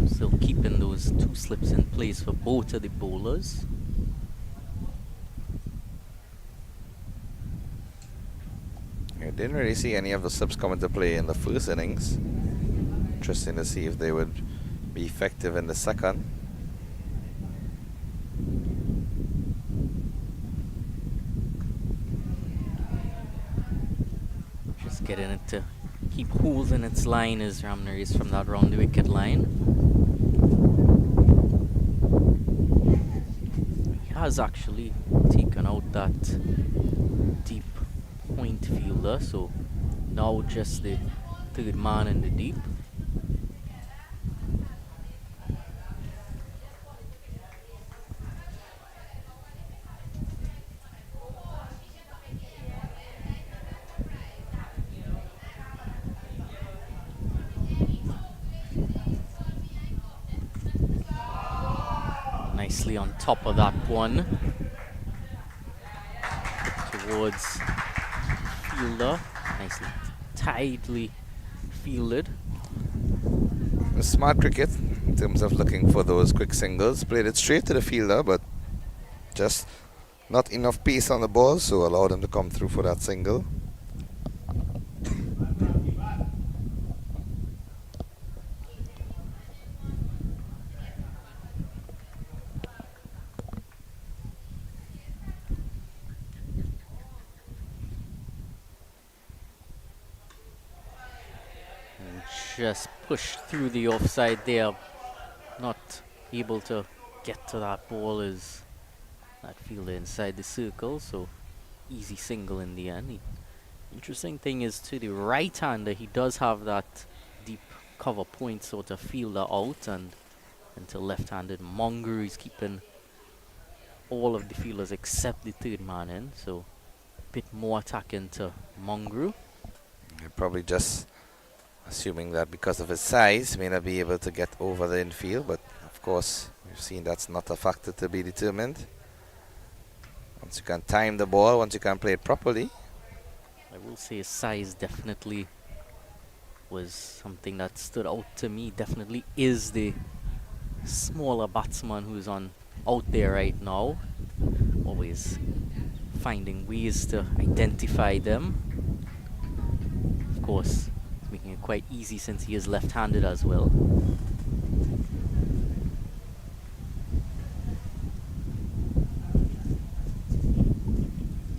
Still keeping those two slips in place for both of the bowlers. I didn't really see any of the subs come into play in the first innings. Interesting to see if they would be effective in the second. Just getting it to keep holes in its line as Ramdas from that round the wicket line. He has actually taken out that deep point fielder, so now just the third man in the deep. Nicely on top of that one towards fielder, nicely tidely fielded. A smart cricket in terms of looking for those quick singles. Played it straight to the fielder, but just not enough pace on the ball, so allowed him to come through for that single. Just pushed through the offside there, not able to get to that ball as that fielder inside the circle, so easy single in the end. Interesting thing is, to the right-hander, he does have that deep cover point sort of fielder out, and to left-handed Mungru is keeping all of the fielders except the third man in, so a bit more attacking to Mungru. Probably just assuming that because of his size, may not be able to get over the infield, but of course, we've seen that's not a factor to be determined. Once you can time the ball, once you can play it properly. I will say his size definitely was something that stood out to me. Definitely is the smaller batsman who's out there right now. Always finding ways to identify them. Of course, making it quite easy since he is left-handed as well.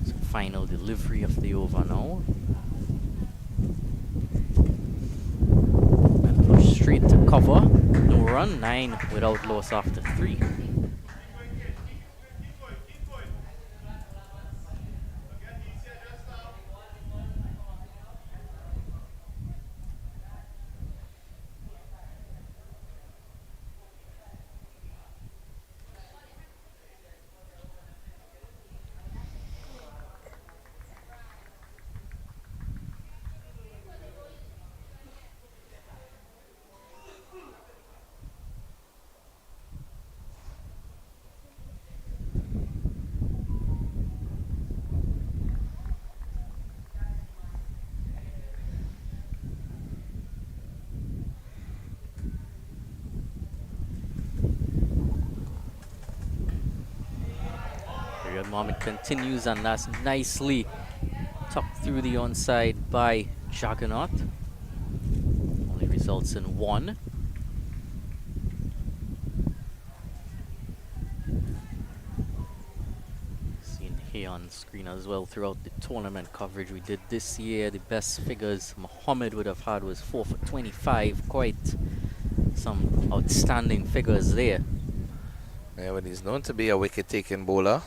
So final delivery of the over now. And push straight to cover. No run, 9 without loss after 3. Moment continues, and that's nicely tucked through the onside by Jaggeraut. Only results in 1. Seen here on screen as well throughout the tournament coverage we did this year, the best figures Mohammed would have had was 4 for 25. Quite some outstanding figures there. Yeah, but he's known to be a wicket-taking bowler.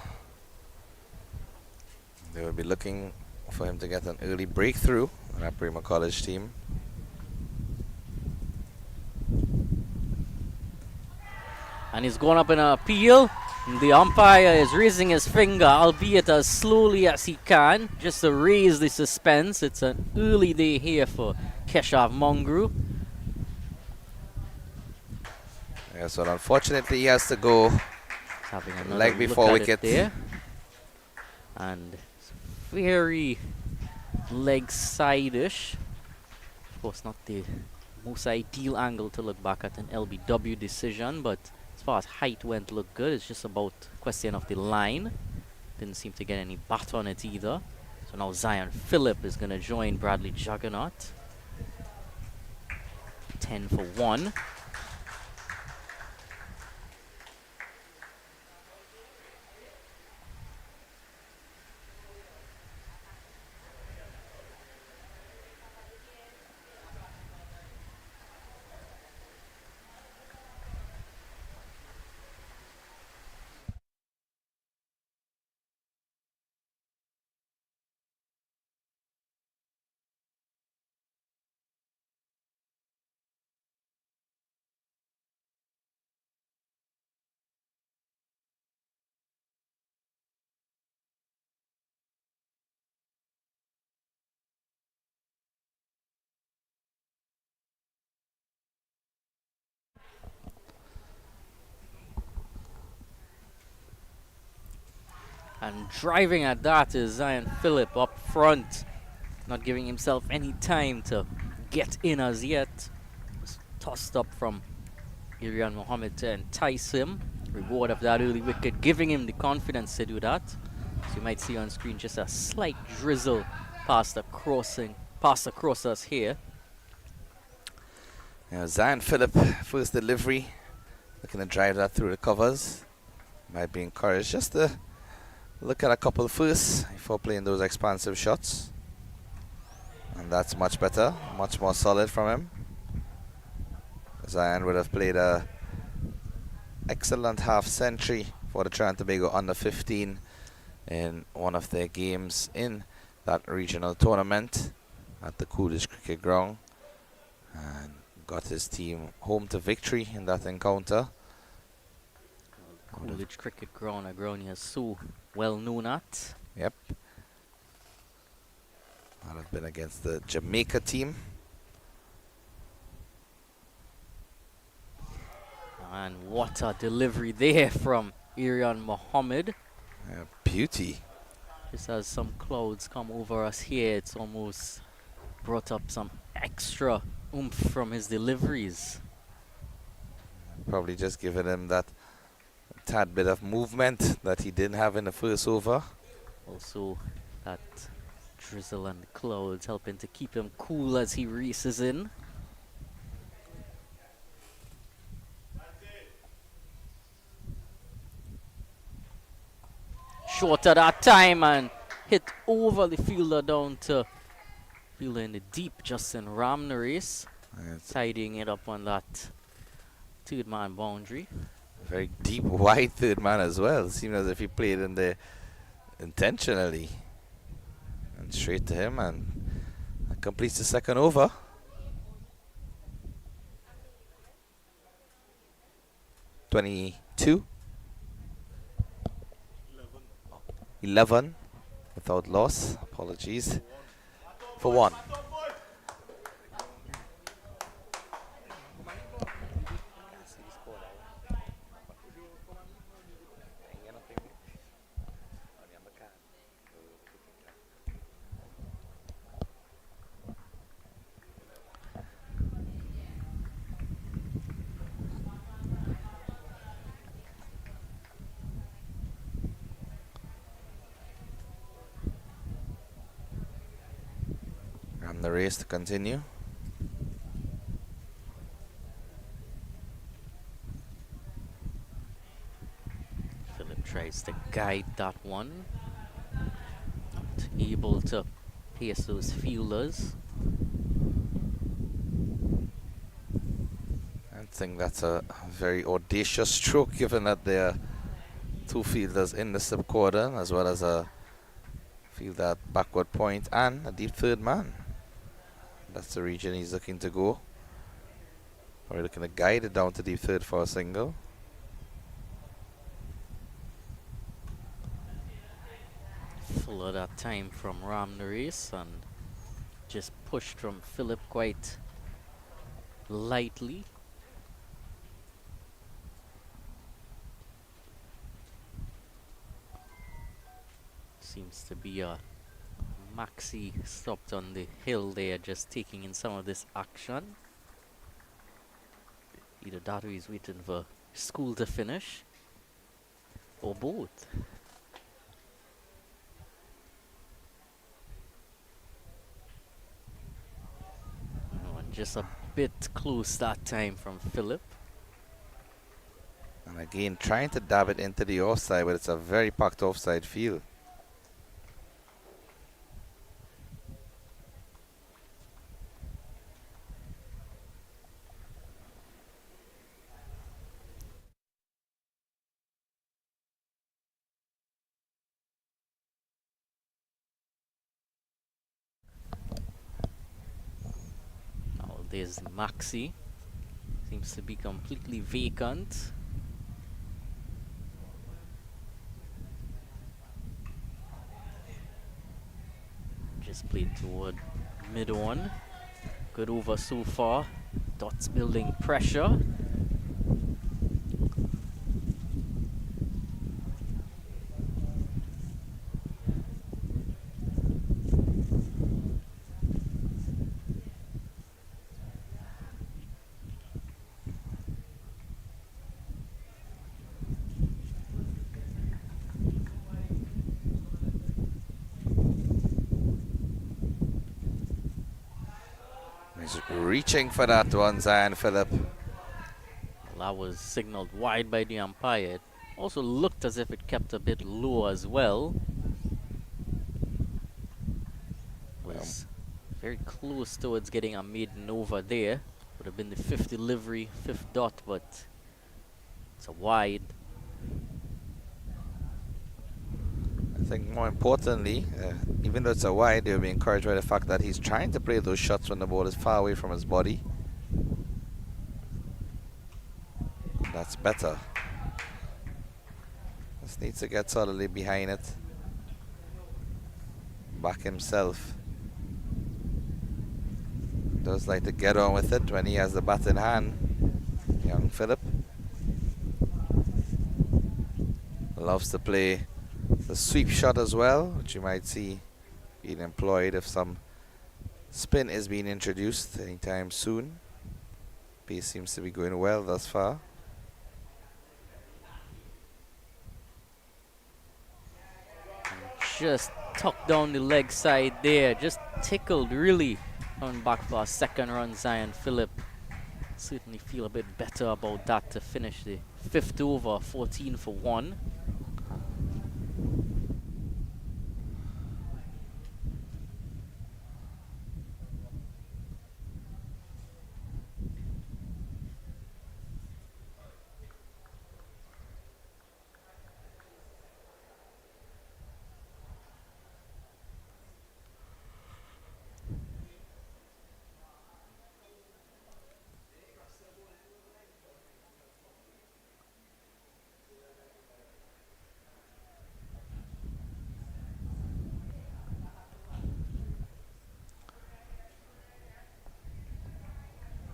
They will be looking for him to get an early breakthrough on that Naparima College team. And he's going up in an appeal. The umpire is raising his finger, albeit as slowly as he can, just to raise the suspense. It's an early day here for Keshav Mungru. Yeah, so unfortunately he has to go Having another leg look before at wicket. it there. And it's very leg side-ish. Of course, not the most ideal angle to look back at an LBW decision, but as far as height went, looked good. It's just about question of the line. Didn't seem to get any bat on it either. So now Phillip is going to join Bradley Jaggeraut. 10 for 1. And driving at that is Phillip up front, not giving himself any time to get in as yet. Was tossed up from Irian Mohammed to entice him. Reward of that early wicket, giving him the confidence to do that. So you might see on screen just a slight drizzle past the crossers here. Yeah, Phillip, first delivery, looking to drive that through the covers. Might be encouraged just to look at a couple first before playing those expansive shots. And that's much better, much more solid from him. Zion would have played a excellent half century for the Trinidad and Tobago under 15 in one of their games in that regional tournament at the Coolidge Cricket Ground, and got his team home to victory in that encounter. Coolidge Cricket Ground, a ground he is so well known at. Yep. That have been against the Jamaica team. And what a delivery there from Irian Mohammed. Beauty. Just as some clouds come over us here, it's almost brought up some extra oomph from his deliveries. Probably just giving him that tad bit of movement that he didn't have in the first over. Also, that drizzle and the clouds helping to keep him cool as he races in. Short at that time and hit over the fielder down to fielder in the deep, Justin Ramdas, tidying it up on that third man boundary. Very deep, wide third man as well. Seemed as if he played in there intentionally. And straight to him, and completes the second over. 22. 11 without loss. Apologies. For 1. And the race to continue. Phillip tries to guide that one. Not able to pace those fielders. I think that's a very audacious stroke, given that there are two fielders in the sub-cordon, as well as a fielder at backward point and a deep third man. That's the region he's looking to go. Or looking to guide it down to deep third for a single. Full of that time from Ramdas and just pushed from Phillip quite lightly. Seems to be a Maxi stopped on the hill there, just taking in some of this action. Either that or he's waiting for school to finish, or both. Oh, and just a bit close that time from Phillip. And again, trying to dab it into the offside, but it's a very packed offside field. Now there's Maxi. Seems to be completely vacant. Just played toward mid-on. Good over so far. Dots building pressure. He's reaching for that one, Zion Phillip. Well, that was signaled wide by the umpire. It also looked as if it kept a bit low as well. Was very close towards getting a maiden over there. Would have been the fifth delivery, fifth dot, but it's a wide. I think more importantly, even though it's a wide, they'll be encouraged by the fact that he's trying to play those shots when the ball is far away from his body. That's better. Just needs to get solidly behind it. Back himself. Does like to get on with it when he has the bat in hand. Young Phillip. Loves to play the sweep shot as well, which you might see being employed if some spin is being introduced anytime soon. Pace seems to be going well thus far. Just tucked down the leg side there. Just tickled, really. Coming back for a second run, Zion Phillip. Certainly feel a bit better about that to finish the fifth over, 14 for 1.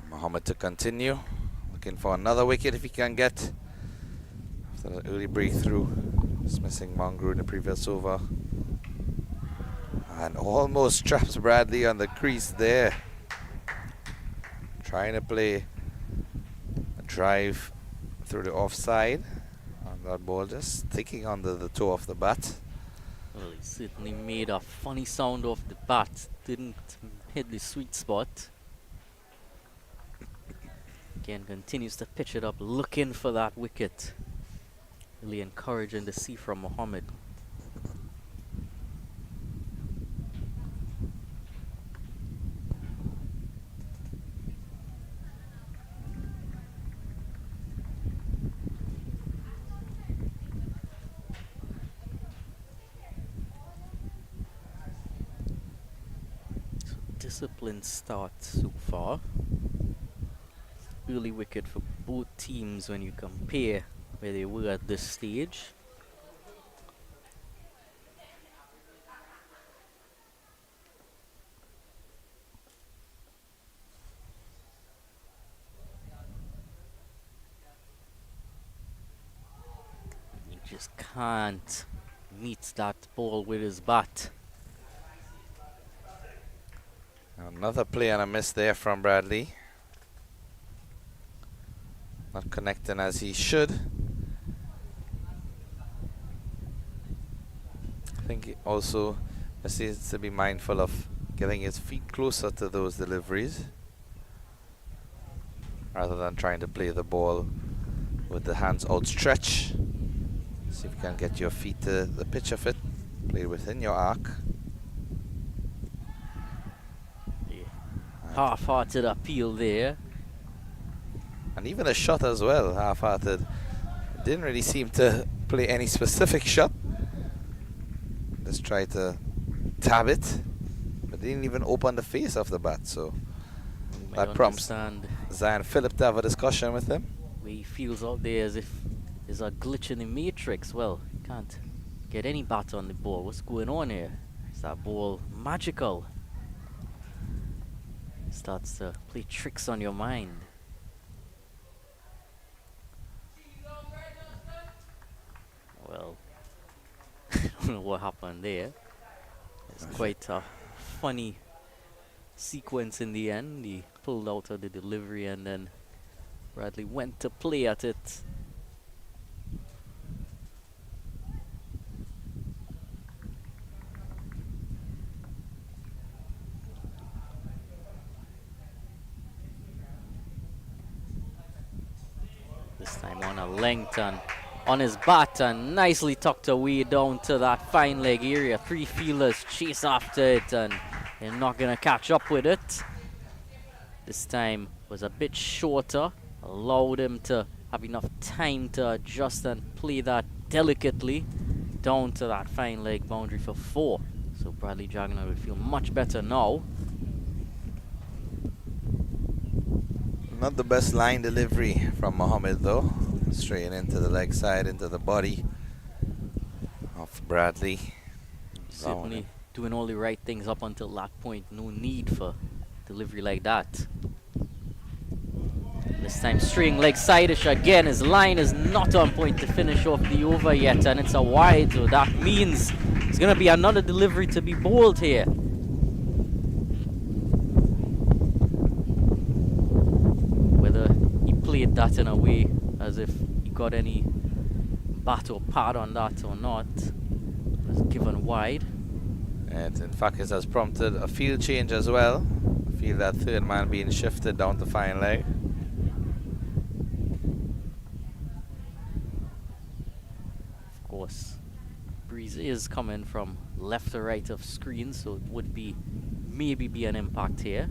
Mohammed to continue. Looking for another wicket if he can get. After that early breakthrough. Dismissing Mongrel in the previous over. And almost traps Bradley on the crease there. Trying to play a drive through the offside. And that ball just sticking under the toe of the bat. Well, he certainly made a funny sound off the bat. Didn't hit the sweet spot. Again, continues to pitch it up, looking for that wicket. Really encouraging to see from Mohammed. So disciplined start so far. Early wicket for both teams when you compare where they were at this stage. You just can't meets that ball with his bat. Another play and a miss there from Bradley. Not connecting as he should. I think he also needs to be mindful of getting his feet closer to those deliveries rather than trying to play the ball with the hands outstretched. See if you can get your feet to the pitch of it. Play within your arc. Yeah. Half-hearted appeal there. And even a shot as well, half-hearted. Didn't really seem to play any specific shot. Just tried to tab it, but didn't even open the face of the bat. So that prompts Zion Phillip to have a discussion with him. He feels out there as if there's a glitch in the matrix. Well, can't get any bat on the ball. What's going on here? Is that ball magical? Starts to play tricks on your mind. Well, I don't know what happened there. It's quite a funny sequence in the end. He pulled out of the delivery and then Bradley went to play at it. This time on a length and on his bat and nicely tucked away down to that fine leg area. Three fielders chase after it and they're not gonna catch up with it. This time was a bit shorter, allowed him to have enough time to adjust and play that delicately down to that fine leg boundary for 4. So Bradley Jaggeraut will feel much better now. Not the best line delivery from Mohammed though. Straight into the leg side, into the body of Bradley. Certainly doing all the right things up until that point. No need for delivery like that. This time straying leg side-ish again. His line is not on point to finish off the over yet, and it's a wide, so that means it's going to be another delivery to be bowled here. Whether he played that in a way as if he got any bat or pad on that or not, was given wide. And in fact it has prompted a field change as well. I feel that third man being shifted down to fine leg. Of course, breeze is coming from left to right of screen, so it would be maybe be an impact here.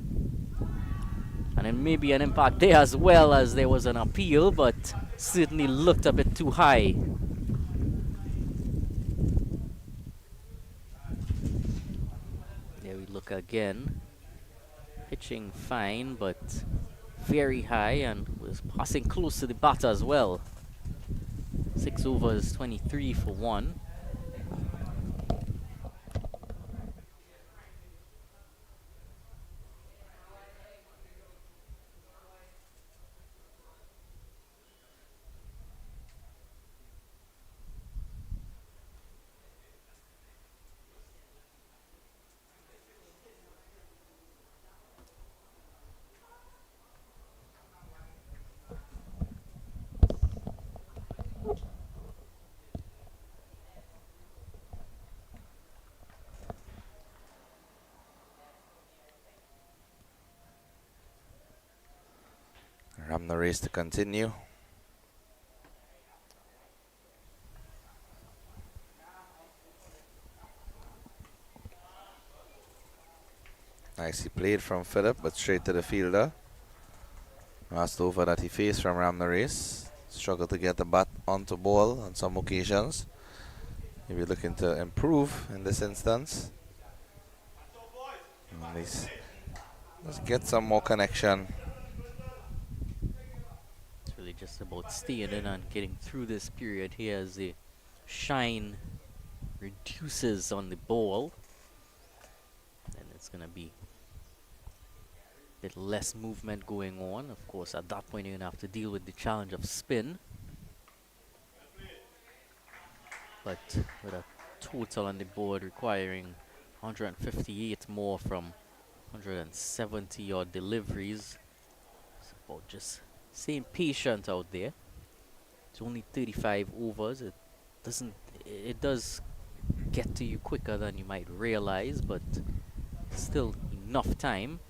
And it may be an impact there as well, as there was an appeal, but certainly looked a bit too high. There we look again. Pitching fine, but very high, and was passing close to the bat as well. 6 overs, 23 for 1. The race to continue. Nicely played from Phillip, but straight to the fielder. Last over that he faced from Ramdas. Struggled to get the bat onto ball on some occasions. Maybe looking to improve in this instance. Let's get some more connection. Just about staying in and getting through this period here as the shine reduces on the ball, and it's going to be a bit less movement going on. Of course, at that point you're going to have to deal with the challenge of spin, but with a total on the board, requiring 158 more from 170 odd deliveries. It's about just staying patient out there. It's only 35 overs. It does get to you quicker than you might realize, but still enough time.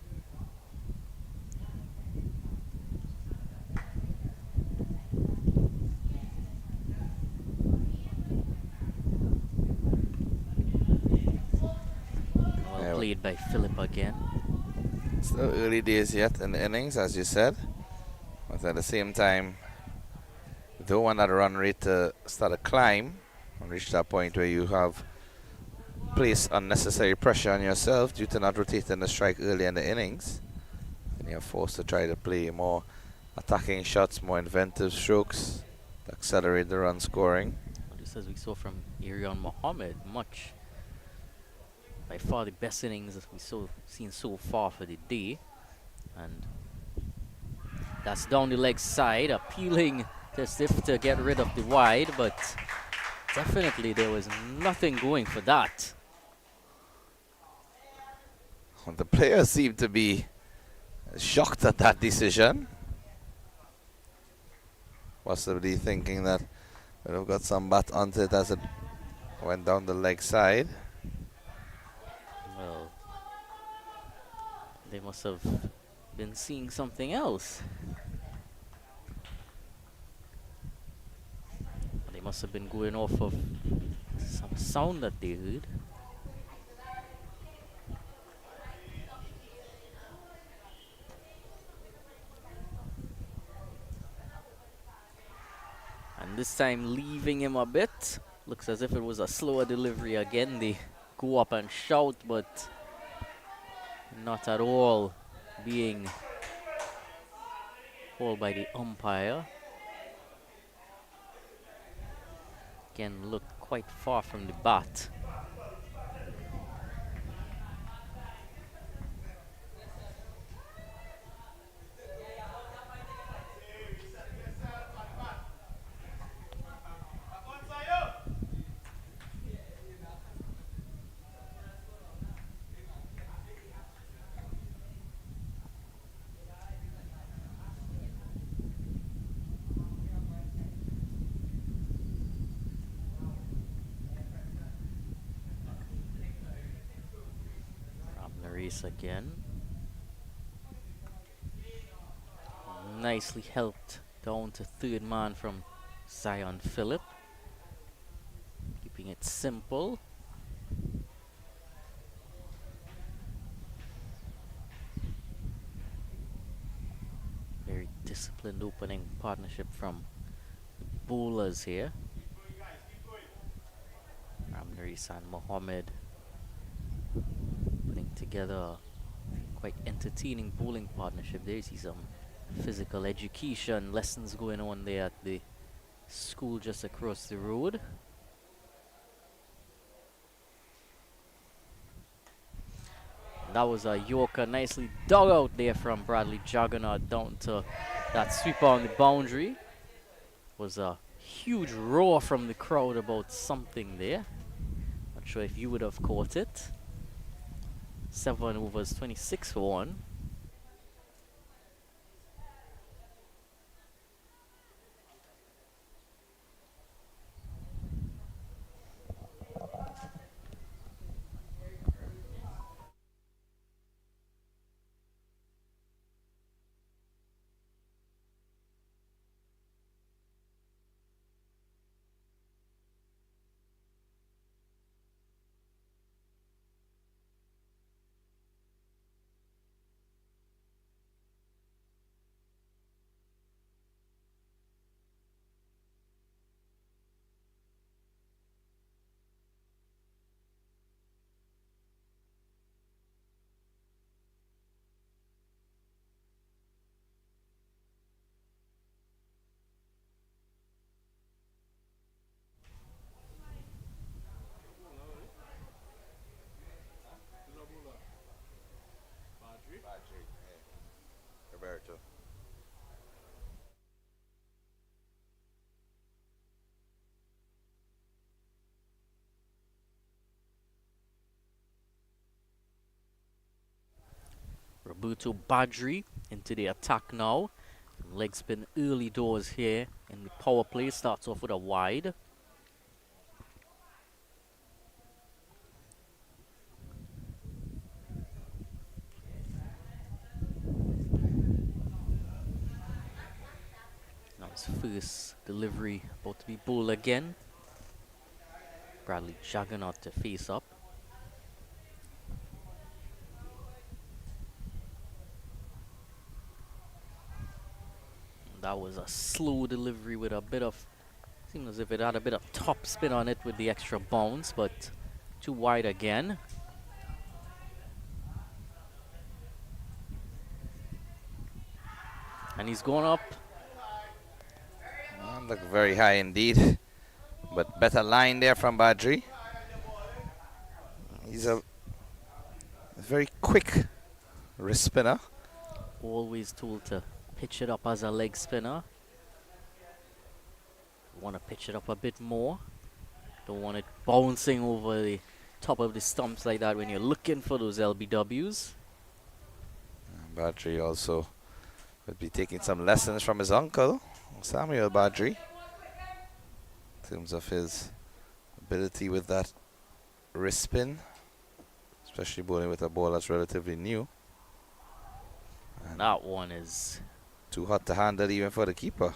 Well played by Phillip again. Still early days yet in the innings, as you said. But at the same time, you don't want that run rate to start a climb and reach that point where you have placed unnecessary pressure on yourself due to not rotating the strike early in the innings. And you're forced to try to play more attacking shots, more inventive strokes to accelerate the run scoring. Well, just as we saw from Irian Mohammed, by far the best innings that we've seen so far for the day. And that's down the leg side, appealing as if to get rid of the wide, but definitely there was nothing going for that. The players seem to be shocked at that decision. Possibly thinking that we'd have got some bat onto it as it went down the leg side. Well, they must have been seeing something else. They must have been going off of some sound that they heard. And this time leaving him a bit. Looks as if it was a slower delivery again. They go up and shout, but not at all being called by the umpire. Again, looked quite far from the bat. Again. Nicely helped down to third man from Zion Phillip. Keeping it simple. Very disciplined opening partnership from the bowlers here. Ramdas and Mohammed putting together a quite entertaining bowling partnership. There you see some physical education lessons going on there at the school just across the road. That was a Yorker, nicely dug out there from Bradley Jaggeraut down to that sweeper on the boundary. Was a huge roar from the crowd about something there. Not sure if you would have caught it. 7 overs, 26 for 1. Roberto Badri into the attack now. Leg spin early doors here in the power play. Starts off with a wide. Now his first delivery about to be bowled again. Bradley Jaggeraut to face up. That was a slow delivery with a bit of, seemed as if it had a bit of top spin on it with the extra bounce, but too wide again. And he's going up. Look very high indeed, but better line there from Badri. He's a very quick wrist spinner. Always told to pitch it up as a leg spinner. Want to pitch it up a bit more. Don't want it bouncing over the top of the stumps like that when you're looking for those LBWs. Badri also would be taking some lessons from his uncle, Samuel Badri, in terms of his ability with that wrist spin, especially bowling with a ball that's relatively new. And that one is too hot to handle even for the keeper.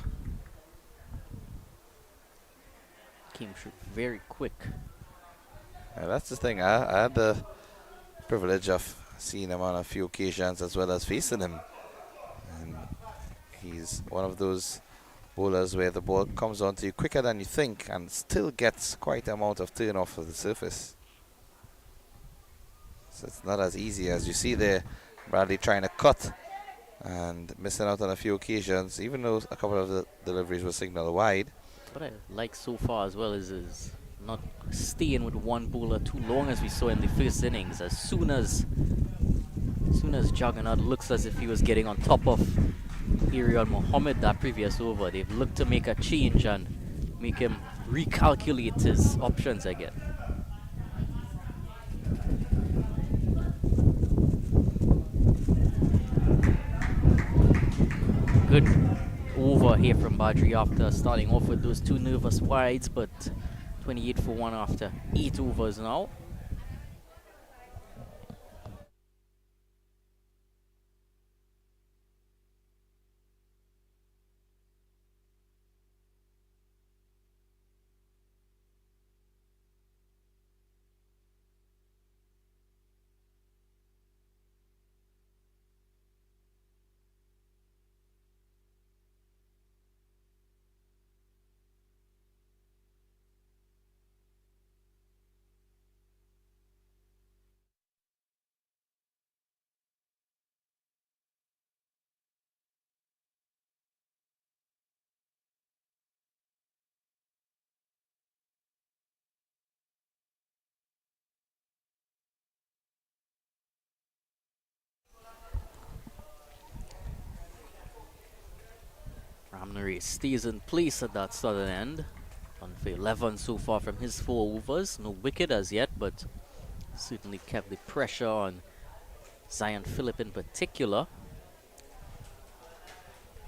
Came through very quick. And that's the thing, I had the privilege of seeing him on a few occasions as well as facing him. And he's one of those bowlers where the ball comes onto you quicker than you think and still gets quite an amount of turn off of the surface. So it's not as easy as you see there. Bradley trying to cut and missing out on a few occasions, even though a couple of the deliveries were signaled wide. What I like so far as well is not staying with one bowler too long, as we saw in the first innings. As soon as Jaggeraut looks as if he was getting on top of Ariad Mohammed that previous over, they've looked to make a change and make him recalculate his options again. Good over here from Badri after starting off with those two nervous wides, but 28 for 1 after 8 overs now. Ramdas stays in place at that southern end. On for 11 so far from his 4 overs. No wicket as yet, but certainly kept the pressure on Zion Phillip in particular.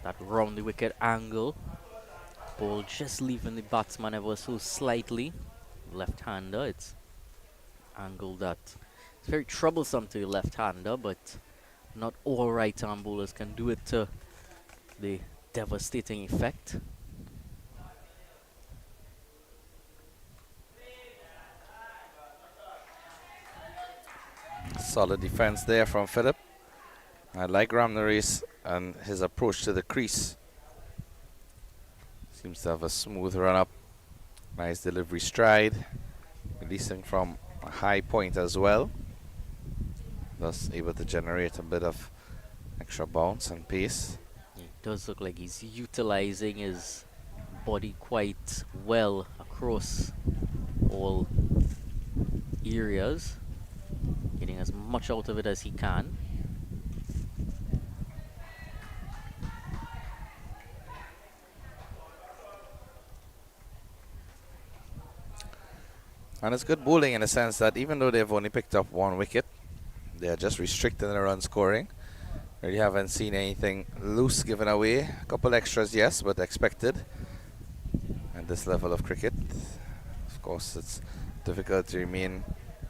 That round the wicket angle. Ball just leaving the batsman ever so slightly. Left-hander. It's angle that it's very troublesome to the left-hander, but not all right-arm bowlers can do it to the devastating effect. Solid defense there from Phillip. I like Ramdas and his approach to the crease. Seems to have a smooth run up. Nice delivery stride. Releasing from a high point as well. Thus able to generate a bit of extra bounce and pace. It does look like he's utilizing his body quite well across all areas, getting as much out of it as he can. And it's good bowling in the sense that even though they've only picked up 1 wicket, they are just restricting the run scoring. Really haven't seen anything loose given away. A couple extras, yes, but expected at this level of cricket. Of course, it's difficult to remain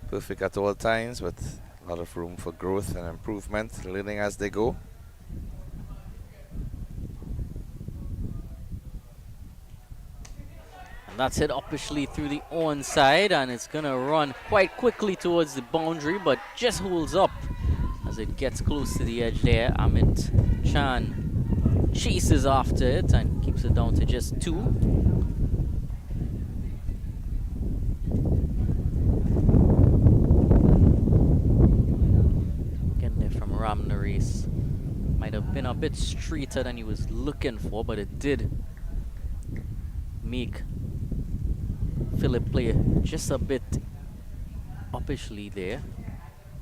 perfect at all times, but a lot of room for growth and improvement, learning as they go. And that's it uppishly through the Owen side, and it's gonna run quite quickly towards the boundary, but just holds up as it gets close to the edge there. Amit Chan chases after it and keeps it down to just 2. Getting there from Ramdas. Might have been a bit straighter than he was looking for, but it did make Phillip play just a bit uppishly there.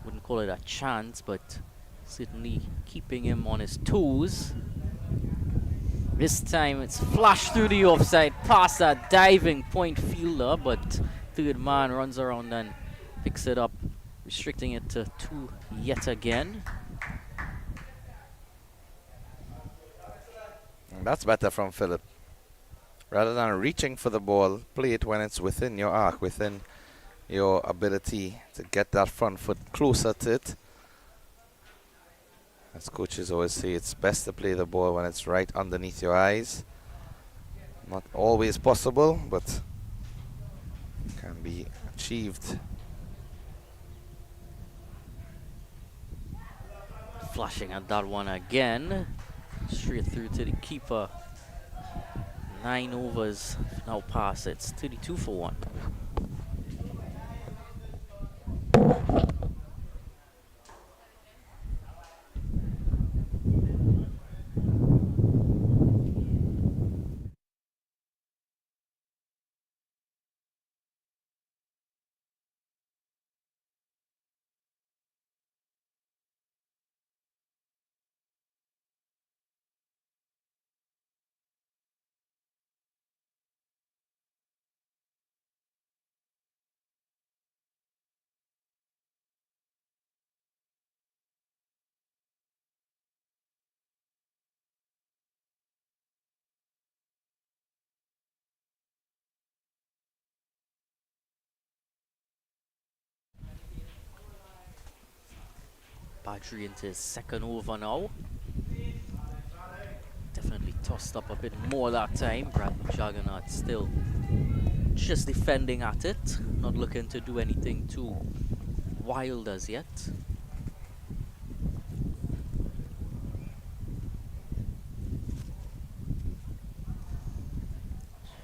Wouldn't call it a chance, but certainly keeping him on his toes. This time it's flashed through the offside past that diving point fielder, but third man runs around and picks it up, restricting it to 2 yet again. And that's better from Phillip. Rather than reaching for the ball, play it when it's within your arc, within your ability to get that front foot closer to it. As coaches always say, it's best to play the ball when it's right underneath your eyes. Not always possible, but can be achieved. Flashing at that one again. Straight through to the keeper. 9 overs now past. It's 32 for 1. Badri into his second over now. Definitely tossed up a bit more that time. Jaggeraut still just defending at it. Not looking to do anything too wild as yet.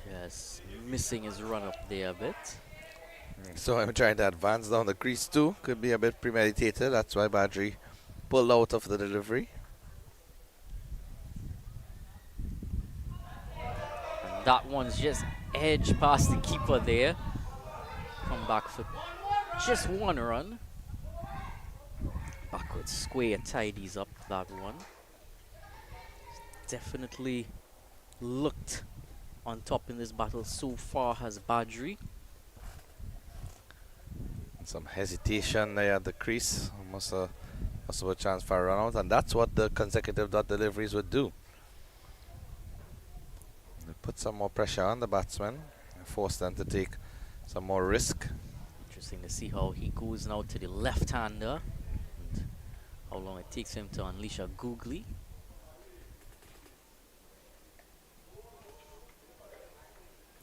Just missing his run up there a bit. So I'm trying to advance down the crease too. Could be a bit premeditated. That's why Badri pulled out of the delivery. And that one's just edged past the keeper there. Come back for just 1 run. Backwards square tidies up that one. Definitely looked on top in this battle so far has Badri. Some hesitation there at the crease. Almost a possible chance for a run out, and that's what the consecutive dot deliveries would do. They put some more pressure on the batsmen and force them to take some more risk. Interesting to see how he goes now to the left-hander and how long it takes him to unleash a googly.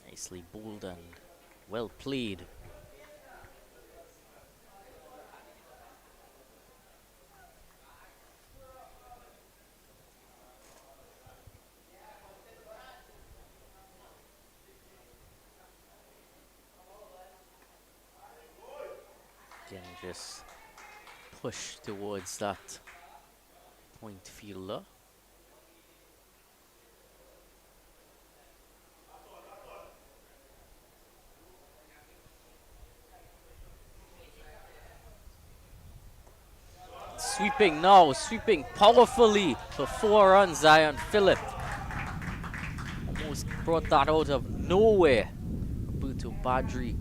Nicely bowled and well played. Again, just push towards that point fielder. Sweeping now, sweeping powerfully for 4 runs, Phillip. Almost brought that out of nowhere. Roberto Badri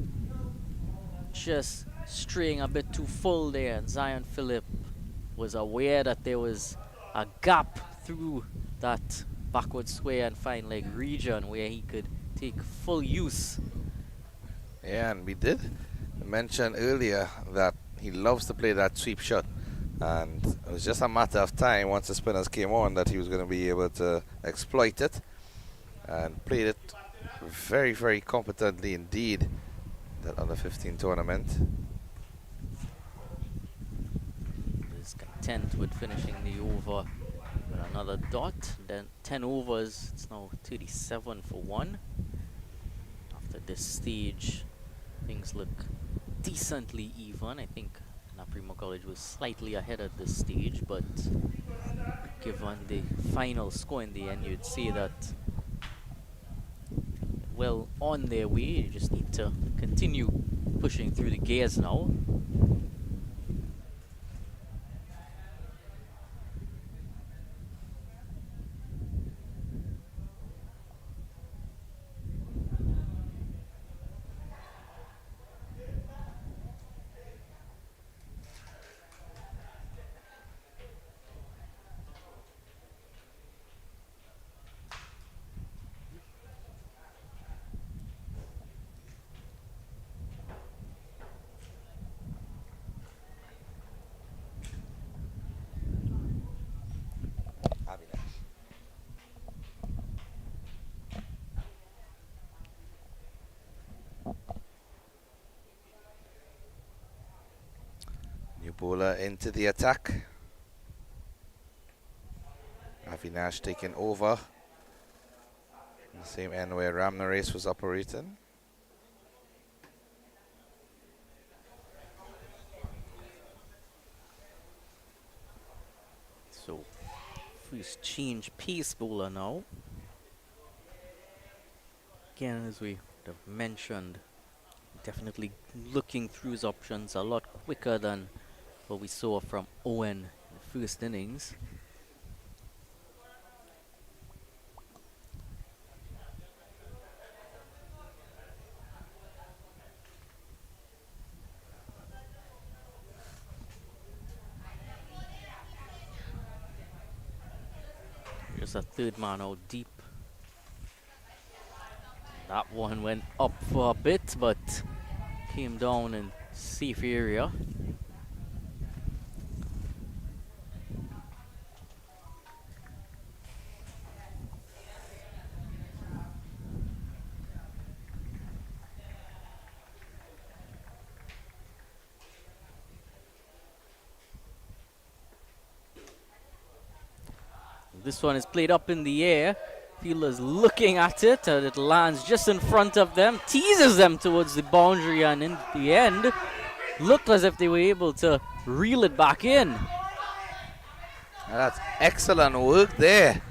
just straying a bit too full there, and Phillip was aware that there was a gap through that backward square and fine leg region where he could take full use. Yeah, and we did mention earlier that he loves to play that sweep shot, and it was just a matter of time once the spinners came on that he was going to be able to exploit it, and played it very, very competently indeed, that under 15 tournament. He's content with finishing the over with another dot. Then 10 overs, it's now 37 for 1. After this stage, things look decently even. I think Naparima College was slightly ahead at this stage, but given the final score in the end, you'd say that well on their way. You just need to continue pushing through the gears now. New bowler into the attack. Avinash taking over. The same end where Ramdas was operating. So, first change pace bowler now. Again, as we have mentioned, definitely looking through his options a lot quicker than what we saw from Owen in the first innings. Just a third man out deep. That one went up for a bit, but came down in safe area. This one is played up in the air. Fielder's looking at it, and it lands just in front of them, teases them towards the boundary, and in the end, looked as if they were able to reel it back in. That's excellent work there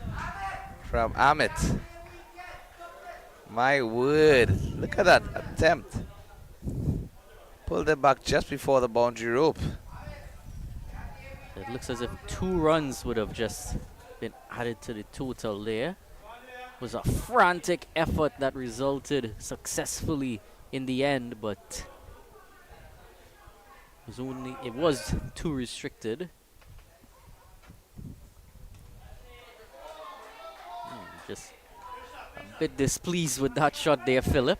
from Amit. My word, look at that attempt. Pulled it back just before the boundary rope. It looks as if 2 runs would have just been added to the total there. It was a frantic effort that resulted successfully in the end, but it was too restricted. Just a bit displeased with that shot there, Phillip.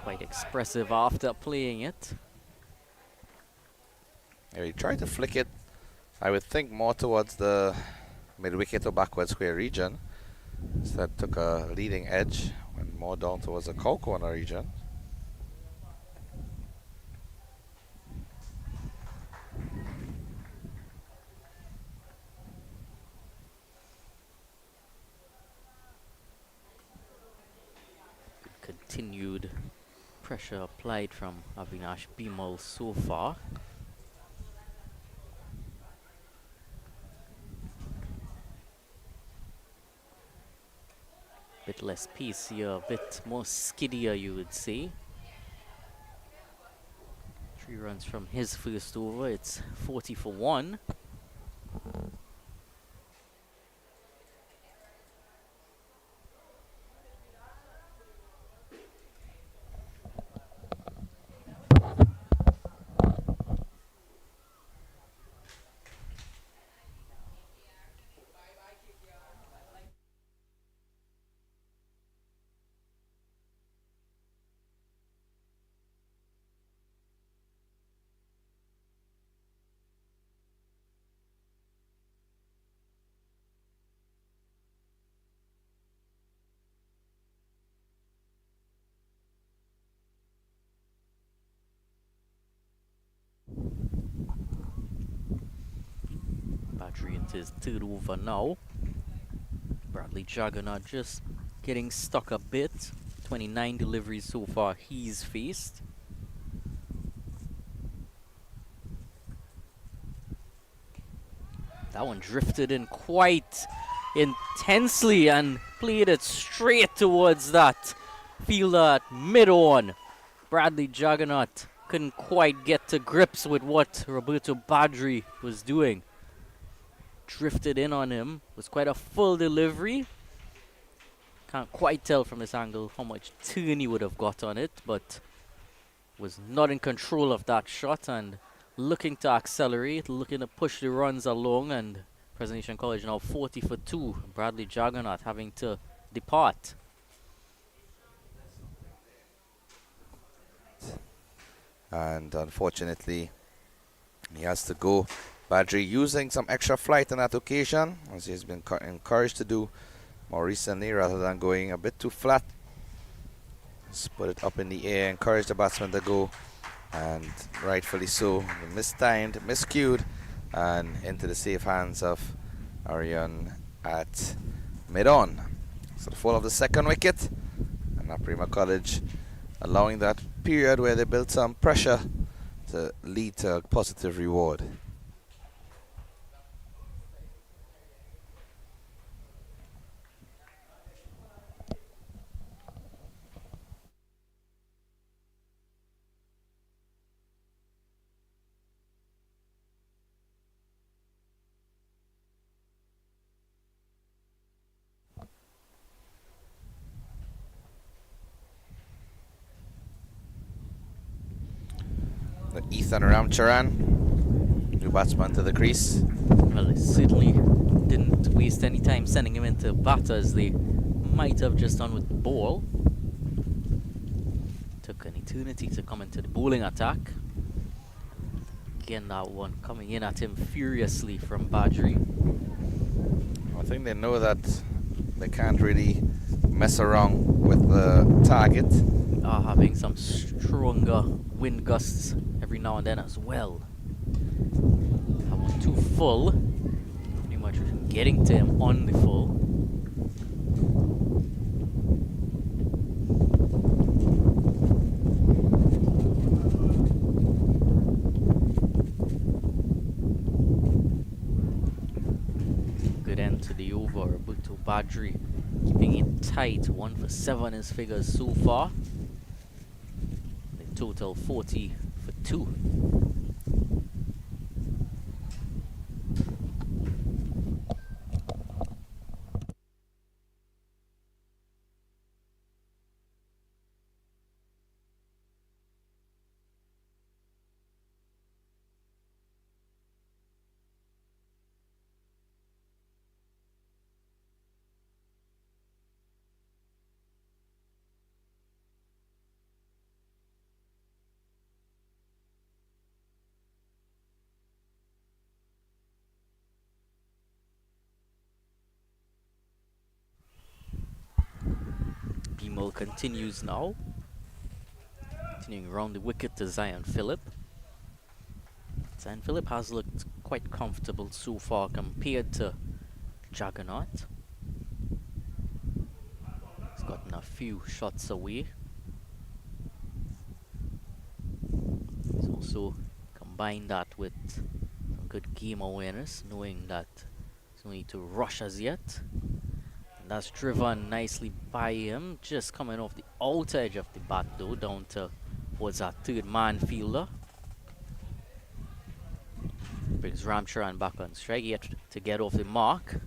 Quite expressive after playing it. Yeah, he tried to flick it, I would think, more towards the mid-wicket or backward square region. Instead took a leading edge, went more down towards the cow corner region. Continued pressure applied from Avinash Bimal so far. Bit less pace here, a bit more skiddier, you would say. 3 runs from his first over. It's 40 for 1. Badri into his third over now. Bradley Jaggeraut just getting stuck a bit. 29 deliveries so far he's faced. That one drifted in quite intensely and played it straight towards that fielder at mid-on. Bradley Jaggeraut couldn't quite get to grips with what Roberto Badri was doing. Drifted in on him. Was quite a full delivery. Can't quite tell from this angle how much turn he would have got on it, but was not in control of that shot and looking to accelerate, looking to push the runs along, and Presentation College now 40 for 2. Bradley Jaggeraut having to depart. And unfortunately, he has to go. Badri using some extra flight on that occasion, as he's been encouraged to do more recently, rather than going a bit too flat. Just put it up in the air, encourage the batsman to go, and rightfully so. Mistimed, miscued, and into the safe hands of Arian at mid-on. So the fall of the second wicket, and Naparima College allowing that period where they built some pressure to lead to a positive reward. Ethan Ramcharan, new batsman to the crease. Well, they certainly didn't waste any time sending him into batter, as they might have just done with the ball. Took an eternity to come into the bowling attack. Again, that one coming in at him furiously from Badri. I think they know that they can't really mess around with the target. Having some stronger wind gusts every now and then as well. That one too full. Pretty much getting to him on the full. Good end to the over. Roberto Badri keeping it tight. 1 for 7 his figures so far. Total 40 for 2. Continues now. Continuing around the wicket to Zion Phillip. Zion Phillip has looked quite comfortable so far compared to Jaggeraut. He's gotten a few shots away. He's also combined that with some good game awareness, knowing that there's no need to rush as yet. That's driven nicely by him, just coming off the outer edge of the bat though, down towards our third man fielder. Brings Ramcharan back on strike, yet to get off the mark.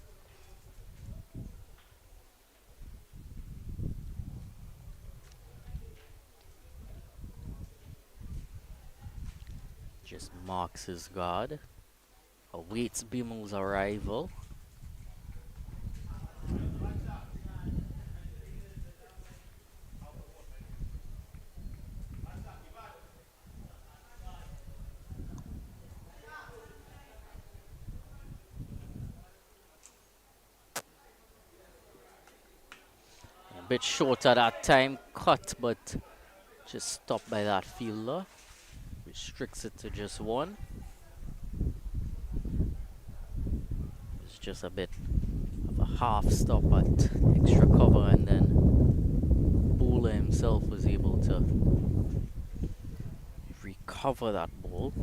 Just marks his guard, awaits Bimal's arrival. Bit short at that time, cut, but just stopped by that fielder. Restricts it to just 1. just a bit of a half stop at extra cover, and then bowler himself was able to recover that ball.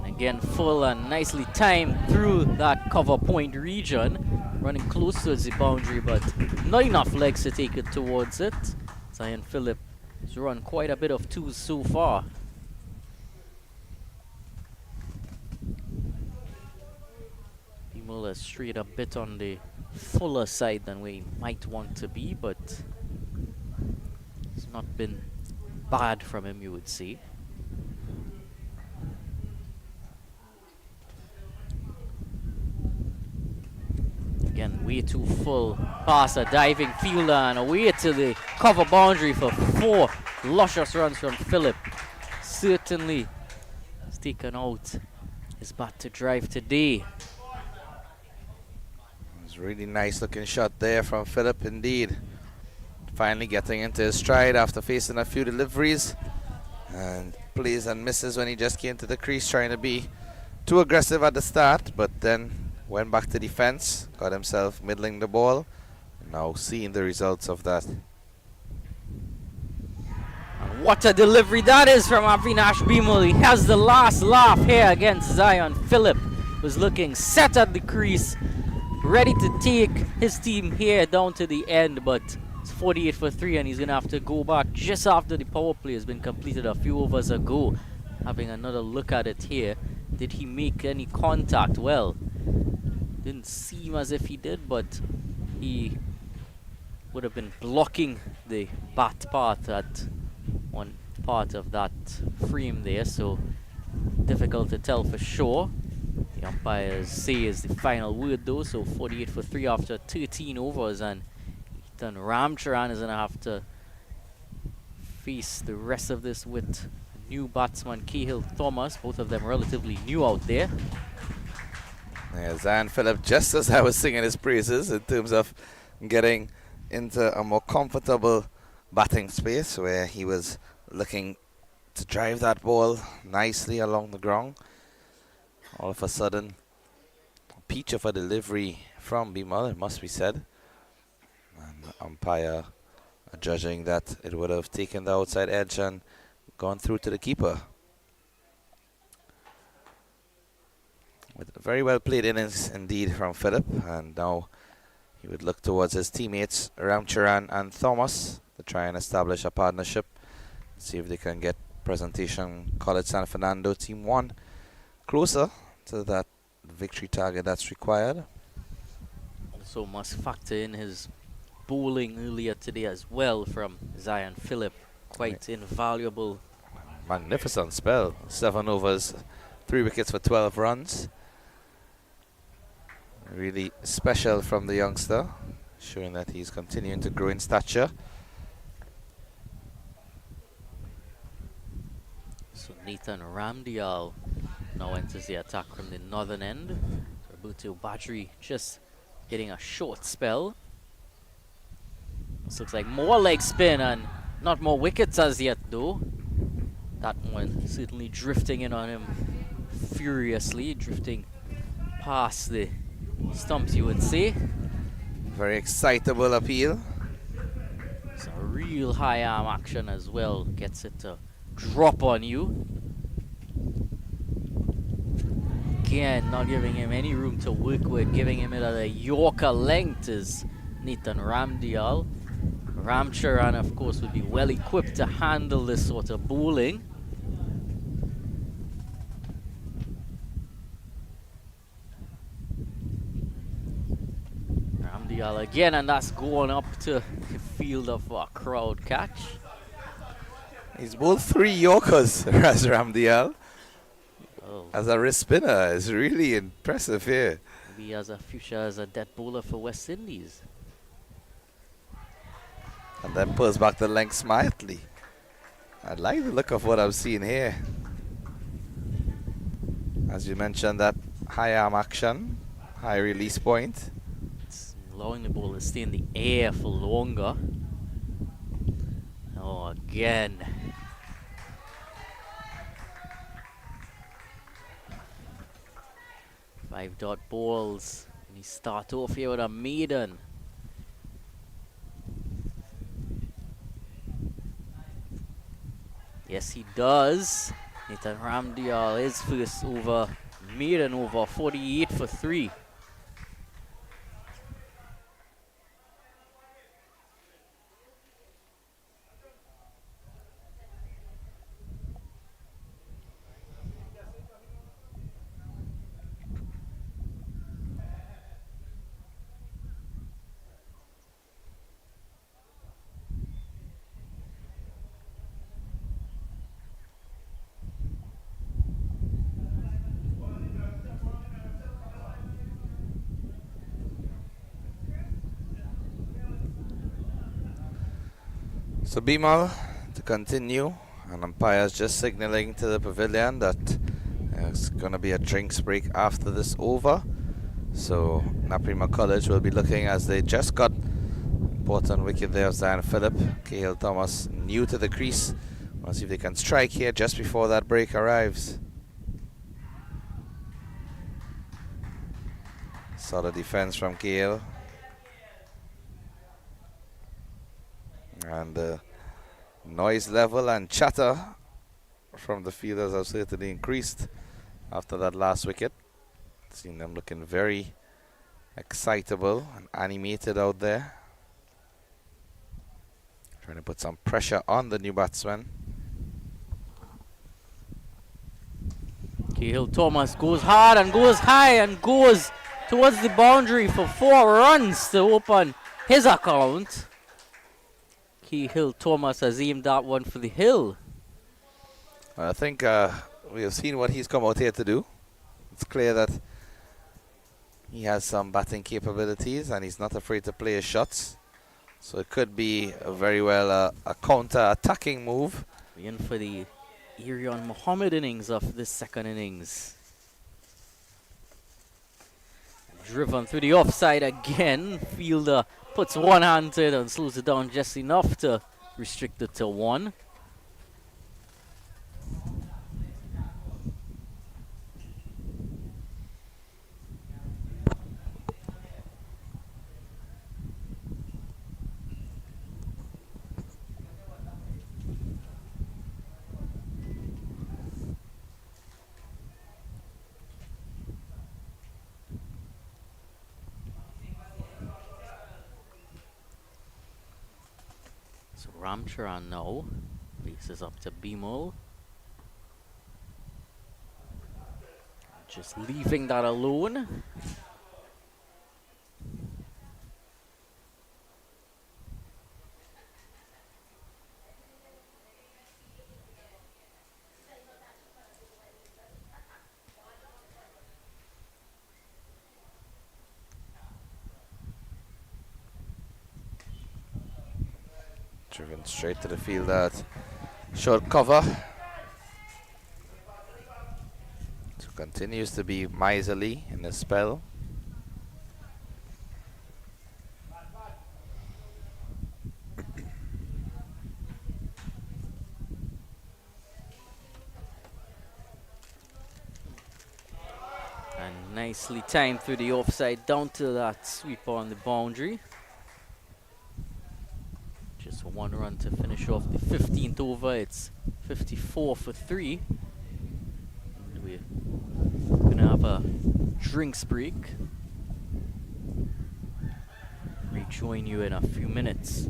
Again, full and nicely timed through that cover point region, running close towards the boundary, but not enough legs to take it towards it. Zion Phillip has run quite a bit of twos so far. Muller straight a bit on the fuller side than we might want to be, but it's not been bad from him, you would say. Again, way too full past a diving fielder and away to the cover boundary for 4 luscious runs from Phillip. Certainly has taken out his bat to drive today. It was a really nice looking shot there from Phillip indeed. Finally getting into his stride after facing a few deliveries. And plays and misses when he just came to the crease, trying to be too aggressive at the start, but then went back to defense, got himself middling the ball. Now seeing the results of that. And what a delivery that is from Avinash Bimal. He has the last laugh here against Zion. Phillip was looking set at the crease, ready to take his team here down to the end, but it's 48 for 3 and he's going to have to go back just after the power play has been completed a few overs ago. Having another look at it here. Did he make any contact? Well, didn't seem as if he did, but he would have been blocking the bat path at one part of that frame there, so difficult to tell for sure. The umpires say is the final word though, so 48 for 3 after 13 overs, and Ethan Ramcharan is going to have to face the rest of this with new batsman Cahill Thomas, both of them relatively new out there. Yeah, Zion Phillip, just as I was singing his praises in terms of getting into a more comfortable batting space where he was looking to drive that ball nicely along the ground. All of a sudden, a peach of a delivery from Bimal, it must be said. And the umpire judging that it would have taken the outside edge and gone through to the keeper. With a very well played innings indeed from Phillip, and now he would look towards his teammates Ramcharan and Thomas to try and establish a partnership, see if they can get Presentation College San Fernando Team 1 closer to that victory target that's required. Also must factor in his bowling earlier today as well from Zion Phillip. Quite invaluable. Magnificent spell. 7 overs, 3 wickets for 12 runs. Really special from the youngster, showing that he's continuing to grow in stature. So Nathan Ramdial now enters the attack from the northern end. Roberto Badri just getting a short spell. This looks like more leg spin and not more wickets as yet though. That one certainly drifting in on him furiously, drifting past the stumps, you would say. Very excitable appeal. It's a real high arm action as well. Gets it to drop on you. Again, not giving him any room to work with, giving him it at a Yorker length is Nathan Ramdial. Ramcharan, of course, would be well equipped to handle this sort of bowling. Ramdial again, and that's going up to the field of a crowd catch. He's bowled 3 Yorkers, Raz Ramdial. Oh, As a wrist spinner, it's really impressive here. maybe he has a future as a death bowler for West Indies. And then pulls back the length smartly. I like the look of what I'm seeing here. As you mentioned, that high arm action, high release point. It's allowing the ball to stay in the air for longer. Oh, again. Five dot balls. And he start off here with a maiden. Yes, he does. Nathan Ramdas, his first over, maiden over, 48 for 3. So Bimal to continue, and umpires just signaling to the pavilion that it's going to be a drinks break after this over. So Naparima College will be looking, as they just got important wicket there of Phillip. Cahill Thomas new to the crease. We'll see if they can strike here just before that break arrives. Solid defense from Cahill. And the noise level and chatter from the fielders have certainly increased after that last wicket. Seen them looking very excitable and animated out there, trying to put some pressure on the new batsman. Cahill Thomas goes hard and goes high and goes towards the boundary for 4 runs to open his account. Cahill Thomas has aimed that one for the hill. I think we have seen what he's come out here to do. It's clear that he has some batting capabilities and he's not afraid to play his shots. So it could be very well a counter-attacking move. We're in for the Irion Muhammad innings of this second innings. Driven through the offside again. Fielder puts one hand to it and slows it down just enough to restrict it to 1. So Ramcharan now faces up to Bimal. Just leaving that alone. Driven straight to the field at short cover. So continues to be miserly in this spell. And nicely timed through the offside down to that sweeper on the boundary. Just 1 run to finish off the 15th over. It's 54 for 3. And we're gonna have a drinks break. Rejoin you in a few minutes.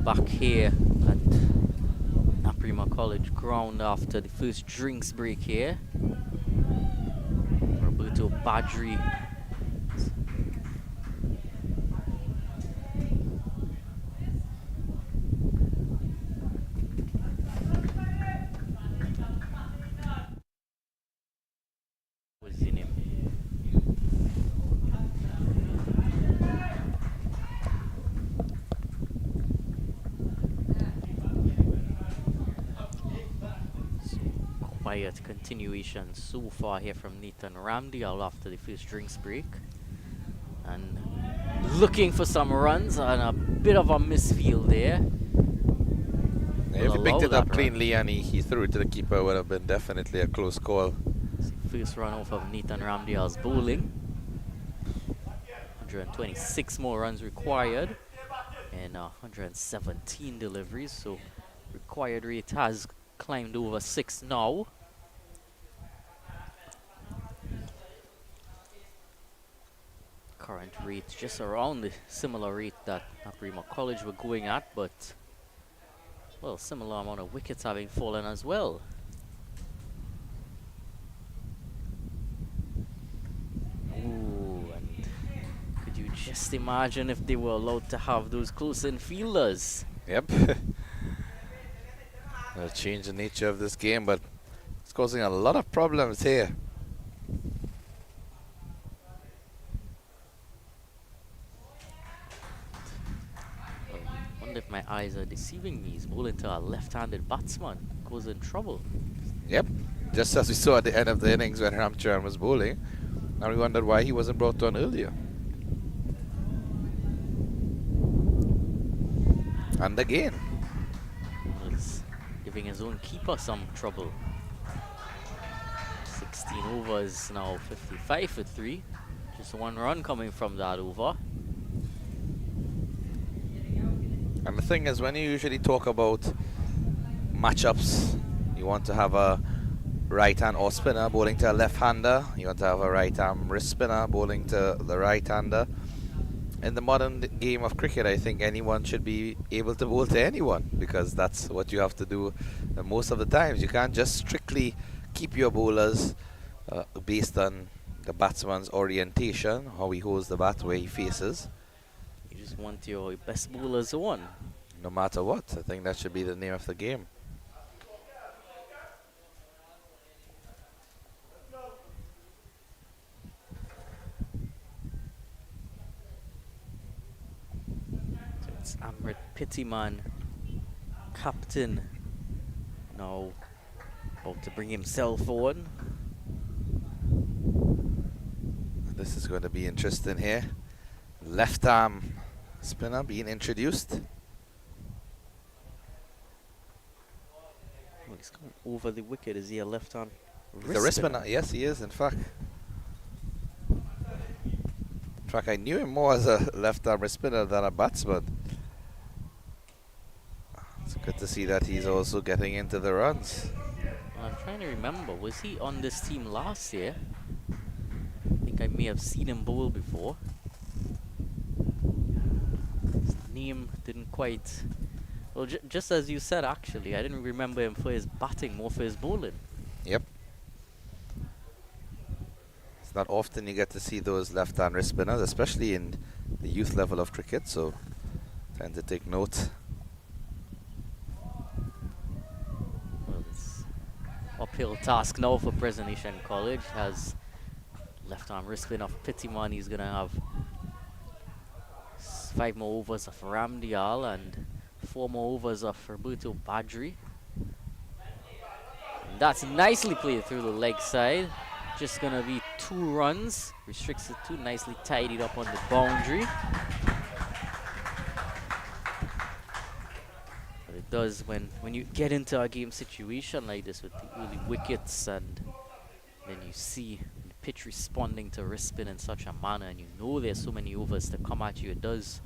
back here at Naparima College ground after the first drinks break here. Roberto Badri was in him. Quiet continuation so far here from Nathan Ramdas after the first drinks break, and looking for some runs and a bit of a misfield there. Yeah, if he picked it up cleanly and he threw it to the keeper, it would have been definitely a close call. First run off of Nathan Ramdas bowling. 126 more runs required and 117 deliveries, so required rate has climbed over 6 now. Current rate just around the similar rate that Naparima College were going at, but well, similar amount of wickets having fallen as well. Ooh, and could you just imagine if they were allowed to have those close-in fielders? Yep. It'll change the nature of this game, but it's causing a lot of problems here. If my eyes are deceiving me, he's bowling to a left-handed batsman, goes in trouble. Yep, just as we saw at the end of the innings when Ramcharan was bowling. Now we wondered why he wasn't brought on earlier. And again. He's giving his own keeper some trouble. 16 overs now, 55 for 3. Just 1 run coming from that over. And the thing is, when you usually talk about matchups, you want to have a right-hand off spinner bowling to a left-hander. You want to have a right-arm wrist spinner bowling to the right-hander. In the modern game of cricket, I think anyone should be able to bowl to anyone, because that's what you have to do most of the times. You can't just strictly keep your bowlers based on the batsman's orientation, how he holds the bat, where he faces. You just want your best bowlers on. No matter what. I think that should be the name of the game. So it's Pittiman, captain, now about to bring himself on. This is going to be interesting here. Left arm spinner being introduced. Well, he's coming over the wicket. Is he a left arm The wrist spinner? Yes, he is, in fact. In fact, I knew him more as a left arm wrist spinner than a batsman. It's good to see that he's also getting into the runs. I'm trying to remember, was he on this team last year? I think I may have seen him bowl before. His name didn't quite... Well, just as you said, actually, I didn't remember him for his batting, more for his bowling. Yep. It's not often you get to see those left-hand wrist spinners, especially in the youth level of cricket, so tend to take note. Well, it's uphill task now for Presentation College. Has left-arm wrist spin of Pittiman. He's going to have 5 more overs of Ramdas and 4 more overs of Roberto Badri. And that's nicely played through the leg side. Just going to be 2 runs. Restricts it to, nicely tidied up on the boundary. But it does when you get into a game situation like this with the early wickets, and then you see the pitch responding to wrist spin in such a manner, and you know there's so many overs to come at you, it does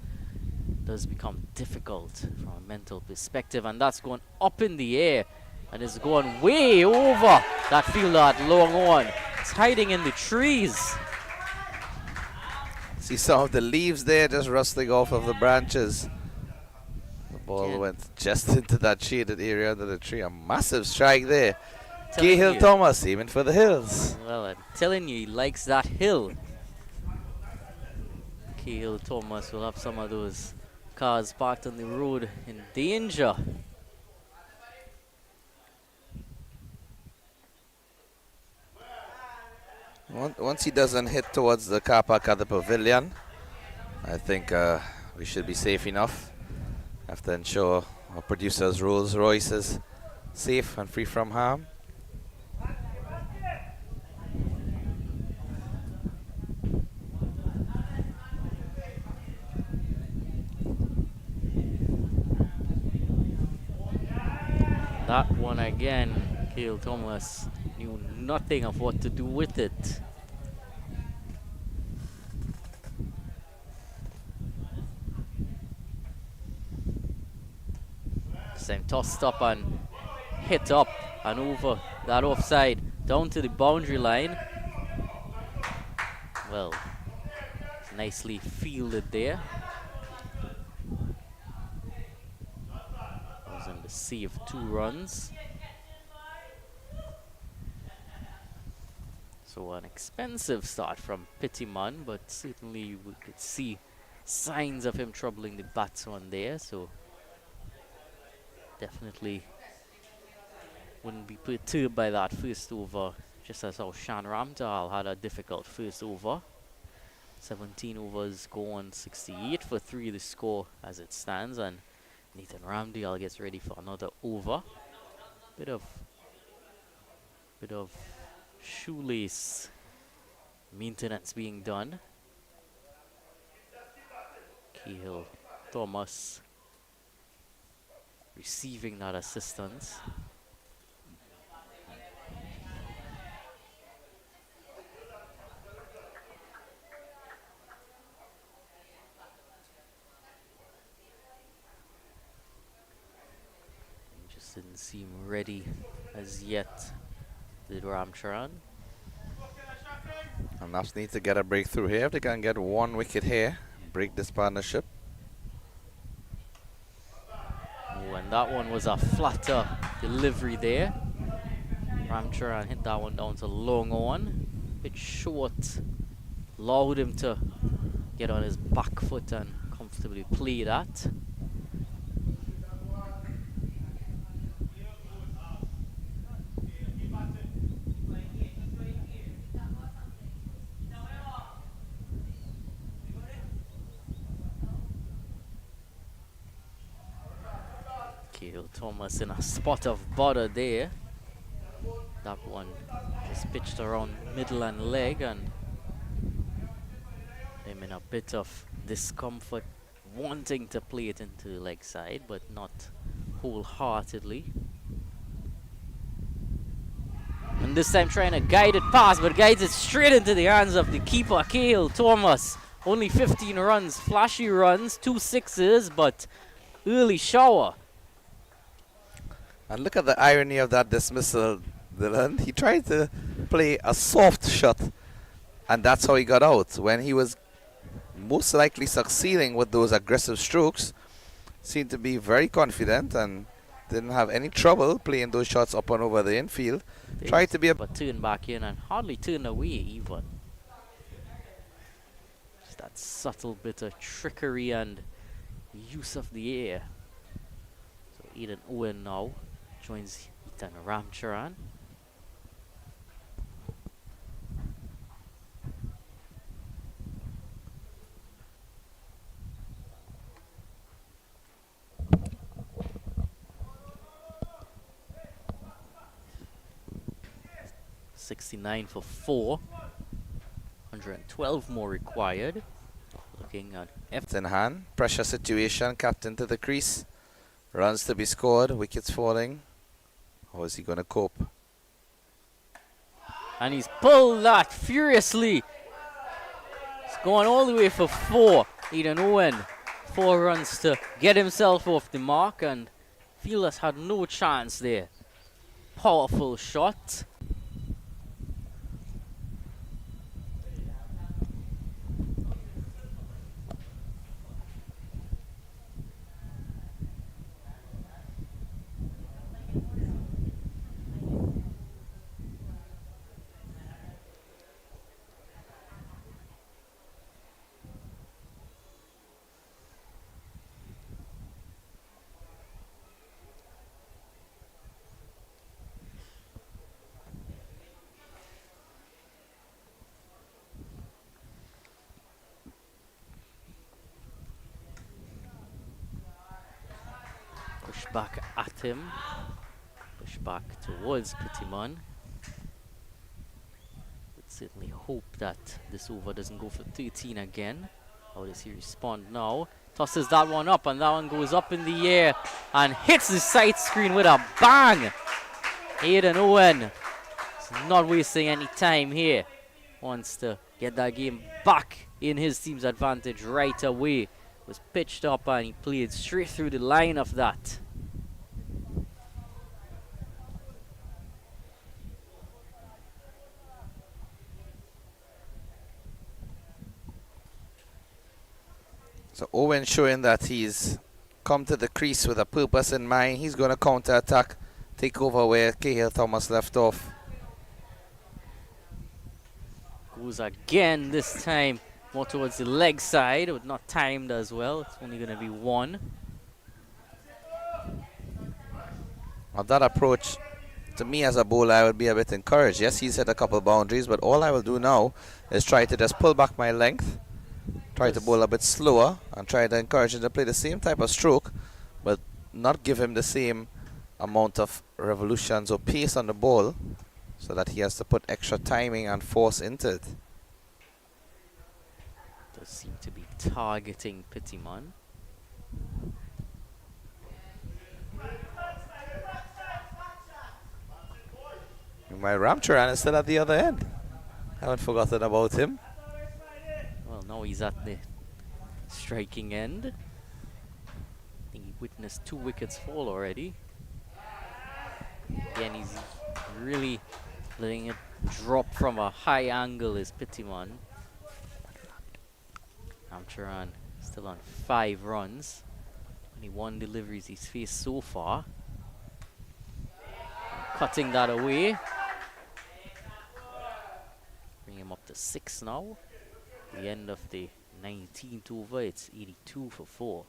become difficult from a mental perspective. And that's going up in the air, and it's going way over that fielder at long on. It's hiding in the trees. See some of the leaves there just rustling off of the branches. Ball Again. went just into that shaded area under the tree. A massive strike there. Telling Cahill you. Thomas aiming for the hills. Well, I'm telling you, he likes that hill. Cahill Thomas will have some of those cars parked on the road in danger. Once he doesn't hit towards the car park at the pavilion, I think we should be safe enough. Have to ensure our producer's Rolls Royce is safe and free from harm. That one again, Cahill Thomas knew nothing of what to do with it. Same tossed up and hit up and over that offside down to the boundary line. Well, nicely fielded there. Was in the sea of 2 runs. So an expensive start from Pittiman, but certainly we could see signs of him troubling the batsman there. So definitely wouldn't be perturbed by that first over, just as how Shan Ramdas had a difficult first over. 17 overs go on 68 for 3 the score as it stands, and Nathan Ramdas gets ready for another over. Bit of shoelace maintenance being done. Cahill Thomas receiving that assistance. Just didn't seem ready as yet, did Ramcharan. And Naps need to get a breakthrough here. If they can get 1 wicket here, break this partnership. Oh, and that one was a flatter delivery there. Ramcharan hit that one down to long on. Bit short. Allowed him to get on his back foot and comfortably play that. Cahill Thomas in a spot of bother there. That one just pitched around middle and leg, and him in a bit of discomfort, wanting to play it into the leg side, but not wholeheartedly. And this time trying to guide it past, but guides it straight into the hands of the keeper, Cahill Thomas. Only 15 runs, flashy runs, 2 sixes, but early shower. And look at the irony of that dismissal, Dylan. He tried to play a soft shot, and that's how he got out. When he was most likely succeeding with those aggressive strokes, seemed to be very confident and didn't have any trouble playing those shots up and over the infield. Tried to be but turned back in and hardly turned away even. Just that subtle bit of trickery and use of the air. So Eden Owen now joins Ethan Ramcharan. .69 for 4. 112 more required. Looking at It's in hand. Pressure situation. Captain to the crease. Runs to be scored. Wickets falling. How is he going to cope? And he's pulled that furiously. He's going all the way for 4. Eden Owen, 4 runs to get himself off the mark, and Phillip had no chance there. Powerful shot. back at him. Push back towards Pittiman. Would certainly hope that this over doesn't go for 13 again. How does he respond now? Tosses that one up, and that one goes up in the air and hits the side screen with a bang. Hayden Owen is not wasting any time here. Wants to get that game back in his team's advantage right away. Was pitched up and he played straight through the line of that. So Owen showing that he's come to the crease with a purpose in mind. He's going to counter-attack, take over where Cahill Thomas left off. Goes again this time more towards the leg side, but not timed as well. It's only going to be one. On that approach, to me as a bowler, I would be a bit encouraged. Yes, he's hit a couple boundaries, but all I will do now is try to just pull back my length, try to bowl a bit slower, and try to encourage him to play the same type of stroke, but not give him the same amount of revolutions or pace on the ball, so that he has to put extra timing and force into it. Does seem to be targeting Pittiman. My Ramcharan is still at the other end. Haven't forgotten about him. Well, now he's at the striking end. I think he witnessed 2 wickets fall already. Again, he's really letting it drop from a high angle is Pittiman. Ramcharan still on 5 runs. 21 deliveries he's faced so far. Cutting that away. Bring him up to 6 now. The end of the 19th over, it's 82 for 4.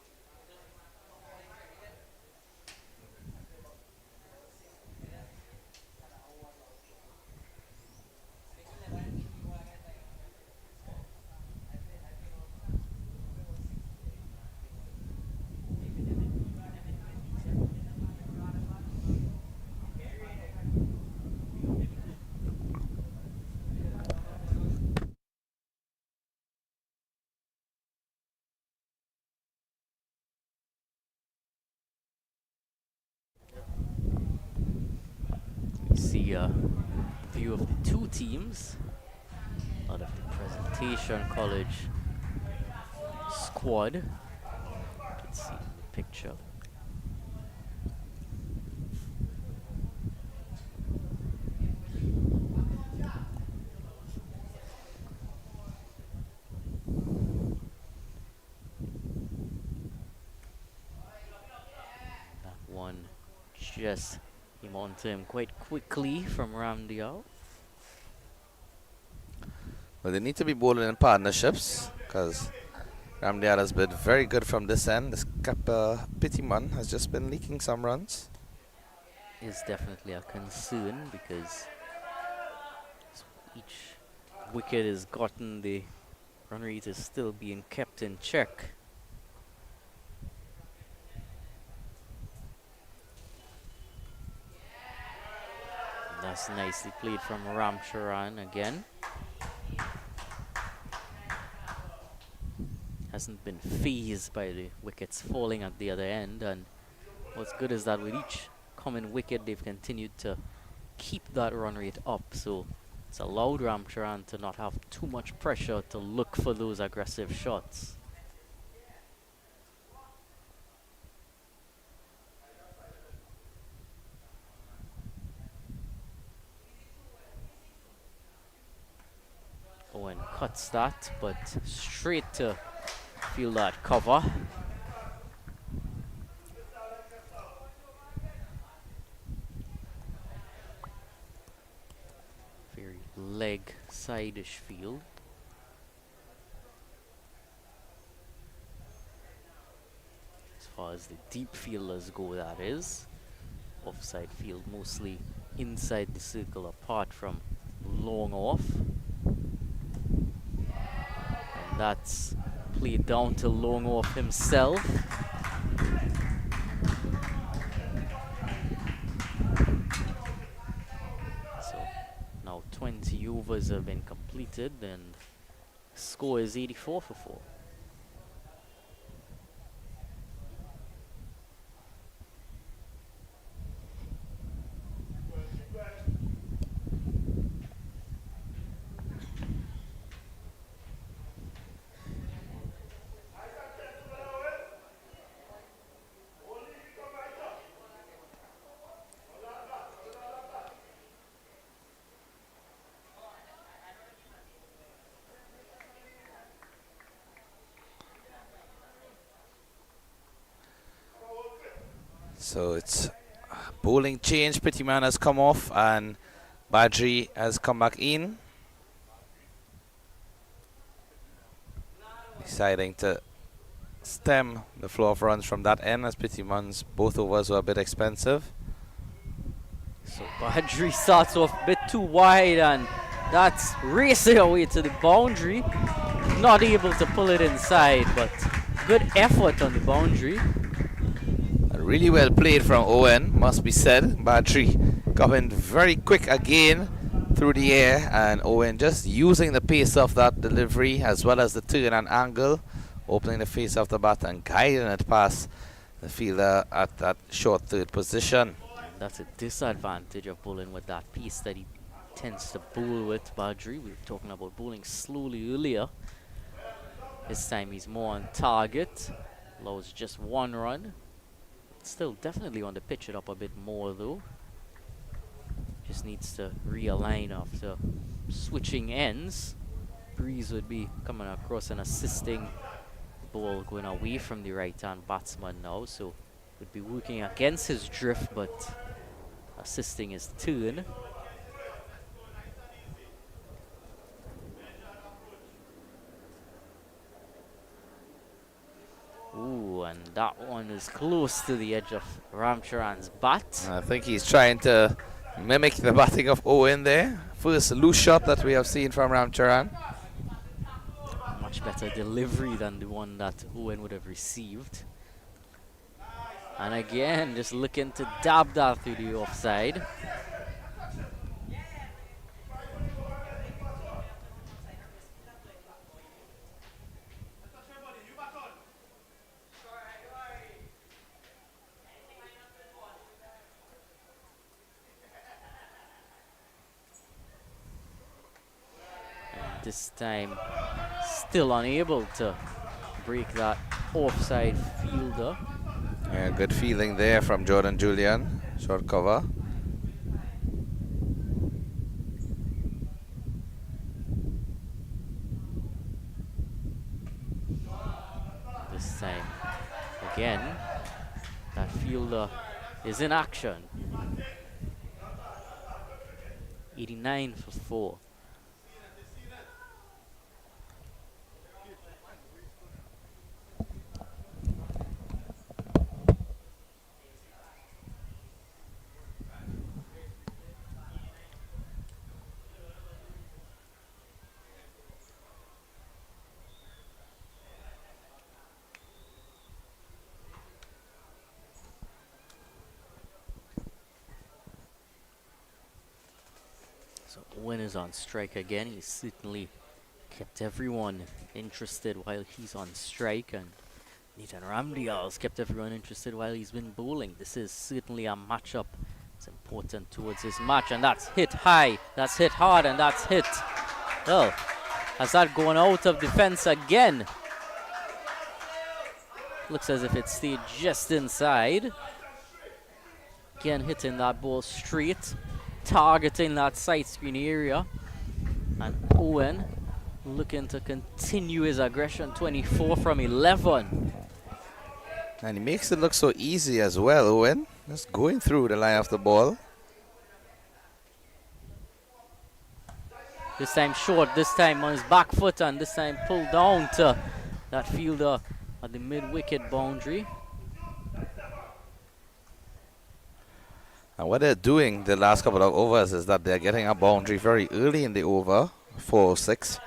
See a view of the 2 teams out of the Presentation College squad. You can see the picture. That one just came onto him quite quickly from Ramdas. Well, they need to be bowling in partnerships, because Ramdas has been very good from this end. This Pittiman has just been leaking some runs. Is definitely a concern because each wicket has gotten, the run rate is still being kept in check. That's nicely played from Ramcharan again. Hasn't been fazed by the wickets falling at the other end, and what's good is that with each coming wicket they've continued to keep that run rate up, so it's allowed Ramcharan to not have too much pressure to look for those aggressive shots. Owen cuts that, but straight to feel that cover. Very leg side-ish field. As far as the deep fielders go, that is. Offside field mostly inside the circle apart from long off. And that's played down to long off himself. 20 overs have been completed, and score is 84 for 4. So it's bowling change. Pittiman has come off and Badri has come back in. Deciding to stem the flow of runs from that end, as Pittiman's both overs were a bit expensive. So Badri starts off a bit too wide, and that's racing away to the boundary. Not able to pull it inside, but good effort on the boundary. Really well played from Owen, must be said. Badri coming very quick again through the air, and Owen just using the pace of that delivery as well as the turn and angle, opening the face of the bat and guiding it past the fielder at that short third position. And that's a disadvantage of bowling with that pace that he tends to bowl with. Badri, we were talking about bowling slowly earlier. This time he's more on target, allows just 1 run. Still definitely on to pitch it up a bit more though. Just needs to realign after switching ends. Breeze would be coming across and assisting the ball going away from the right hand batsman now, so would be working against his drift but assisting his turn. Ooh, and that one is close to the edge of Ramcharan's bat. I think he's trying to mimic the batting of Owen there. First loose shot that we have seen from Ramcharan. Much better delivery than the one that Owen would have received. And again, just looking to dab that through the offside. This time still unable to break that offside fielder. Yeah, good feeling there from Jordan Julian. Short cover. This time again, that fielder is in action. 89 for 4. So Owen is on strike again. He's certainly kept everyone interested while he's on strike, and Nathan Ramdial's kept everyone interested while he's been bowling. This is certainly a matchup that's important towards his match, and that's hit high, that's hit hard, and that's hit. Well, has that gone out of defense again? Looks as if it stayed just inside. Again, hitting that ball straight, targeting that side screen area, and Owen looking to continue his aggression. 24 from 11, And he makes it look so easy as well, Owen. Just going through the line of the ball. this time short, this time on his back foot, and this time pulled down to that fielder at the mid-wicket boundary. And what they're doing the last couple of overs is that they're getting a boundary very early in the over, 4-6,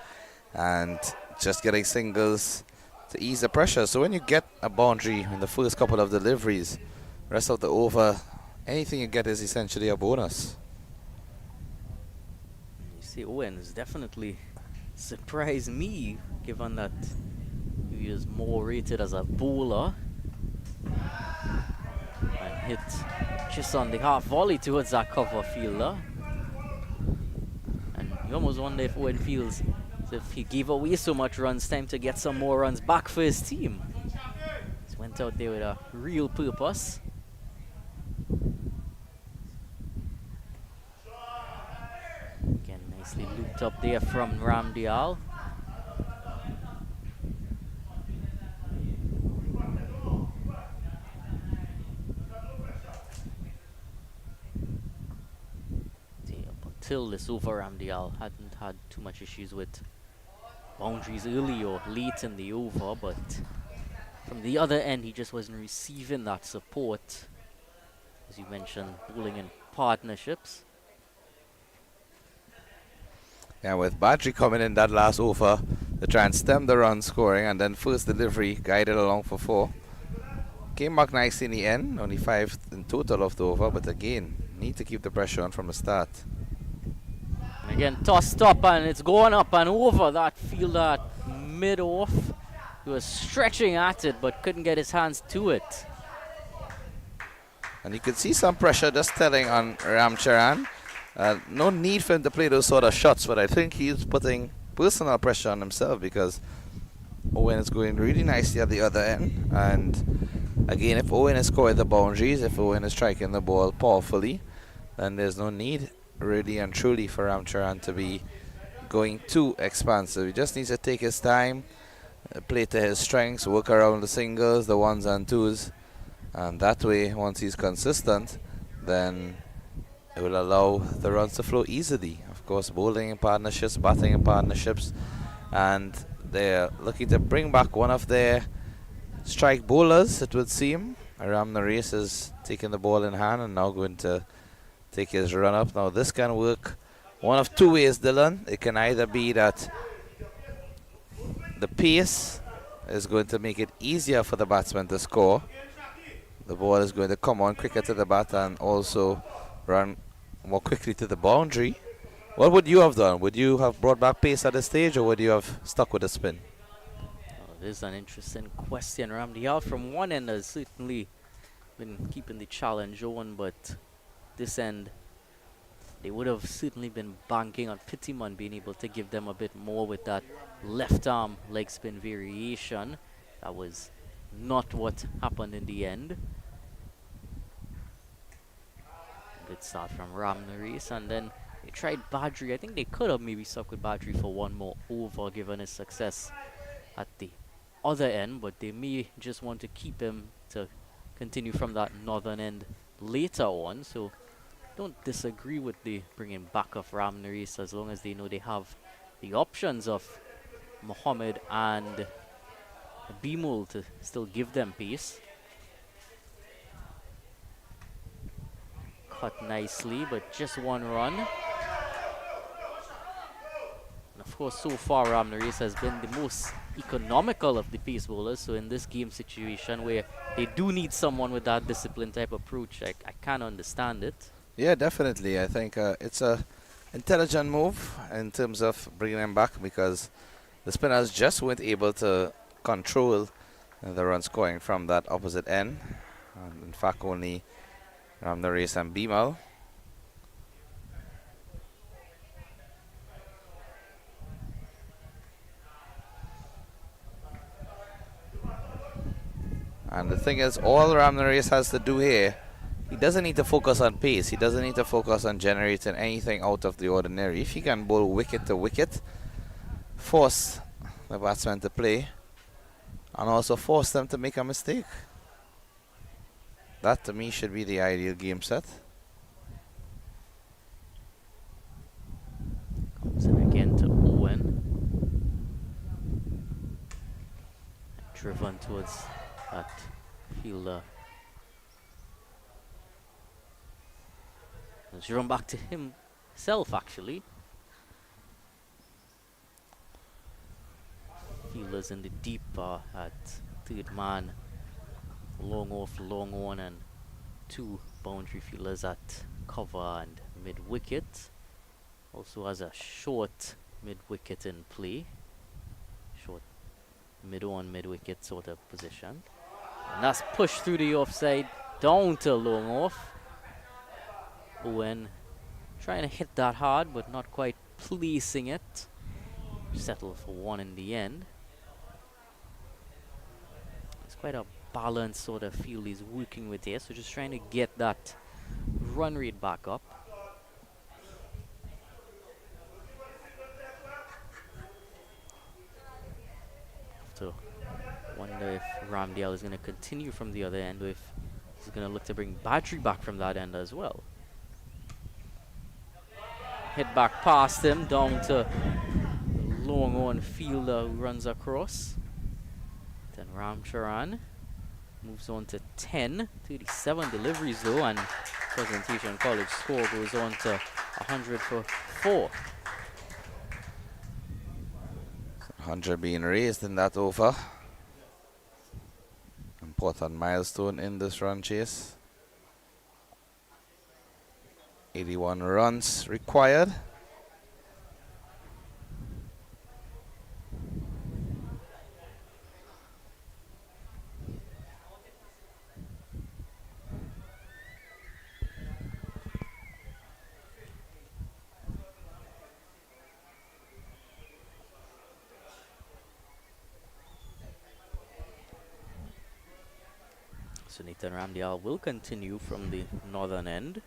and just getting singles to ease the pressure. So when you get a boundary in the first couple of deliveries, rest of the over, anything you get is essentially a bonus. He's see, Owen has definitely surprised me, given that he is more rated as a bowler. And hit just on the half volley towards that cover fielder. And you almost wonder if Owen feels as if he gave away so much runs, time to get some more runs back for his team. He went out there with a real purpose. Again, nicely looped up there from Ramdas. Until this over, Ramdas hadn't had too much issues with boundaries early or late in the over, but from the other end, he just wasn't receiving that support. As you mentioned, bowling in partnerships. Yeah, with Badri coming in that last over to try and stem the run scoring, and then first delivery guided along for 4. Came back nice in the end, only 5 in total of the over, but again, need to keep the pressure on from the start. And again, tossed up, and it's going up and over that fielder mid-off. He was stretching at it, but couldn't get his hands to it. And you could see some pressure just telling on Ramcharan. No need for him to play those sort of shots, but I think he's putting personal pressure on himself because Owen is going really nicely at the other end. And again, if Owen is scoring the boundaries, if Owen is striking the ball powerfully, then there's no need really and truly for Ramcharan to be going too expansive. He just needs to take his time, play to his strengths, work around the singles, the ones and twos, and that way, once he's consistent, then it will allow the runs to flow easily. Of course, bowling in partnerships, batting in partnerships, and they're looking to bring back one of their strike bowlers, it would seem. Ramdas is taking the ball in hand and now going to take his run up. Now this can work one of 2 ways, Dylan. It can either be that the pace is going to make it easier for the batsman to score. The ball is going to come on quicker to the bat and also run more quickly to the boundary. What would you have done? Would you have brought back pace at this stage, or would you have stuck with the spin? Oh, this is an interesting question. Ramdas from one end has certainly been keeping the challenge on, but this end they would have certainly been banking on Pittiman being able to give them a bit more with that left arm leg spin variation. That was not what happened in the end. Good start from Ramdas, and then they tried Badri. I think they could have maybe stuck with Badri for one more over given his success at the other end, but they may just want to keep him to continue from that northern end later on. So don't disagree with the bringing back of Ramdas as long as they know they have the options of Mohammed and Bimul to still give them pace. Cut nicely, but just 1 run. And of course, so far Ramdas has been the most economical of the pace bowlers. So in this game situation where they do need someone with that discipline type approach, I can understand it. Yeah, definitely. I think it's a intelligent move in terms of bringing them back, because the spinners just weren't able to control the run scoring from that opposite end. And in fact, only Ramdas and Bimal. And the thing is, all Ramdas has to do here, he doesn't need to focus on pace. He doesn't need to focus on generating anything out of the ordinary. If he can bowl wicket to wicket, force the batsman to play, and also force them to make a mistake. That to me should be the ideal game set. Comes in again to Owen. Driven towards that fielder. It's run back to himself actually. Fielders in the deep at 3rd man. Long off, long on, and 2 boundary fielders at cover and mid wicket. Also has a short mid-wicket in play. Short mid-on, mid-wicket sort of position. And that's pushed through the offside, down to long off. Owen trying to hit that hard, but not quite placing it. Settle for one in the end. It's quite a balanced sort of field he's working with here, so just trying to get that run rate back up. So wonder if Ramdas is going to continue from the other end, or if he's going to look to bring Badri back from that end as well. Hit back past him, down to the long on fielder who runs across. Then Ramcharan moves on to 10, 37 deliveries though, and Presentation College score goes on to 100 for 4. 100 being raised in that over. Important milestone in this run chase. 81 runs required. So Nathan Ramdial will continue from the northern end.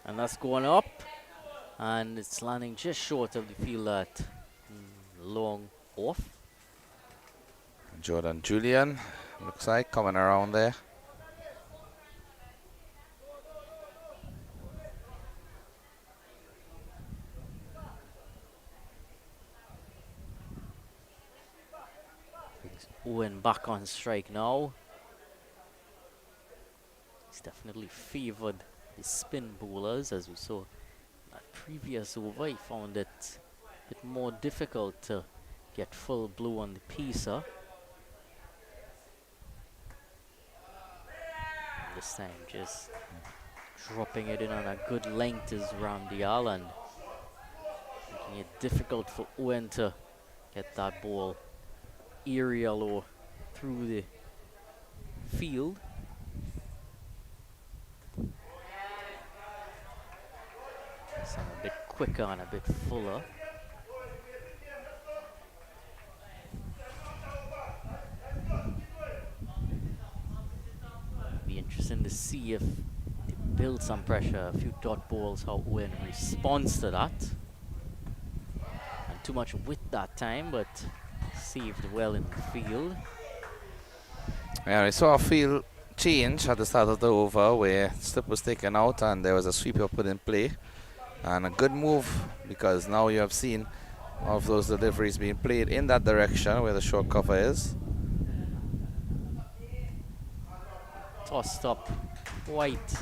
And that's going up, and it's landing just short of the field at long off. Jordan Julian looks like coming around there. Owen back on strike now. He's definitely favored the spin bowlers, as we saw that previous over. He found it a bit more difficult to get full blow on the pacer. This time just dropping it in on a good length is Ramdial, and making it difficult for Owen to get that ball aerial or through the field. So a bit quicker and a bit fuller. Be interesting to see if they build some pressure, a few dot balls, how Owen responds to that. And too much width that time, but saved well in the field. Yeah, we saw a field change at the start of the over where slip was taken out and there was a sweeper put in play. And a good move, because now you have seen all of those deliveries being played in that direction where the short cover is. Tossed up quite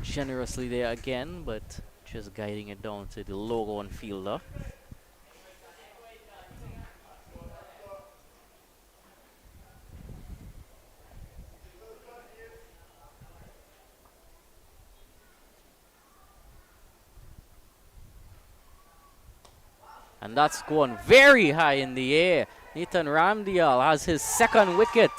generously there again, but just guiding it down to the low on fielder. And that's gone very high in the air. Nathan Ramdial has his second wicket.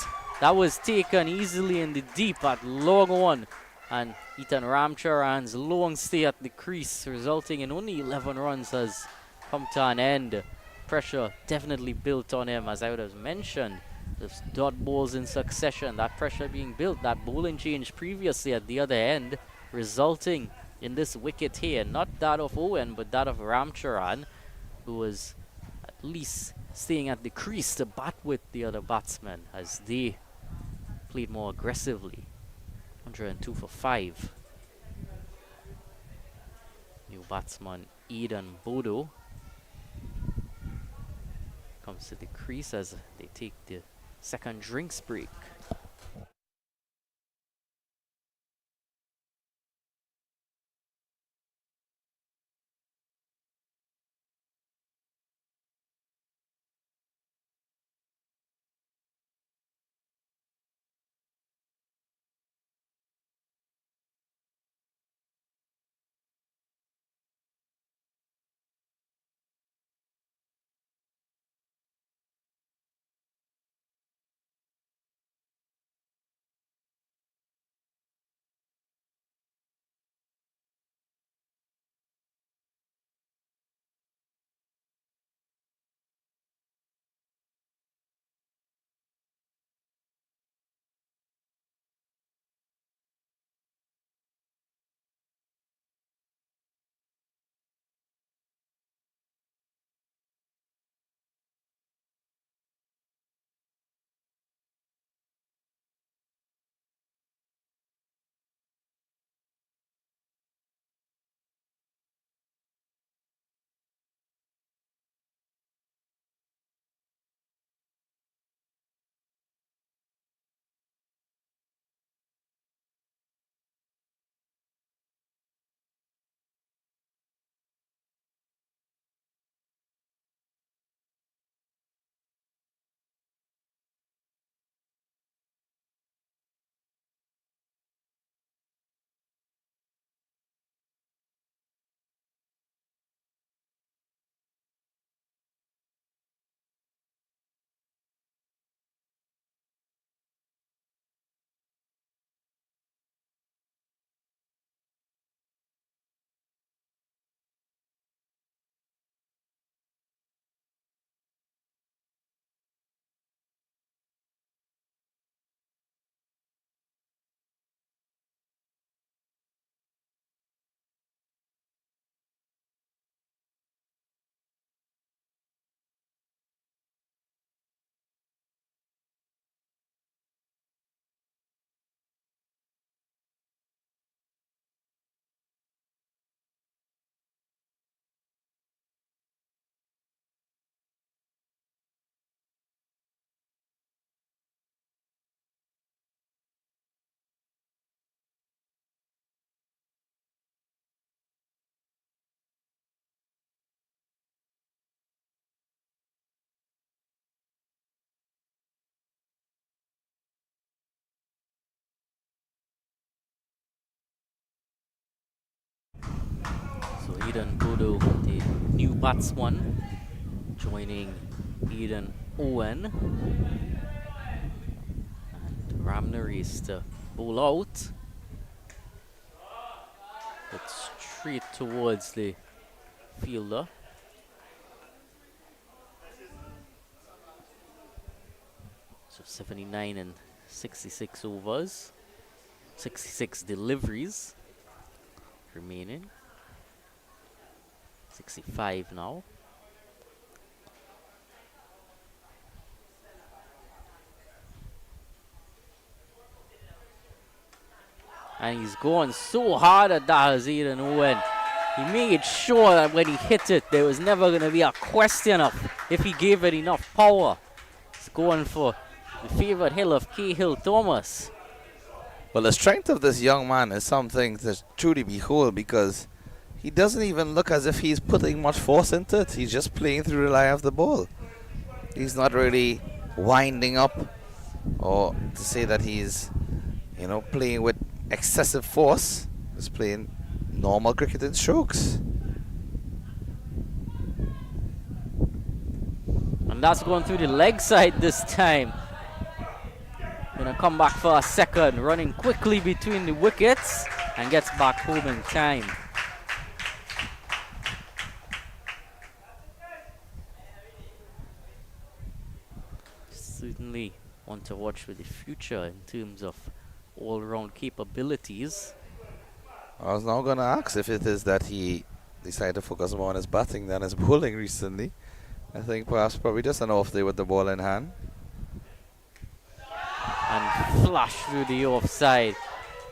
That was taken easily in the deep at long on. And Ethan Ramcharan's long stay at the crease, resulting in only 11 runs, has come to an end. Pressure definitely built on him, as I would have mentioned. Those dot balls in succession, that pressure being built, that bowling change previously at the other end, resulting in this wicket here. Not that of Owen, but that of Ramcharan, who was at least staying at the crease to bat with the other batsmen as they played more aggressively. 102 for 5. New batsman Eden Bodo comes to the crease as they take the second drinks break. Eden Bodo, the new batsman, joining Eden Owen. And Ramdas to bowl out. But straight towards the fielder. So 79 and 66 overs. 66 deliveries remaining. 65 now. And he's going so hard at that as Eden Owen. He made sure that when he hit it, there was never going to be a question of if he gave it enough power. He's going for the favourite hill of Cahill Thomas. Well, the strength of this young man is something to truly behold, because he doesn't even look as if he's putting much force into it. He's just playing through the lie of the ball. He's not really winding up, or to say that he's, you know, playing with excessive force. He's playing normal cricketing strokes. And that's going through the leg side this time. Gonna come back for a second, running quickly between the wickets and gets back home in time. Certainly one to watch for the future in terms of all-round capabilities. I was now going to ask if it is that he decided to focus more on his batting than his bowling recently. I think perhaps probably just an off day with the ball in hand. And flash through the offside.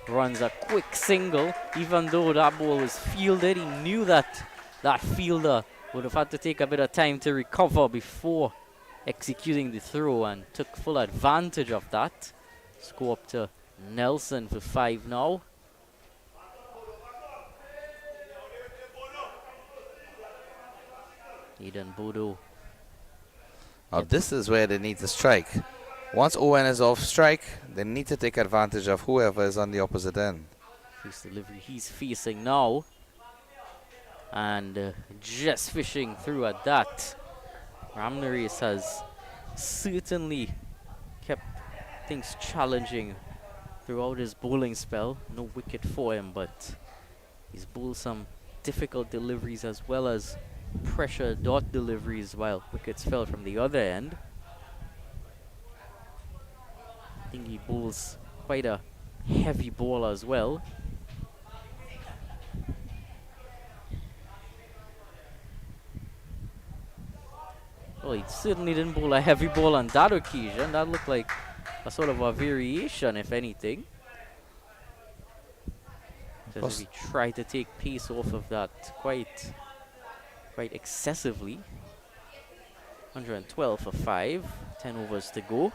Runs a quick single. Even though that ball was fielded, he knew that that fielder would have had to take a bit of time to recover before executing the throw, and took full advantage of that. Score up to Nelson for 5 now. Eden Bodo. Now this is where they need to strike. Once Owen is off strike, they need to take advantage of whoever is on the opposite end. First delivery he's facing now. And just fishing through at that. Ramdas has certainly kept things challenging throughout his bowling spell. No wicket for him, but he's bowled some difficult deliveries as well as pressure dot deliveries while wickets fell from the other end. I think he bowls quite a heavy ball as well. Well, he certainly didn't bowl a heavy ball on that occasion. That looked like a sort of a variation, if anything. Because he tried to take pace off of that quite excessively. 112 for 5, 10 overs to go.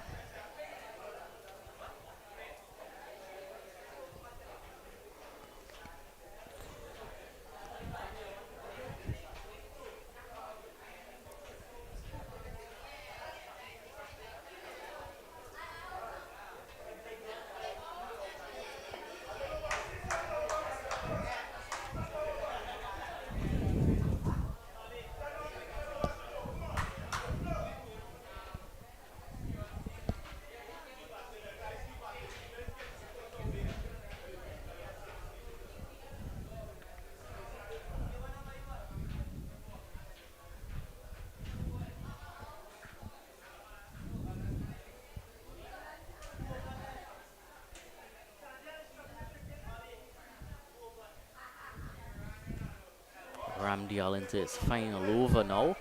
Ramdas into his final over now.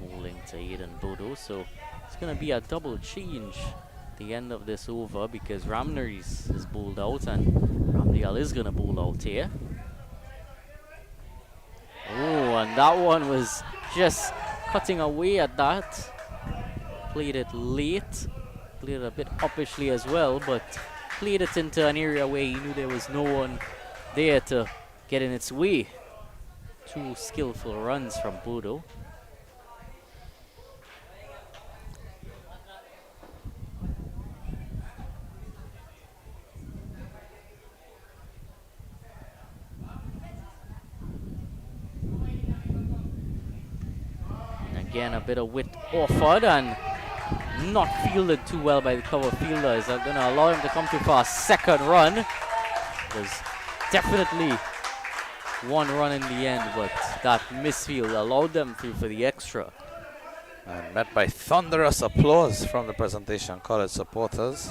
Bowling to Eden Bodo, so it's going to be a double change at the end of this over, because Ramdas is bowled out and Ramdas is going to bowl out here. Oh, and that one was just cutting away at that. Played it late, played it a bit uppishly as well, but played it into an area where he knew there was no one there to get in its way. 2 skillful runs from Bodo. Again, a bit of width offered and not fielded too well by the cover fielders. Are going to allow him to come through for a second run. There's definitely one run in the end, but that misfield allowed them through for the extra. And met by thunderous applause from the Presentation College supporters.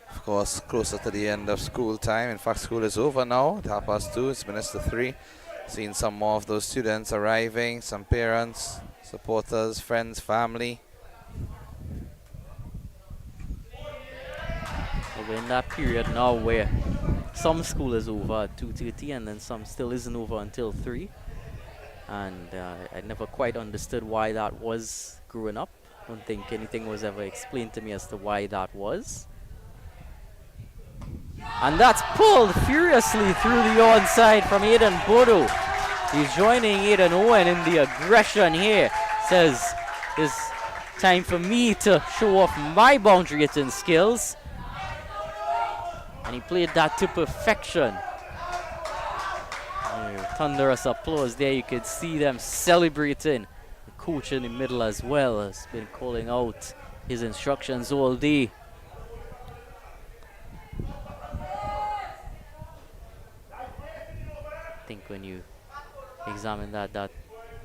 Of course, closer to the end of school time. In fact, school is over now at 2:30. It's minutes to 3. Seeing some more of those students arriving, some parents, supporters, friends, family. Well, we're in that period now where some school is over at 2:30 and then some still isn't over until 3. And I never quite understood why that was growing up. I don't think anything was ever explained to me as to why that was. And that's pulled furiously through the onside from Aidan Bodo. He's joining Aidan Owen in the aggression here. Says it's time for me to show off my boundary hitting skills. And he played that to perfection. Thunderous applause there. You could see them celebrating. The coach in the middle as well has been calling out his instructions all day. I think when you examine that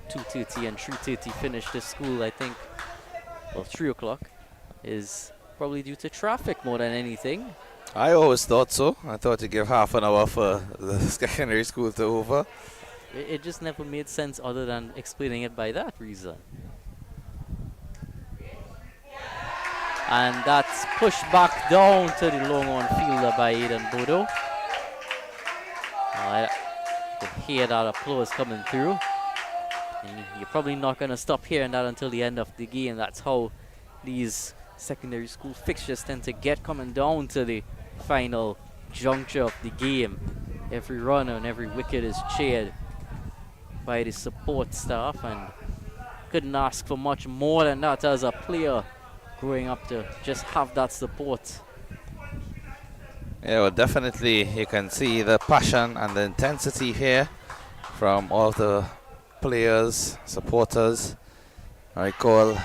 2:30 and 3:30 finish this school, I think, well, 3 o'clock is probably due to traffic more than anything. I always thought so. I thought to give half an hour for the secondary school to over. It just never made sense other than explaining it by that reason. And that's pushed back down to the long on fielder by Aidan Bodo. I could hear that applause coming through. And you're probably not going to stop hearing that until the end of the game. That's how these secondary school fixtures tend to get coming down to the final juncture of the game. Every runner and every wicket is cheered by the support staff, and couldn't ask for much more than that as a player growing up to just have that support. Yeah, well, definitely you can see the passion and the intensity here from all the players, supporters. I recall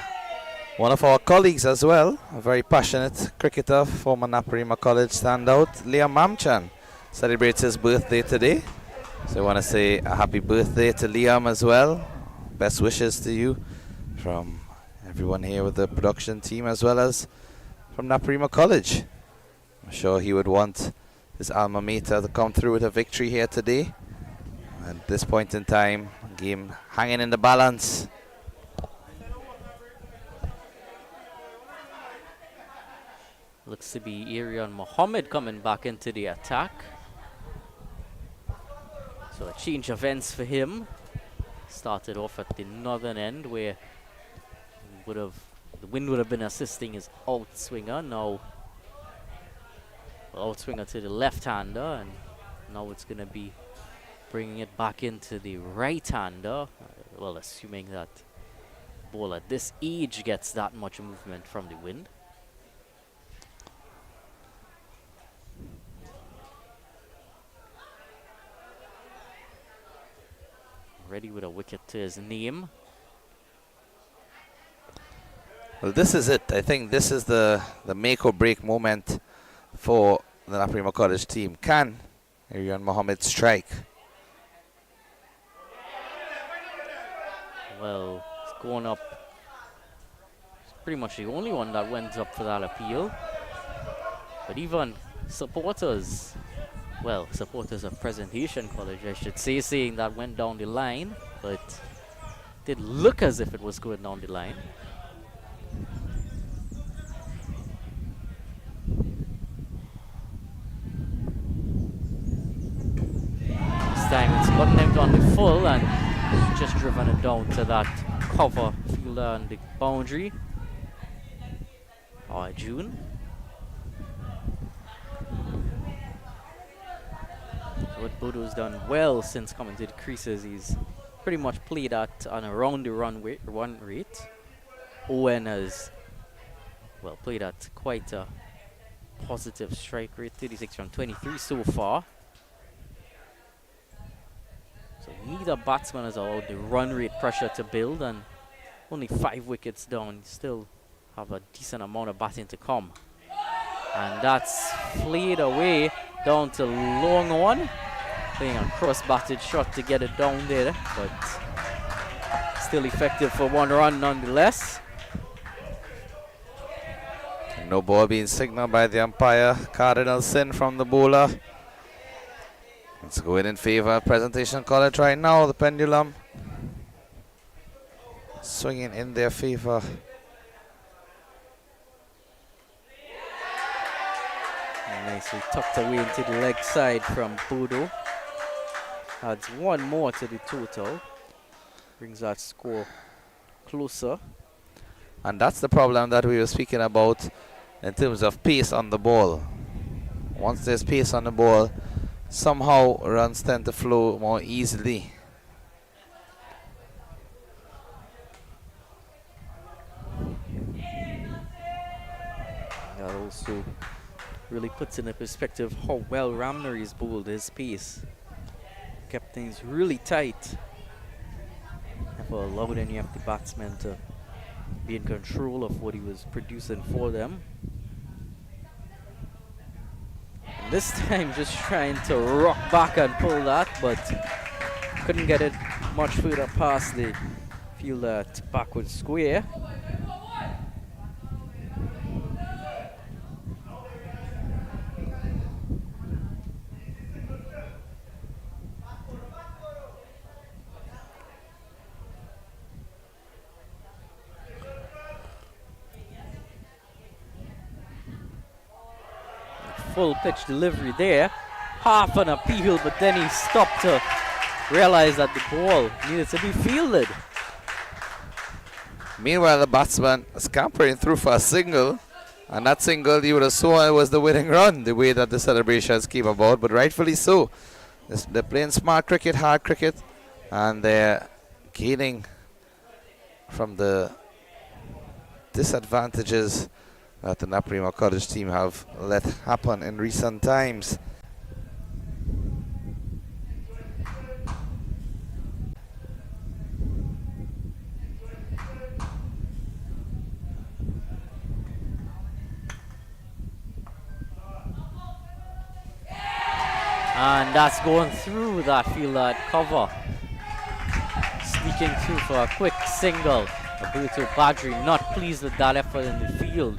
one of our colleagues as well, a very passionate cricketer, former Naparima College standout, Liam Mamchan, celebrates his birthday today. So I want to say a happy birthday to Liam as well. Best wishes to you from everyone here with the production team as well as from Naparima College. I'm sure he would want his alma mater to come through with a victory here today. At this point in time, game hanging in the balance. Looks to be Arian Mohammed coming back into the attack. So a change of ends for him. Started off at the northern end where the wind would have been assisting his outswinger. Now outswinger to the left-hander, and now it's going to be bringing it back into the right-hander. Well, assuming that ball at this age gets that much movement from the wind. Ready with a wicket to his name. Well, this is it. I think this is the make or break moment for the Naparima College team. Can Arian Mohammed strike? Well, it's going up. It's pretty much the only one that went up for that appeal. But even supporters, well, supporters of Presentation College, I should say, saying that went down the line, but it did look as if it was going down the line. This time it's gotten him on the full and just driven it down to that cover fielder on the boundary. June. What Bodo's done well since coming to the creases. He's pretty much played at on around the run rate. Owen has, well, played at quite a positive strike rate, 36 from 23 so far. So neither batsman has allowed the run rate pressure to build, and only 5 wickets down. Still have a decent amount of batting to come. And that's flayed away down to long on. Playing a cross-batted shot to get it down there, but still effective for 1 run nonetheless. No ball being signaled by the umpire. Cardinal sin from the bowler. It's going in favor of Presentation College right now. The pendulum swinging in their favor. Nicely tucked away into the leg side from Bodo. Adds 1 more to the total. Brings that score closer. And that's the problem that we were speaking about in terms of pace on the ball. Once there's pace on the ball, somehow runs tend to flow more easily. That also really puts into perspective how well Ramnari's bowled his pace. Kept things really tight. Never allowed any of the batsmen to be in control of what he was producing for them. And this time just trying to rock back and pull that, but couldn't get it much further past the fielder backward square. Full pitch delivery there, half an appeal, but then he stopped to realize that the ball needed to be fielded. Meanwhile, the batsman scampering through for a single, and that single you would have sworn was the winning run, the way that the celebrations came about, but rightfully so. They're playing smart cricket, hard cricket, and they're gaining from the disadvantages that the Naparima College team have let happen in recent times. And that's going through that fielder cover. Sneaking through for a quick single. Alberto Badri not pleased with that effort in the field.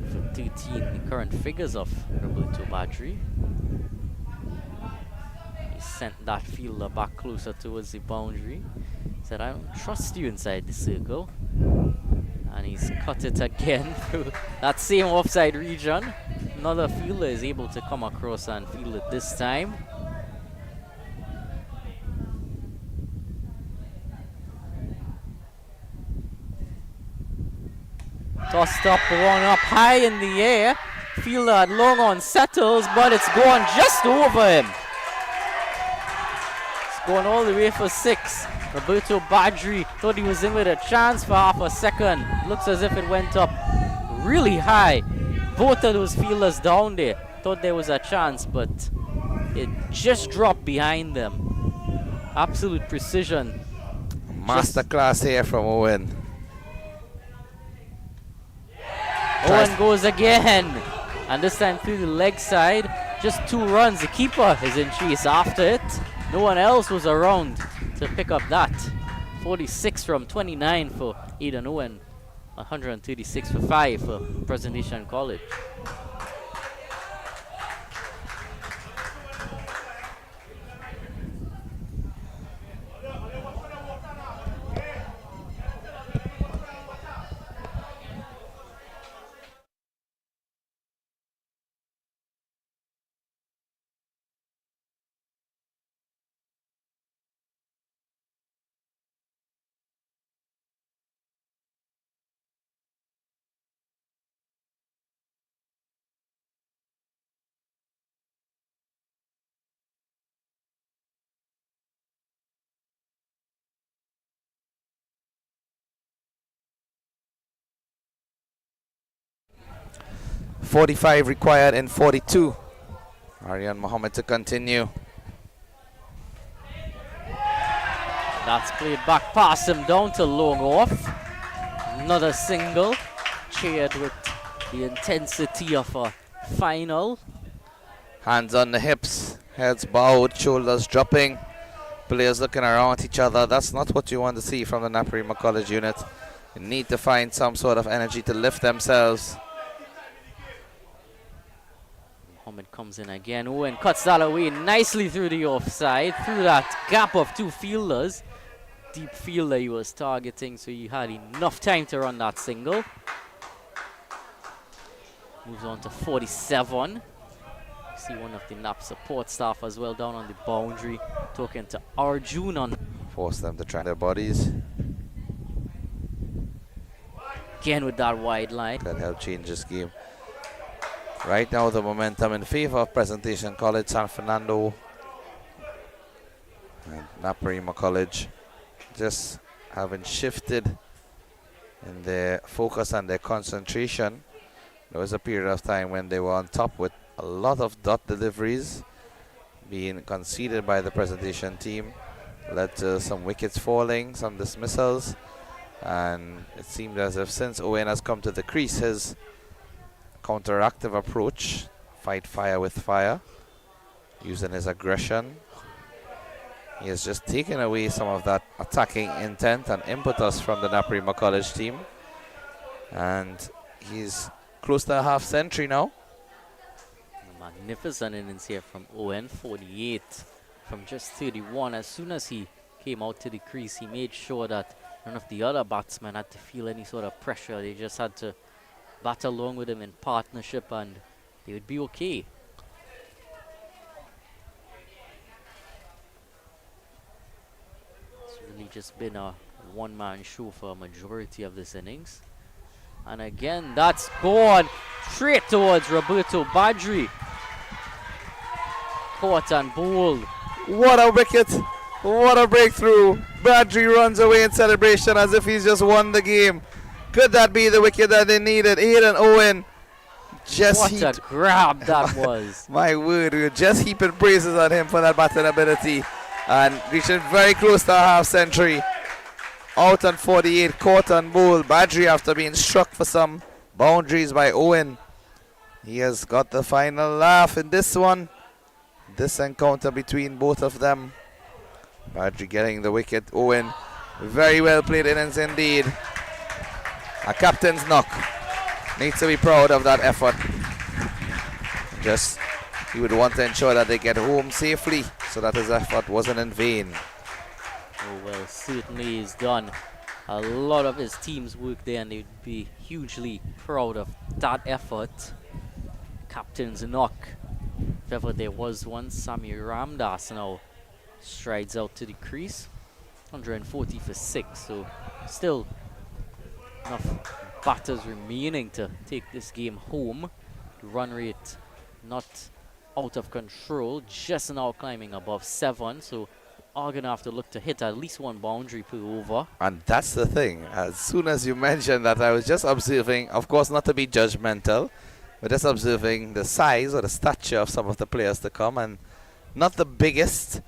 For 13, the current figures of Alberto Badri. He sent that fielder back closer towards the boundary. Said, I don't trust you inside the circle. And he's cut it again through that same offside region. Another fielder is able to come across and field it this time. Tossed up, one up high in the air. Fielder at long on settles, but it's gone just over him. It's gone all the way for 6. Roberto Badri thought he was in with a chance for half a second. Looks as if it went up really high. Both of those fielders down there thought there was a chance, but it just dropped behind them. Absolute precision. Masterclass here from Owen. Owen goes again, and this time through the leg side. Just 2 runs. The keeper is in chase after it. No one else was around to pick up that. 46 from 29 for Aidan Owen. 136 for 5 for Presentation College. .45 required in 42. Aryan Mohammed to continue. That's played back past him down to long off. Another single, cheered with the intensity of a final. Hands on the hips, heads bowed, shoulders dropping. Players looking around at each other. That's not what you want to see from the Naparima College unit. You need to find some sort of energy to lift themselves. Mohammed comes in again. Owen cuts that away nicely through the offside, through that gap of two fielders. Deep fielder he was targeting, so he had enough time to run that single. Moves on to 47. See one of the NAP support staff as well down on the boundary, talking to Arjun on. Force them to try their bodies. Again with that wide line. That help change this game. Right now the momentum in favor of Presentation College, San Fernando and Naparima College just having shifted in their focus and their concentration. There was a period of time when they were on top with a lot of dot deliveries being conceded by the Presentation team. Led to some wickets falling, some dismissals, and it seemed as if since Owen has come to the crease, his counteractive approach, fight fire with fire, using his aggression, he has just taken away some of that attacking intent and impetus from the Naparima College team, and he's close to a half century now. A magnificent innings here from Owen, 48 from just 31. As soon as he came out to the crease, he made sure that none of the other batsmen had to feel any sort of pressure. They just had to bat along with him in partnership and they would be okay. It's really just been a one-man show for a majority of this innings. And again, that's gone straight towards Roberto Badri. Caught and bowled. What a wicket! What a breakthrough! Badri runs away in celebration as if he's just won the game. Could that be the wicket that they needed? Aidan Owen just what a grab that was. My word, we were just heaping praises on him for that batting ability and reaching very close to a half century. Out on 48, caught and bowled. Badri, after being struck for some boundaries by Owen, he has got the final laugh in this one. This encounter between both of them. Badri getting the wicket. Owen, very well played innings indeed. A captain's knock. Needs to be proud of that effort. Just, he would want to ensure that they get home safely so that his effort wasn't in vain. Oh well, certainly he's done a lot of his team's work there and they'd be hugely proud of that effort. Captain's knock, if ever there was one. Samir Ramdas now strides out to the crease. 140 for 6, so still enough batters remaining to take this game home. The run rate not out of control, just now climbing above 7, so are going to have to look to hit at least one boundary per over. And that's the thing. As soon as you mentioned that, I was just observing, of course not to be judgmental, but just observing the size or the stature of some of the players to come, and not the biggest.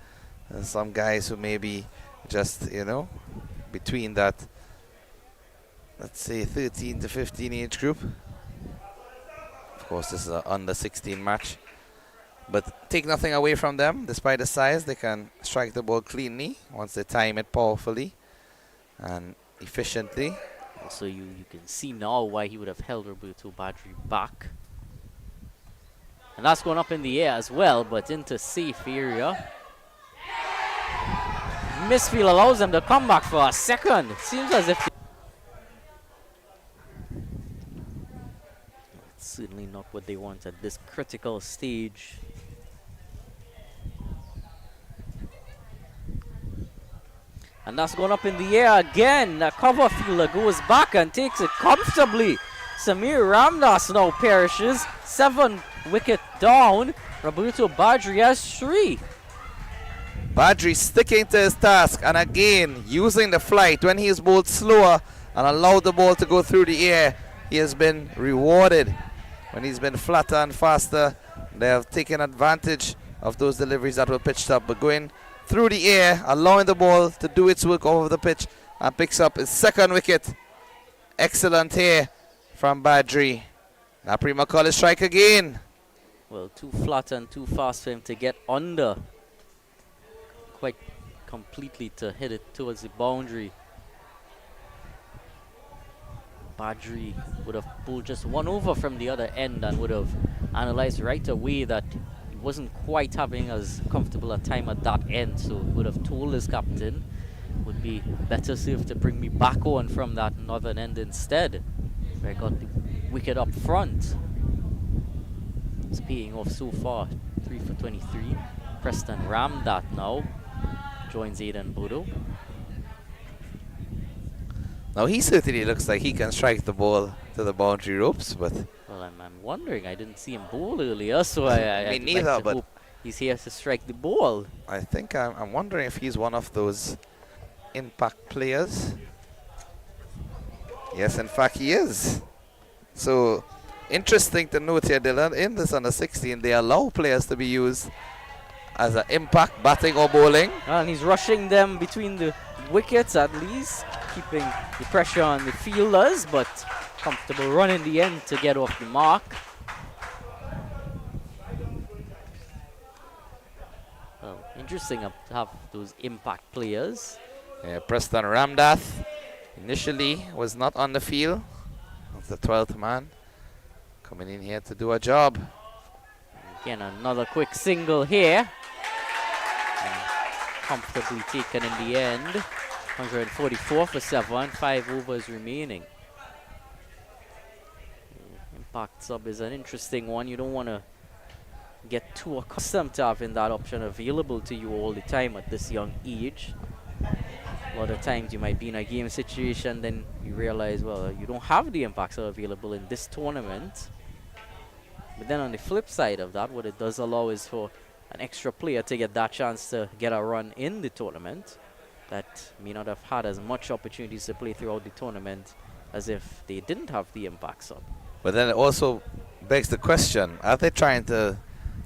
Some guys who may be just, you know, between that, let's say 13 to 15 age group. Of course, this is an under 16 match. But take nothing away from them. Despite the size, they can strike the ball cleanly once they time it powerfully and efficiently. So you can see now why he would have held Roberto Badri back. And that's going up in the air as well, but into safe area. Misfield allows them to come back for a second. Seems as if it's certainly not what they want at this critical stage. And that's going up in the air again. The cover fielder goes back and takes it comfortably. Samir Ramdas now perishes. 7 wicket down. Roberto Badri has 3. Badri sticking to his task and again using the flight. When he is bowled slower and allowed the ball to go through the air, he has been rewarded. When he's been flatter and faster, they have taken advantage of those deliveries that were pitched up. But going through the air, allowing the ball to do its work over the pitch, and picks up his second wicket. Excellent here from Badri. Naparima College strike again. Well, too flat and too fast for him to get under quite completely to hit it towards the boundary. Badri would have pulled just one over from the other end and would have analyzed right away that he wasn't quite having as comfortable a time at that end, so would have told his captain would be better served to bring me back on from that northern end instead, where I got the wicket up front. It's paying off so far. 3 for 23. Preston Ramdas now joins Aidan Bodo. Now he certainly looks like he can strike the ball to the boundary ropes, but Well, I'm wondering. I didn't see him bowl earlier, so I me neither, like to but hope he's here to strike the ball. I think I'm wondering if he's one of those impact players. Yes, in fact he is. So interesting to note here, Dylan, in this under 16 they allow players to be used as an impact, batting or bowling. And he's rushing them between the wickets at least, keeping the pressure on the fielders, but comfortable run in the end to get off the mark. Well, interesting to have those impact players. Yeah, Preston Ramdas initially was not on the field. Of the 12th man coming in here to do a job. Again, another quick single here. And comfortably taken in the end. 144 for 7, 5 overs remaining. Impact sub is an interesting one. You don't want to get too accustomed to having that option available to you all the time at this young age. A lot of times you might be in a game situation, then you realize, well, you don't have the impact sub available in this tournament. But then on the flip side of that, what it does allow is for an extra player to get that chance to get a run in the tournament that may not have had as much opportunities to play throughout the tournament as if they didn't have the impact sub. But then it also begs the question, are they trying to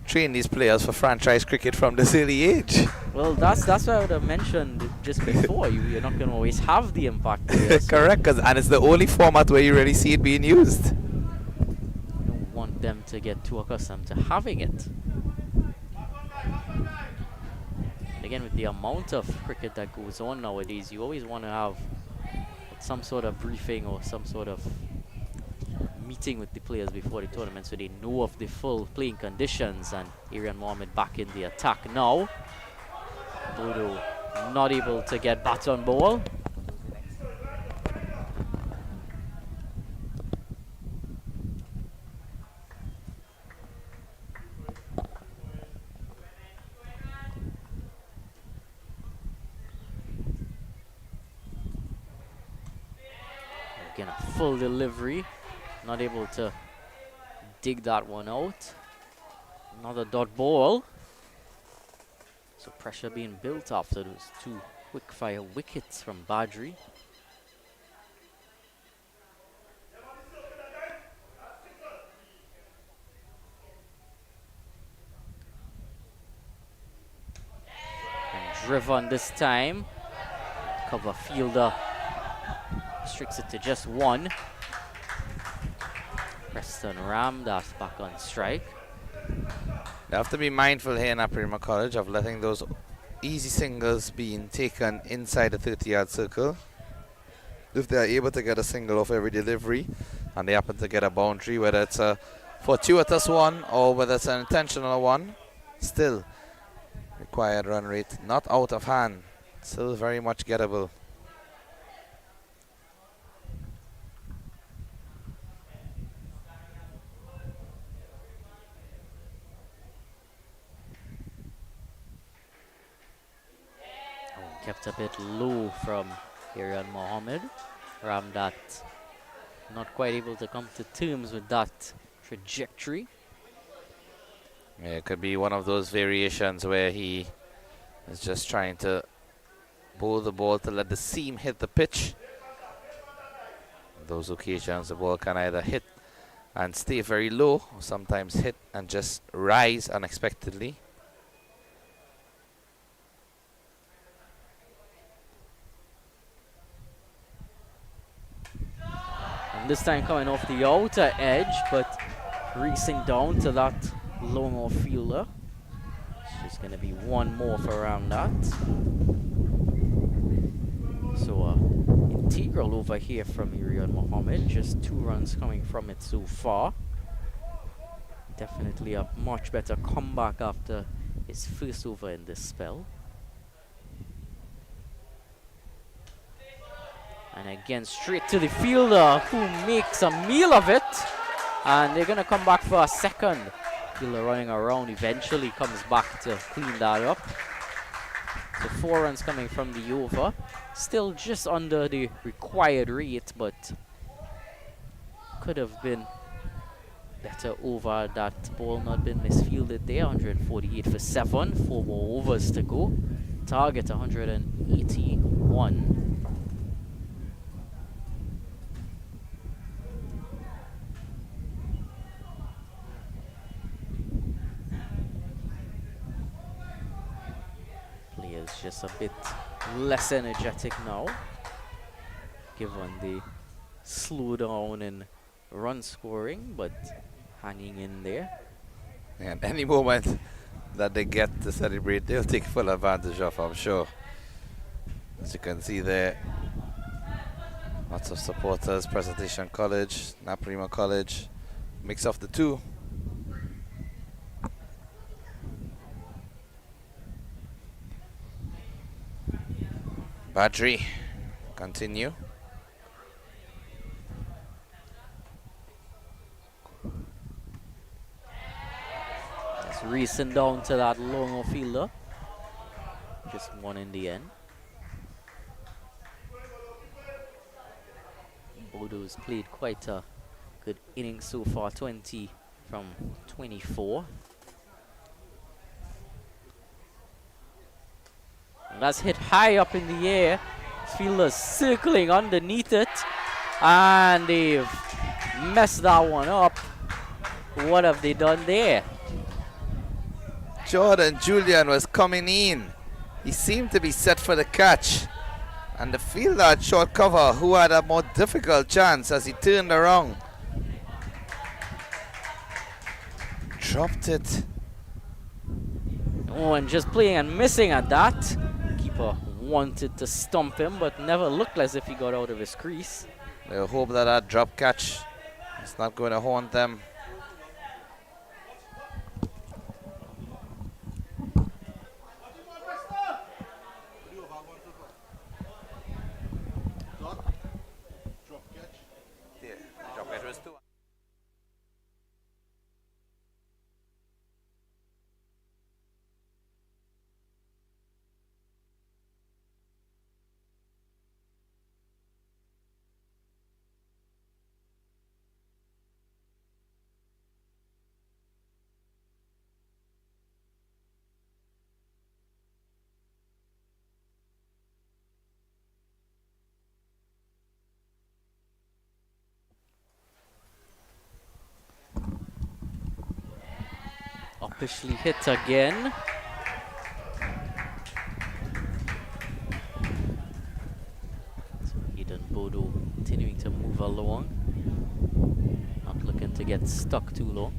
train these players for franchise cricket from this early age? Well, that's what I would have mentioned just before. You're not going to always have the impact players. Correct, and it's the only format where you really see it being used. You don't want them to get too accustomed to having it. And again, with the amount of cricket that goes on nowadays, you always want to have some sort of briefing or some sort of meeting with the players before the tournament so they know of the full playing conditions. And Arian Mohammed back in the attack now. Bodo not able to get bat on ball. Again, a full delivery. Not able to dig that one out. Another dot ball. So pressure being built after those two quick fire wickets from Badri. And driven this time. Cover fielder restricts it to just one. Preston Ramdas back on strike. You have to be mindful here in Naparima College of letting those easy singles being taken inside the 30-yard circle. If they are able to get a single off every delivery and they happen to get a boundary, whether it's a fortuitous one or whether it's an intentional one, still required run rate not out of hand, still very much gettable. Kept a bit low from Arian Mohammed. Ramdat not quite able to come to terms with that trajectory. Yeah, it could be one of those variations where he is just trying to bowl the ball to let the seam hit the pitch. Those occasions the ball can either hit and stay very low or sometimes hit and just rise unexpectedly. this time coming off the outer edge, but racing down to that long off fielder. It's just going to be one more for Ramdas. So integral over here from Irian Mohammed. Just 2 runs coming from it so far. Definitely a much better comeback after his first over in this spell. And again, straight to the fielder, who makes a meal of it. And they're going to come back for a second. Fielder running around, eventually comes back to clean that up. So 4 runs coming from the over. Still just under the required rate, but could have been better over that ball not been misfielded there. 148 for 7. 4 more overs to go. Target 181. Players just a bit less energetic now, given the slowdown in run scoring, but hanging in there. And any moment that they get to celebrate, they'll take full advantage of, I'm sure. As you can see there, lots of supporters, Presentation College, Naparima College, mix of the two. Badri, continue. It's racing down to that long fielder. Just 1 in the end. Bodo's played quite a good inning so far, 20 from 24. And that's hit high up in the air. Fielder's circling underneath it. And they've messed that one up. What have they done there? Jordan Julian was coming in. He seemed to be set for the catch. And the fielder at short cover, who had a more difficult chance as he turned around, dropped it. Oh, and just playing and missing at that. Keeper wanted to stump him, but never looked as if he got out of his crease. They'll hope that that drop catch is not going to haunt them. Officially hit again. So Eden Bodo continuing to move along. Not looking to get stuck too long.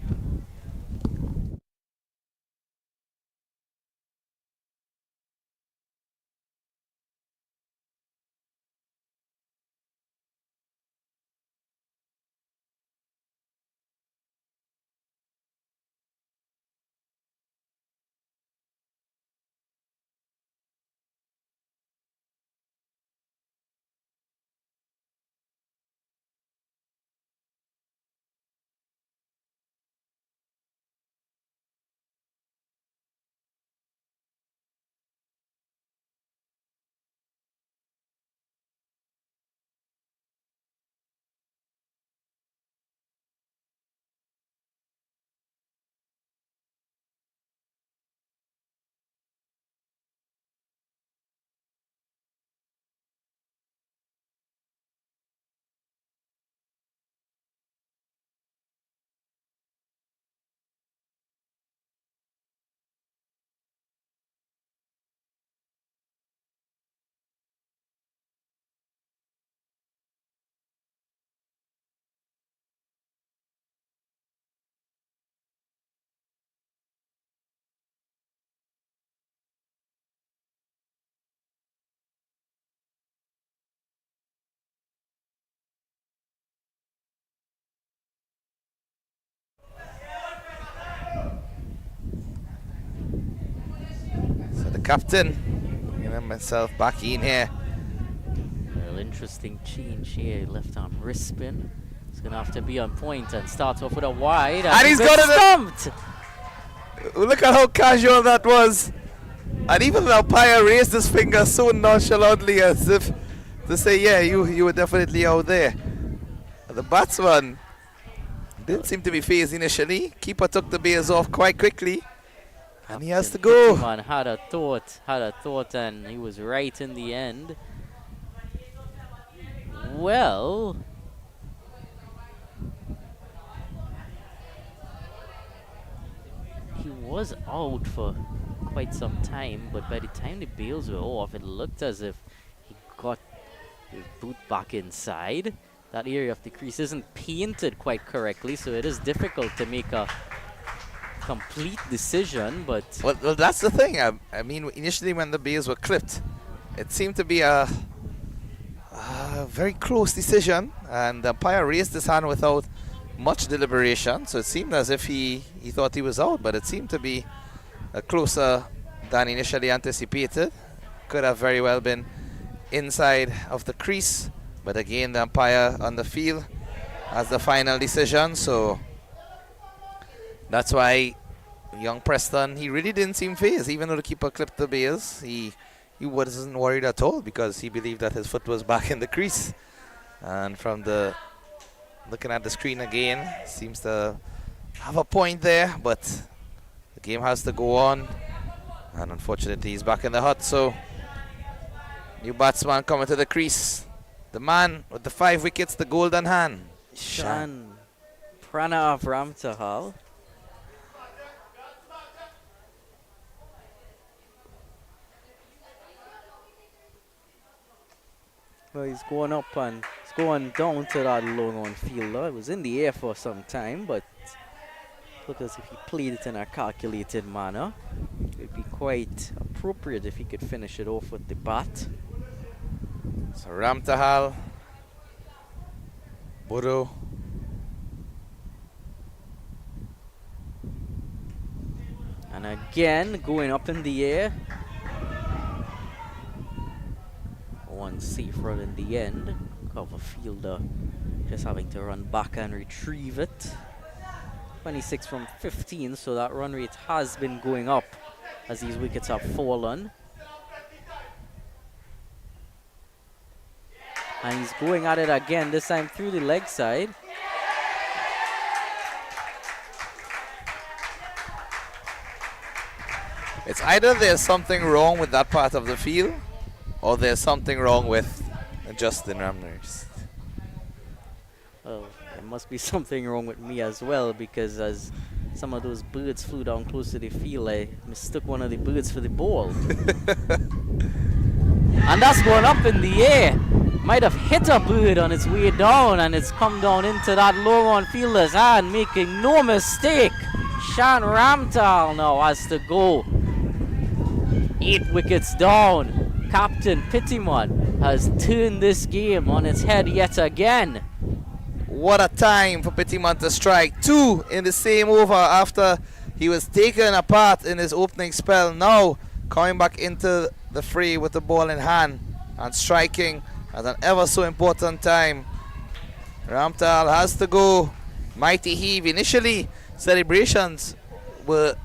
captain, getting myself back in here. Well, interesting change here. Left arm wrist spin. It's going to have to be on point and start off with a wide. And he's got it stumped! Look at how casual that was. And even the umpire raised his finger so nonchalantly as if to say, yeah, you were definitely out there. The batsman didn't seem to be phased initially. Keeper took the bails off quite quickly. And he has to go. Pittiman had a thought, and he was right in the end. Well, he was out for quite some time, but by the time the bails were off, it looked as if he got his boot back inside. That area of the crease isn't painted quite correctly, so it is difficult to make a complete decision, but... Well, that's the thing. I mean, initially when the bails were clipped, it seemed to be a very close decision, and the umpire raised his hand without much deliberation, so it seemed as if he thought he was out, but it seemed to be closer than initially anticipated. Could have very well been inside of the crease, but again the umpire on the field has the final decision, so that's why young Preston, he really didn't seem phased. Even though the keeper clipped the bails, he wasn't worried at all because he believed that his foot was back in the crease. And from the looking at the screen again, seems to have a point there, but the game has to go on, and unfortunately he's back in the hut. So new batsman coming to the crease, the man with the 5 wickets, the golden hand, Shan Pranav Ramtahal. Well, he's going up and he's going down to that long on fielder. It was in the air for some time, but look as if he played it in a calculated manner. It would be quite appropriate if he could finish it off with the bat. So Ramtahal, Bodo, and again going up in the air. One safe run in the end. Cover fielder just having to run back and retrieve it. 26 from 15, so that run rate has been going up as these wickets have fallen. And he's going at it again, this time through the leg side. it's either there's something wrong with that part of the field, or there's something wrong with Justin Ramdas. Well, there must be something wrong with me as well, because as some of those birds flew down close to the field, I mistook one of the birds for the ball. And that's going up in the air. Might have hit a bird on its way down, and it's come down into that low on fielder's hand, making no mistake. Shan Ramtal now has to go. 8 wickets down. Captain Pittiman has turned this game on its head yet again. What a time for Pittiman to strike 2 in the same over after he was taken apart in his opening spell. Now coming back into the fray with the ball in hand and striking at an ever so important time. Ramtal has to go. Mighty heave. Initially celebrations were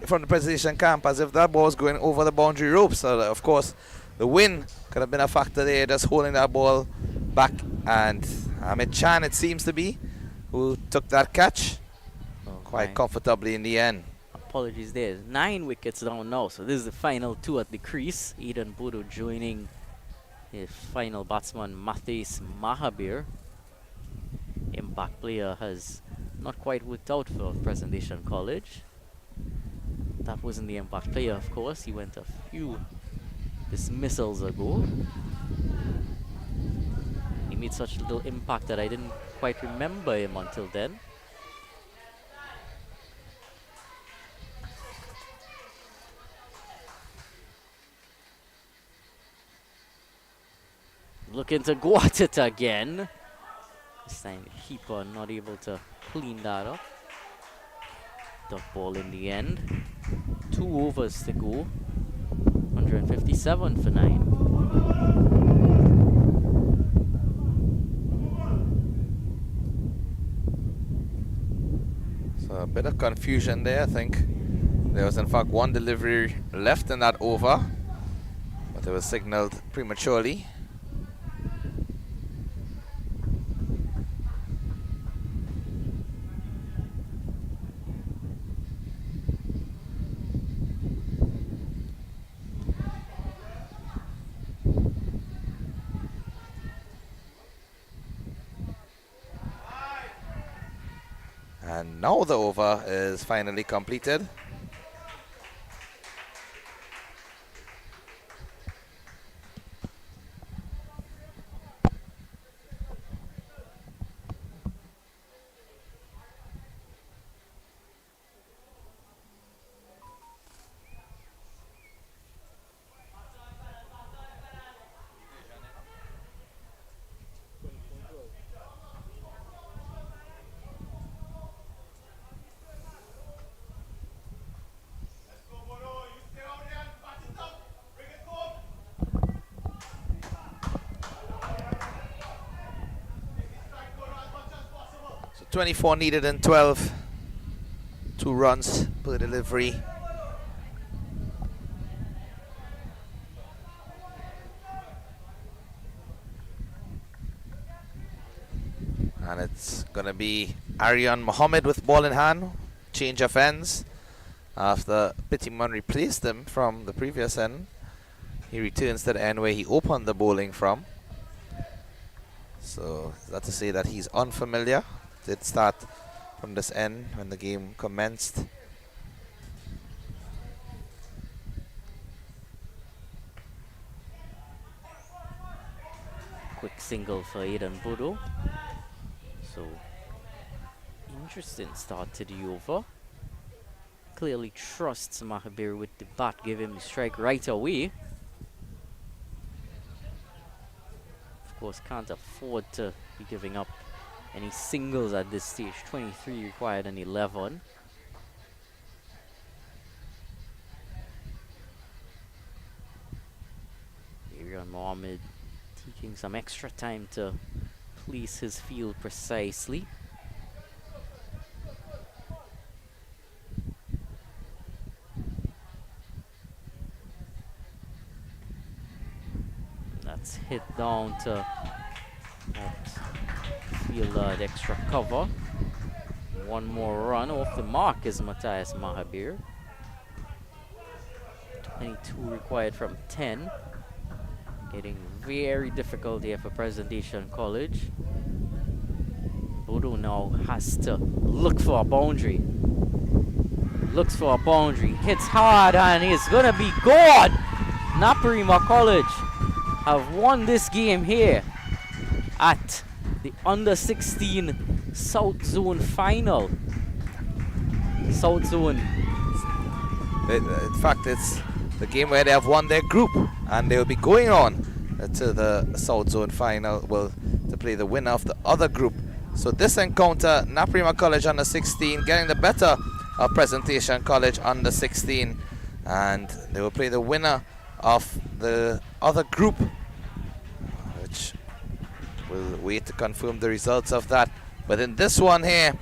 from the presentation camp as if that ball was going over the boundary ropes. So of course the wind could have been a factor there, just holding that ball back. And Ahmed Chan, it seems to be, who took that catch quite comfortably in the end. Apologies there. 9 wickets down now, so this is the final 2 at the crease. Eden Bodo joining his final batsman, Mathis Mahabir. Impact player has not quite worked out for Presentation College. That wasn't the impact player, of course. He went a few dismissals ago. He made such little impact that I didn't quite remember him until then. Looking to go at it again. This time the keeper not able to clean that up. Dot ball in the end. 2 overs to go. 157 for 9. So a bit of confusion there, I think. There was in fact one delivery left in that over, but it was signaled prematurely. And now the over is finally completed. So 24 needed in 12. 2 runs per delivery. And it's going to be Aryan Mohammed with ball in hand. Change of ends. After Pittiman replaced him from the previous end, he returns to the end where he opened the bowling from. So that's to say that he's unfamiliar. Did start from this end when the game commenced. Quick single for Aidan Bodo. So, interesting start to the over. Clearly trusts Mahabir with the bat, give him the strike right away. Of course, can't afford to be giving up any singles at this stage. 23 required and 11. Arian Mohammed taking some extra time to place his field precisely. That's hit down to that fielder, the extra cover. One more run off the mark is Matthias Mahabir. 22 required from 10. Getting very difficult here for Presentation College. Bodo now has to look for a boundary. Looks for a boundary. Hits hard and it's gonna be good. Naparima College have won this game here at the under 16 South Zone final. South Zone. In fact, it's the game where they have won their group and they will be going on to the South Zone final, well, to play the winner of the other group. So this encounter, Naparima College under 16 getting the better of Presentation College under 16, and they will play the winner of the other group, which we'll wait to confirm the results of that. But in this one here,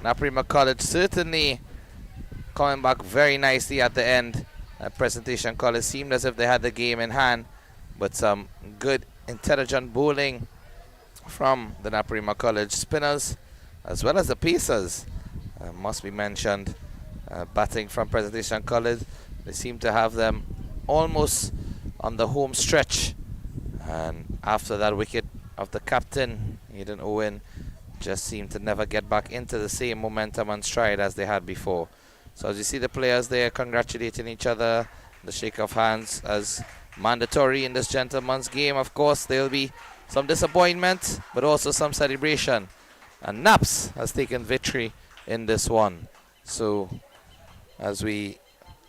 Naparima College certainly coming back very nicely at the end. Presentation College seemed as if they had the game in hand, but some good intelligent bowling from the Naparima College spinners as well as the pacers, must be mentioned. Batting from Presentation College, they seem to have them almost on the home stretch, and after that wicket of the captain Aidan Owen just seemed to never get back into the same momentum and stride as they had before. So as you see the players there congratulating each other, the shake of hands as mandatory in this gentleman's game. Of course there will be some disappointment but also some celebration, and Naps has taken victory in this one. So as we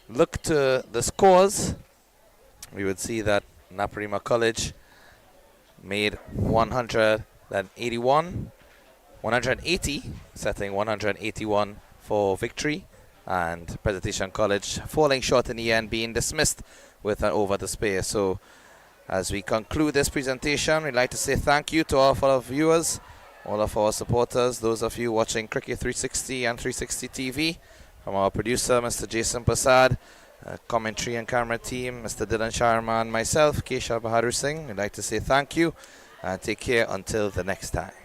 look to the scores, we would see that Naparima College made 180, setting 181 for victory. and Presentation College falling short in the end, being dismissed with an over to spare. So as we conclude this presentation, we'd like to say thank you to all of our viewers, all of our supporters, those of you watching Cricket 360 and 360 TV, from our producer, Mr. Jason Prasad, commentary and camera team, Mr. Dylan Sharma, and myself, Keshav Bahadur Singh. We'd like to say thank you and take care until the next time.